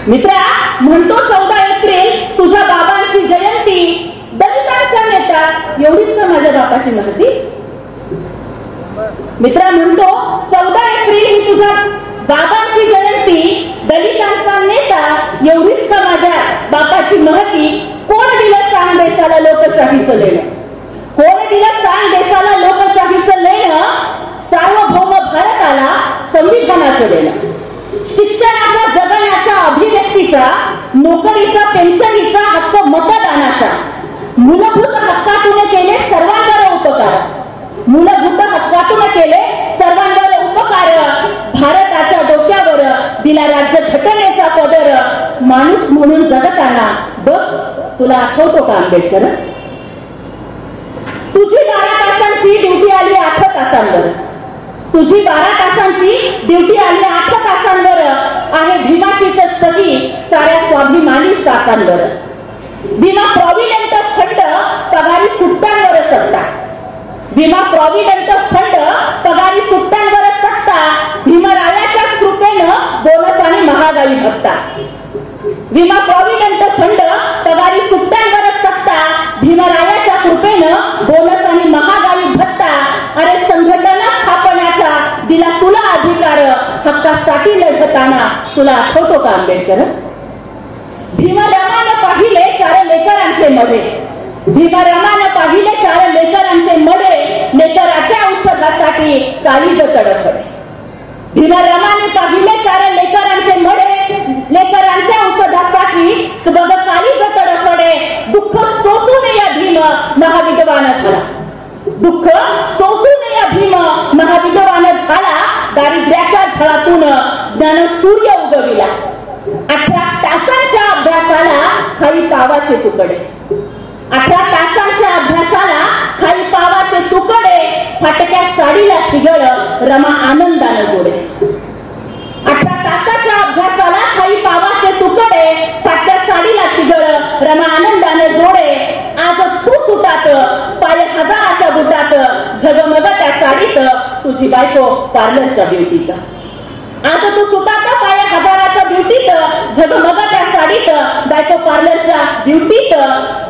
मित्रा म्हणतो 14 एप्रिल तुझ्या बाबांची जयंती, दलितांचा नेता एवढीच का माझ्या बापाची महती, मित्रा म्हणतो 14 एप्रिल ही तुझ्या बाबांची जयंती, दलितांचा नेता, एवढीच का माझ्या बापाची महती? कोण दिलं सांग देशाला लोकशाहीचं लेणं? कोण दिलं सांग देशाला लोकशाहीचं लेणं? सार्वभौम भारताला संविधानाचं लेणं. शिक्षणाचा, जगण्याचा, अभिव्यक्तीचा, नोकरीचा, पेन्शनीचा हक्क, मतदानाचा, मूलभूत हक्कातून केले सर्वांवर उपकार. मूलभूत हक्कातून केले सर्वांवर उपकार. भारताच्या डोक्यावर दिला राज्य घटनेचा पदर. माणूस म्हणून जगताना बघ, तुला आठवतो का आंबेडकर? तुझी 12 तासांची ड्युटी आली 8 तासांवर. तुझी 12 तासांची ड्युटी आली 8 तासांवर. आहे भीमाचीच सही साऱ्या स्वाभिमानी शासांवर. भीमा प्रॉव्हिडंट फंड पगारी सुट्ट्यांवर सत्ता. भीमा प्रॉव्हिडंट फंड पगारी सुट्ट्यांवर सत्ता. भीमरायाच्या कृपेनं बोनस आणि महागाई भत्ता. भीमा प्रॉव्हिडंट फंड पगारी सुट्ट्यांवर सत्ता. भीमरायाच्या कृपेनं बोनस आणि महागाई भत्ता. अरे संघटना स्थापण्याचा दिला तुला अधिकार. हक्कासाठी लढताना तुला आठवतो का आंबेडकर? भीमरावानं पाहिले 4 लेकरांचे मडे. भीमरावानं पाहिले 4 लेकरांचे मडे. लेकराच्या औषधासाठी काळीज तडफडे. भीमरावाने पाहिले 4 लेकरांचे मडे. लेकरांच्या औषधासाठी बघ काळीज तडफडे. दुःख सोसून या भीम महाविद्वान झाला. दुःख सोसून या भीम महाविद्वान झाला. दारिद्र्याच्या झळातून ज्ञान सूर्य उगविला. 18 तासांच्या अभ्यासाला खाली पावाचे तुकडे. 18 तासांच्या अभ्यासाला खाली पावाचे तुकडे. फाटक्या साडीला फिगळ रमा आनंदानं जोडे. 18 तासाच्या अभ्यासाला खाली पावाचे तुकडे. फाटक्या साडीला फिगळ रमा आनंदानं जोडे. आज तू सुटात पाय हजाराच्या बुटात. झगमग त्या साडीत तुझी बायको पार्लरच्या ब्युटीत. आज तू सुटात पाय हजाराच्या ब्युटीत. झगमग त्या साडीत बायको पार्लरच्या ब्युटीत.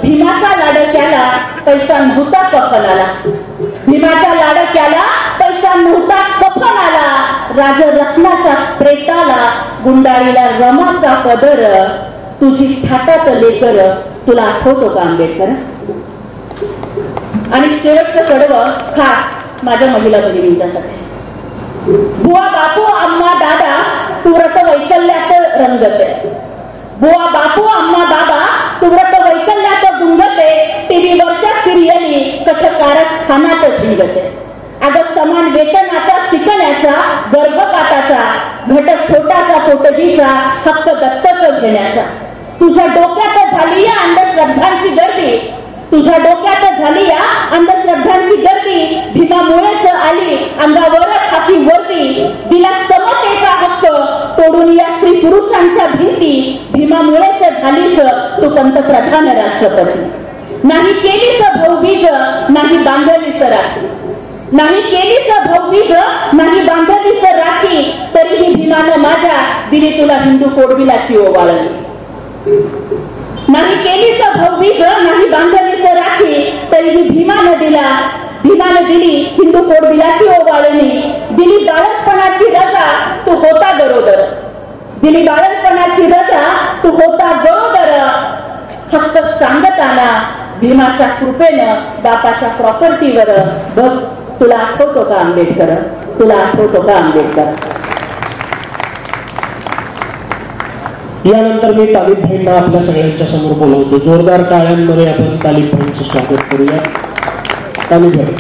भीमाच्या लाडक्याला पैसा नव्हता कफनाला. भीमाच्या लाडक्याला पैसा नव्हता कफनाला. राजरत्नाच्या प्रेताला गुंडाळीला रमाचा पदर. तुझी ठाटात लेकर तुला आठवतो का आंबेडकर? आणि शेवटचं कडवं खास माझ्या महिला भगिनींच्यासाठी. बुवा बापू अम्मा दादा तू व्रत वैकल्यात रंगते. बुवा बापू अम्मा दादा तू व्रत वैकल्यात गुंगते. टीव्हीवरच्या सिरियली कठकारस्थानात झिंगते. अगं समान वेतनाचा, शिकण्याचा, गर्भपाताचा, घटस्फोटाचा, पोटगीचा, हक्क दत्तक घेण्याचा. तुझ्या डोक्यात झाली या अंधश्रद्धांची गर्दी. तुझ्या डोक्यात झाली या अंधश्रद्धांची गर्दी. भीमामुळेच आली अंगावर हाती वर्दी. दिला समतेचा हक्क तोडून या स्त्री पुरुषांच्या भिंती. भीमामुळेच झालीस तू पंतप्रधान राष्ट्रपती. नाही केलीस भाऊबीज, नाही बांधलीस राखी. नाही केलीस भाऊबीज, नाही बांधलीस राखी. तरीही भीमानं माझ्या दिली तुला हिंदू कोडविलाची ओवाळली. नाही केलीस भाऊबीज, नाही बांधलीस राखी. तरीही भीमानं दिली हिंदू कोडविलाची ओवाळणी. दिली बाळकपणाची रजा तू होता गरोदर. दिली बाळकपणाची रजा तू होता गरोदर. हक्क सांगताना भीमाच्या कृपेनं बापाच्या प्रॉपर्टीवर बघ, तुला आठवतो का आंबेडकर? तुला आठवतो का आंबेडकर? यानंतर मी तालिब भाईंना आपल्या सगळ्यांच्या समोर बोलवतो. जोरदार टाळ्यांमध्ये आपण तालिब भाईंचं स्वागत करूया. तालिब भाई.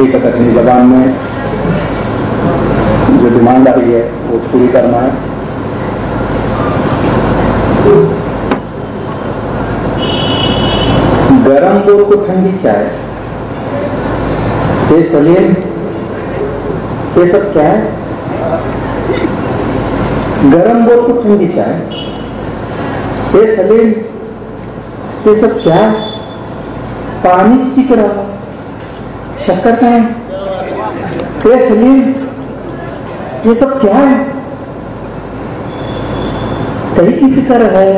एक अपनी जबान में जो डिमांड आ रही है वो पूरी करना है. गरम बोर को ठंडी चाय, ये सलीम, ये सब क्या है? गरम बोर को ठंडी चाय, ये सलीम, ये सब क्या है? पानी चिक रहा, शक्कर का है. ये सलीम, ये सब क्या है? कई की फिक्र है,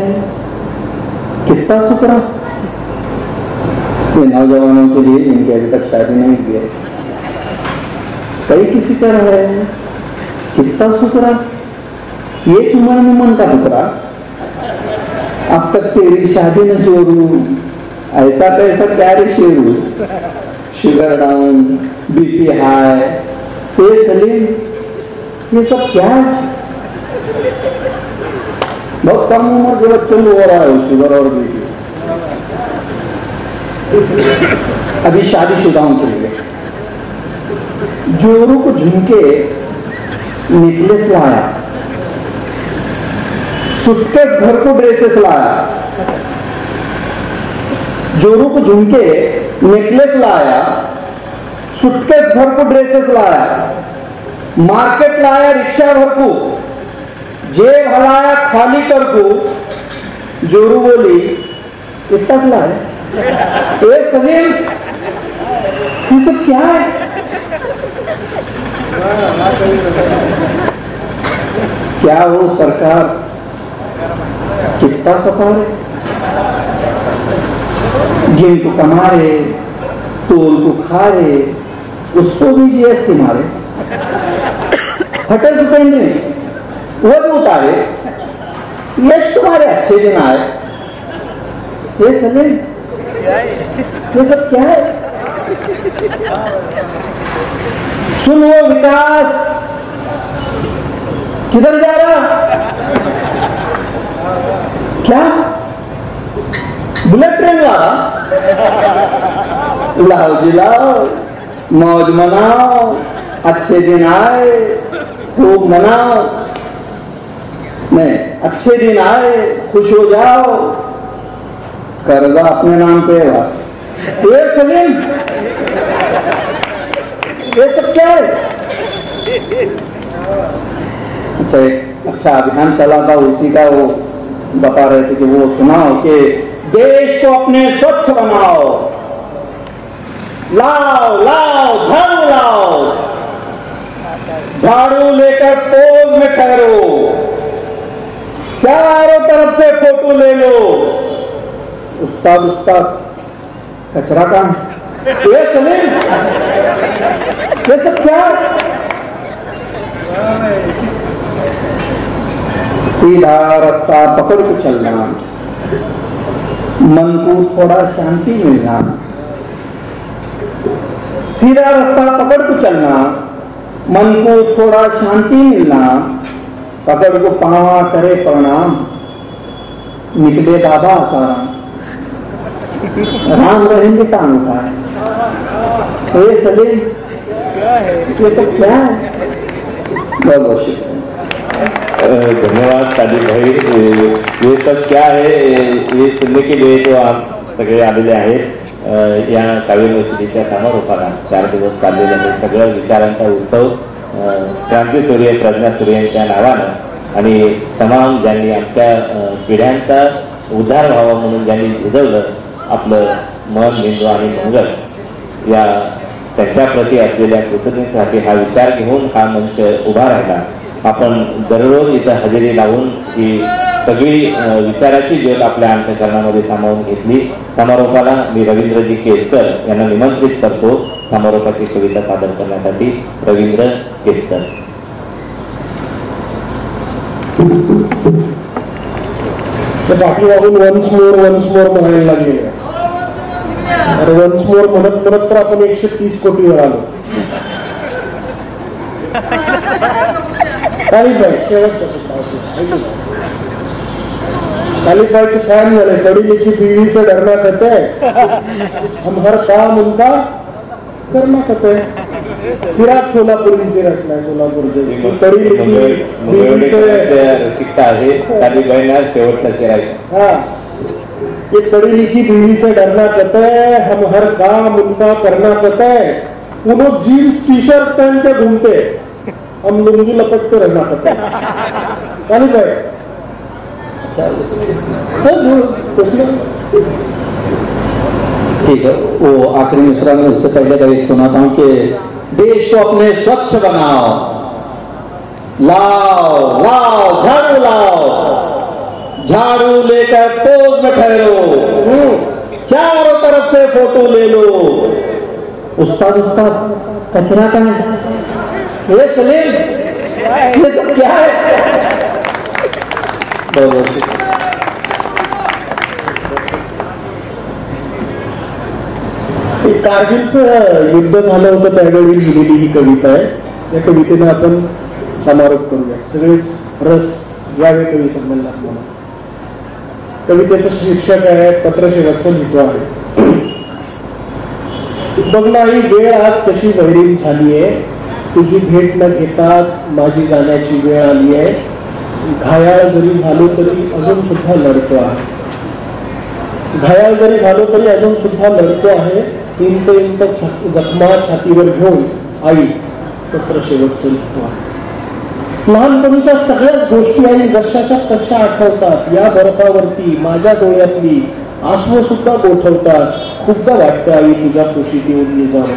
कितना शुक्र ये नौजवानों के लिए जिनके अभी तक शादी नहीं की है। कई की फिक्र है, कितना शुक्र ये चुमन मुमन का टुकड़ा, अब तक तेरी शादी न जोरू, ऐसा कैसा क्या रे शेरू, शुगर डाउन, बीपी हाई, ये सलीम, ये सब क्या है? बहुत कम उम्र के बच्चों को हो रहा है शुगर और बीपी। अभी शादीशुदाओं के लिए जोरू को झुमके नेकलेस लाया, सूटकेस भर को ड्रेसेस लाया, जोरू को झुमके नेकलेस लाया, सूटकेस भर को ड्रेसेस लाया, मार्केट लाया रिक्शा भर को, जेब हलाया खाली कर को। जोरू बोली इतना लाए, ए सलीम ये सब क्या है? क्या हो सरकार कितना सफारे, जिन को कमा रहे, तोल को खा रहे, उसको भी जीएसटी मारे, होटल सुपेंद्र वो भी उतारे, यश तुम्हारे अच्छे दिन आए। ये सलीम ये सब क्या है? सुन वो विकास किधर जा रहा? क्या बुलेट ट्रेन वाला? लाओ जी लाओ, मौज मनाओ, अच्छे दिन आए, खूब मनाओ। नहीं, अच्छे दिन आए, खुश हो जाओ, कर्जा अपने नाम पे है। ये सलीम ये सब क्या है? अच्छा अभियान चला था, उसी का वो बता रहे थे कि वो सुनाओ कि देश को अपने स्वच्छ बनाओ, लाओ लाओ झाड़ू लाओ, झाड़ू लेकर पोज में ठहरो, चारों तरफ से फोटो ले लो। उस्ताद कचरा का ये सलीम ये सब क्या? सीधा रास्ता पकड़ के चलना, मन को थोड़ा शांति मिलना। सीधा रास्ता पकड़ के चलना, मन को थोड़ा शांति मिलना। पकड़ को पावा करे प्रणाम, निकले बाबा आसाराम, राम रहेंगे काम का है। ये सलीम ये सब क्या है? बहुत बहुत शुक्रिया, धन्यवाद सादिक भाई। ये सब क्या है ये सुनने के लिए तो आप सगळे आलेले आहेत या काव्य मैफिलीच्या समारोपाला। 4 दिवस चाललेला हे सगळं विचारांचा उत्सव क्रांतीसूर्य प्रज्ञासूर्य यांच्या नावानं आणि तमाम ज्यांनी आमच्या पिढ्यांचा उद्धार व्हावा म्हणून ज्यांनी झिजवलं आपलं मन, मेंदू आणि मंगल, या त्यांच्याप्रती असलेल्या कृतज्ञतेसाठी हा विचार घेऊन हा मंच उभा राहिला। आपण दररोज इथं हजेरी लावून ही सगळी विचाराची ज्योत आपल्या अंतःकरणामध्ये सामावून घेतली। समारोपाला मी रवींद्रजी केसकर यांना निमंत्रित करतो समारोपाची कविता सादर करण्यासाठी। रवींद्र केसकर। पाठीमागून वन्स मोर म्हणायला लागले, अरे वन्स मोर म्हणत म्हणत तर आपण 130 कोटी वर आलो। कालीबाईचे फॅन झाले, कड़ीलीची बीवी से डरना कहते हम हर काम उनका करना कहते। सिराज सोलापूरची रचना, सोलापूर शिकता आहे कालीबाईना शेवटचा शेर आहे। हाँ, ये कड़ी लिखी बीवी से डरना कहते हैं, हम हर काम उनका करना कहते हैं। वो लोग जीन्स टी शर्ट पहन के घूमते, हम लुंगी लपट के रहना कहते हैं। काली भाई ठीक है, वो आखिरी मिसरा में उससे पहले का एक सुनाता हूं कि देश को अपने स्वच्छ बनाओ, लाओ लाओ झाड़ू लाओ, झाड़ू लेकर पोज में ठहरो, चारों तरफ से फोटो ले लो। उस्ताद उस्ताद कचरा का है ये सलीम, ये सब क्या है? कारगिलचं युद्ध झालं होतं त्यावेळी लिहिलेली ही कविता आहे. या कवितेनं आपण समारोप करूया. सगळेच रस यावे कवी संमेलनात म्हणून. कवितेचं शीर्षक आहे पत्र शेवटचं लिहितो आहे. बघ नाही वेळ आज कशी वैरीण झालीये, तुझी भेट न घेताच माझी जाण्याची वेळ आली आहे. घायाळ जरी झालो तरी अजून सुद्धा लढतो आहे, घायाळ जरी झालो तरी अजून सुद्धा लढतो आहे. इंच इंच जखमा छातीवर घेऊन आई पत्र शेवटचं लिहितो आहे. लहानपणीच्या सगळ्याच गोष्टी आई जशाच्या तशा आठवतात. या बर्फावरती माझ्या डोळ्यातली आसवं सुद्धा गोठवतात. खूपदा वाटतं आई तुझ्या कुशीत येऊन निजावं,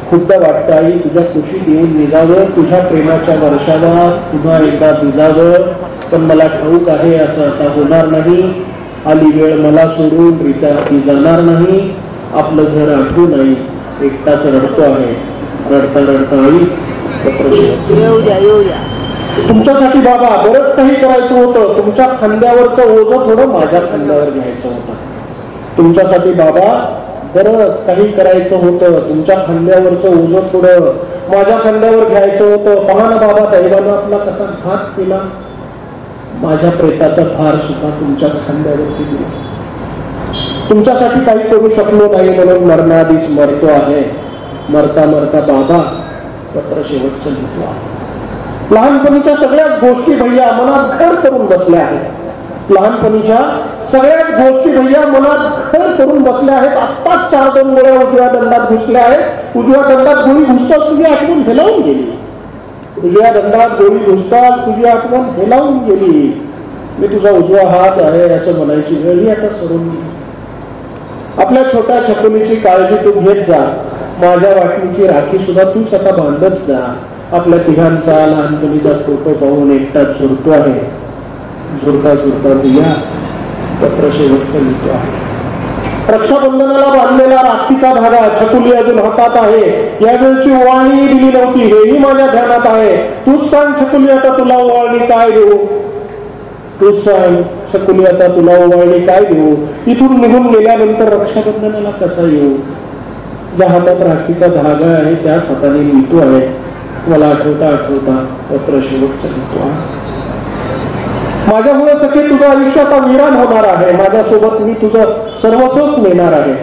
खूपदा वाटतं आई तुझ्या कुशीत येऊन निजावं. तुझ्या प्रेमाच्या वर्षावात पुन्हा एकदा भिजावं. पण मला ठाऊक आहे असं आता होणार नाही. आली वेळ मला सोडून रित्या ती जाणार नाही. आपलं घर आठवू नाही, एकटाच रडतो आहे. रडता रडता आई पत्र शेवटचं. तुमच्यासाठी बाबा बरंच काही करायचं होतं. तुमच्या खांद्यावरचं ओझं थोडं माझ्या खांद्यावर घ्यायचं होतं. तुमच्यासाठी बाबा बरंच काही करायचं होतं. तुमच्या खांद्यावरचं ओझं थोडं माझ्या खांद्यावर घ्यायचं होतं. पहा ना बाबा दैवानं आपला कसा घात केला. माझ्या प्रेताचा भार सुद्धा तुमच्याच खांद्यावरती दिला. तुमच्यासाठी काही करू शकलो नाही म्हणून मरणाआधीच मरतो आहे. मरता मरता बाबा पत्र शेवटचं लिहितो आहे. लहानपणीच्या सगळ्याच गोष्टी भैया मनात घर करून बसल्या आहेत. लहानपणीच्या सगळ्याच गोष्टी भैया मनात घर करून बसल्या आहेत. आत्ताच 4-2 गोळ्या उजव्या दंडात घुसल्या आहेत. उजव्या दंडात गोळी घुसताच तुझी आठवण हेलावून गेली. उजव्या दंडात गोळी घुसताच तुझी आठवण हेलावून गेली. मी तुझा उजवा हात आहे असं म्हणायची वेळही आता सरून गेली. आपल्या छोट्या छकुलीची काळजी तू घेत जा. माझ्या वाटणीची राखी सुद्धा तूच आता बांधत जा. आपल्या तिघांचा लहानपणीचा फोटो पाहून एकटाच झुरतो आहे. झुरता झुरता तुझ्या पत्र शेवटचं लिहितो आहे. रक्षाबंधनाला बांधलेला राखीचा धागा छकुली अजून हातात आहे. यावेळची ओवाळणी दिली नव्हती हेही माझ्या ध्यानात आहे. तूच सांग छकुली आता तुला ओवाळणी काय देऊ. तूच सांग छकुली आता तुला ओवाळणी काय देऊ. इथून निघून गेल्यानंतर रक्षाबंधनाला कसा येऊ. ज्या हातात राखीचा धागा आहे त्याच हाताने लिहितो आहे. मला आठवता आठवता पत्र शेवटचं लिहितो आहे. माझ्यामुळे सखे तुझं आयुष्य आता विरान होणार आहे. माझ्यासोबत मी तुझं सर्वस्वच नेणार आहे.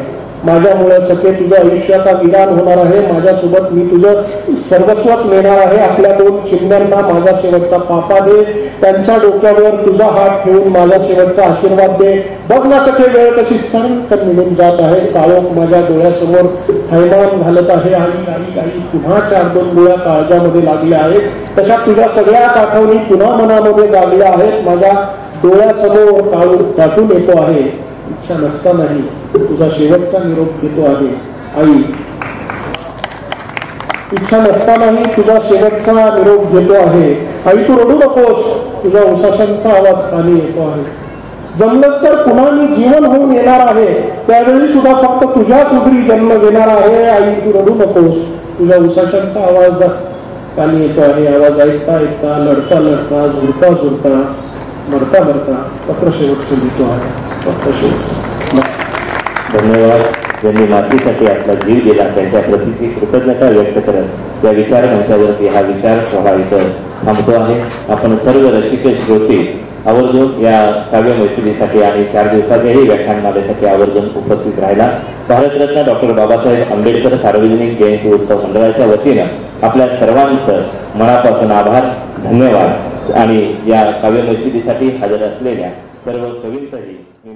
माझ्यामुळे सखे तुझं आयुष्य आता विरान होणार आहे. माझ्यासोबत मी तुझं सर्वस्वच नेणार आहे. आपल्या 2 चिमण्यांना माझा शेवटचा पापा दे. त्यांच्या डोक्यावर तुझा हात ठेवून माझा शेवटचा आशीर्वाद दे. बघ ना सखे वेळ कशी सरकन निघून जात आहे. काळोख माझ्या डोळ्यासमोर थैमान घालत आहे. आई आई आई पुन्हा 4-2 गोळ्या काळजामध्ये लागल्या आहेत. तशा तुझ्या सगळ्याच आठवणी पुन्हा मनामध्ये जागल्या आहेत. माझ्या डोळ्यासमोर काळोख दाटून येतो आहे. इच्छा नसतानाही तुझा शेवटचा निरोप घेतो आहे. आई इच्छा नसतानाही तुझा शेवटचा निरोप घेतो आहे. आई तू रडू नकोस. तुझ्या उसाशांचा आवाज खाली येतो आहे. जमलंच तर पुन्हा मी जीवन होऊन येणार आहे. त्यावेळी सुद्धा फक्त तुझ्याच उदरी जन्म घेणार आहे. आई तू रडू नकोस. तुझ्या उसाशांचा आवाज खाली येतो आहे. आवाज ऐकता ऐकता लढता लढता झुरता झुरता मरता मरता पत्र शेवटचं लिहितो आहे. पत्र शेवटचं. धन्यवाद. ज्यांनी मातीसाठी आपला जीव दिला त्यांच्या प्रतीची कृतज्ञता व्यक्त करत या विचार मंचावरती हा विचार सोहळा इथं थांबतो आहे. आपण सर्व रसिक श्रोते आवर्जून या काव्य मैत्रीसाठी आणि 4 दिवसाच्याही व्याख्यानमालेसाठी आवर्जून उपस्थित राहिला. भारतरत्न डॉक्टर बाबासाहेब आंबेडकर सार्वजनिक जयंती उत्सव मंडळाच्या वतीनं आपल्या सर्वांचं मनापासून आभार, धन्यवाद. आणि या काव्य मैत्रीसाठी हजर असलेल्या सर्व कवींचंही मी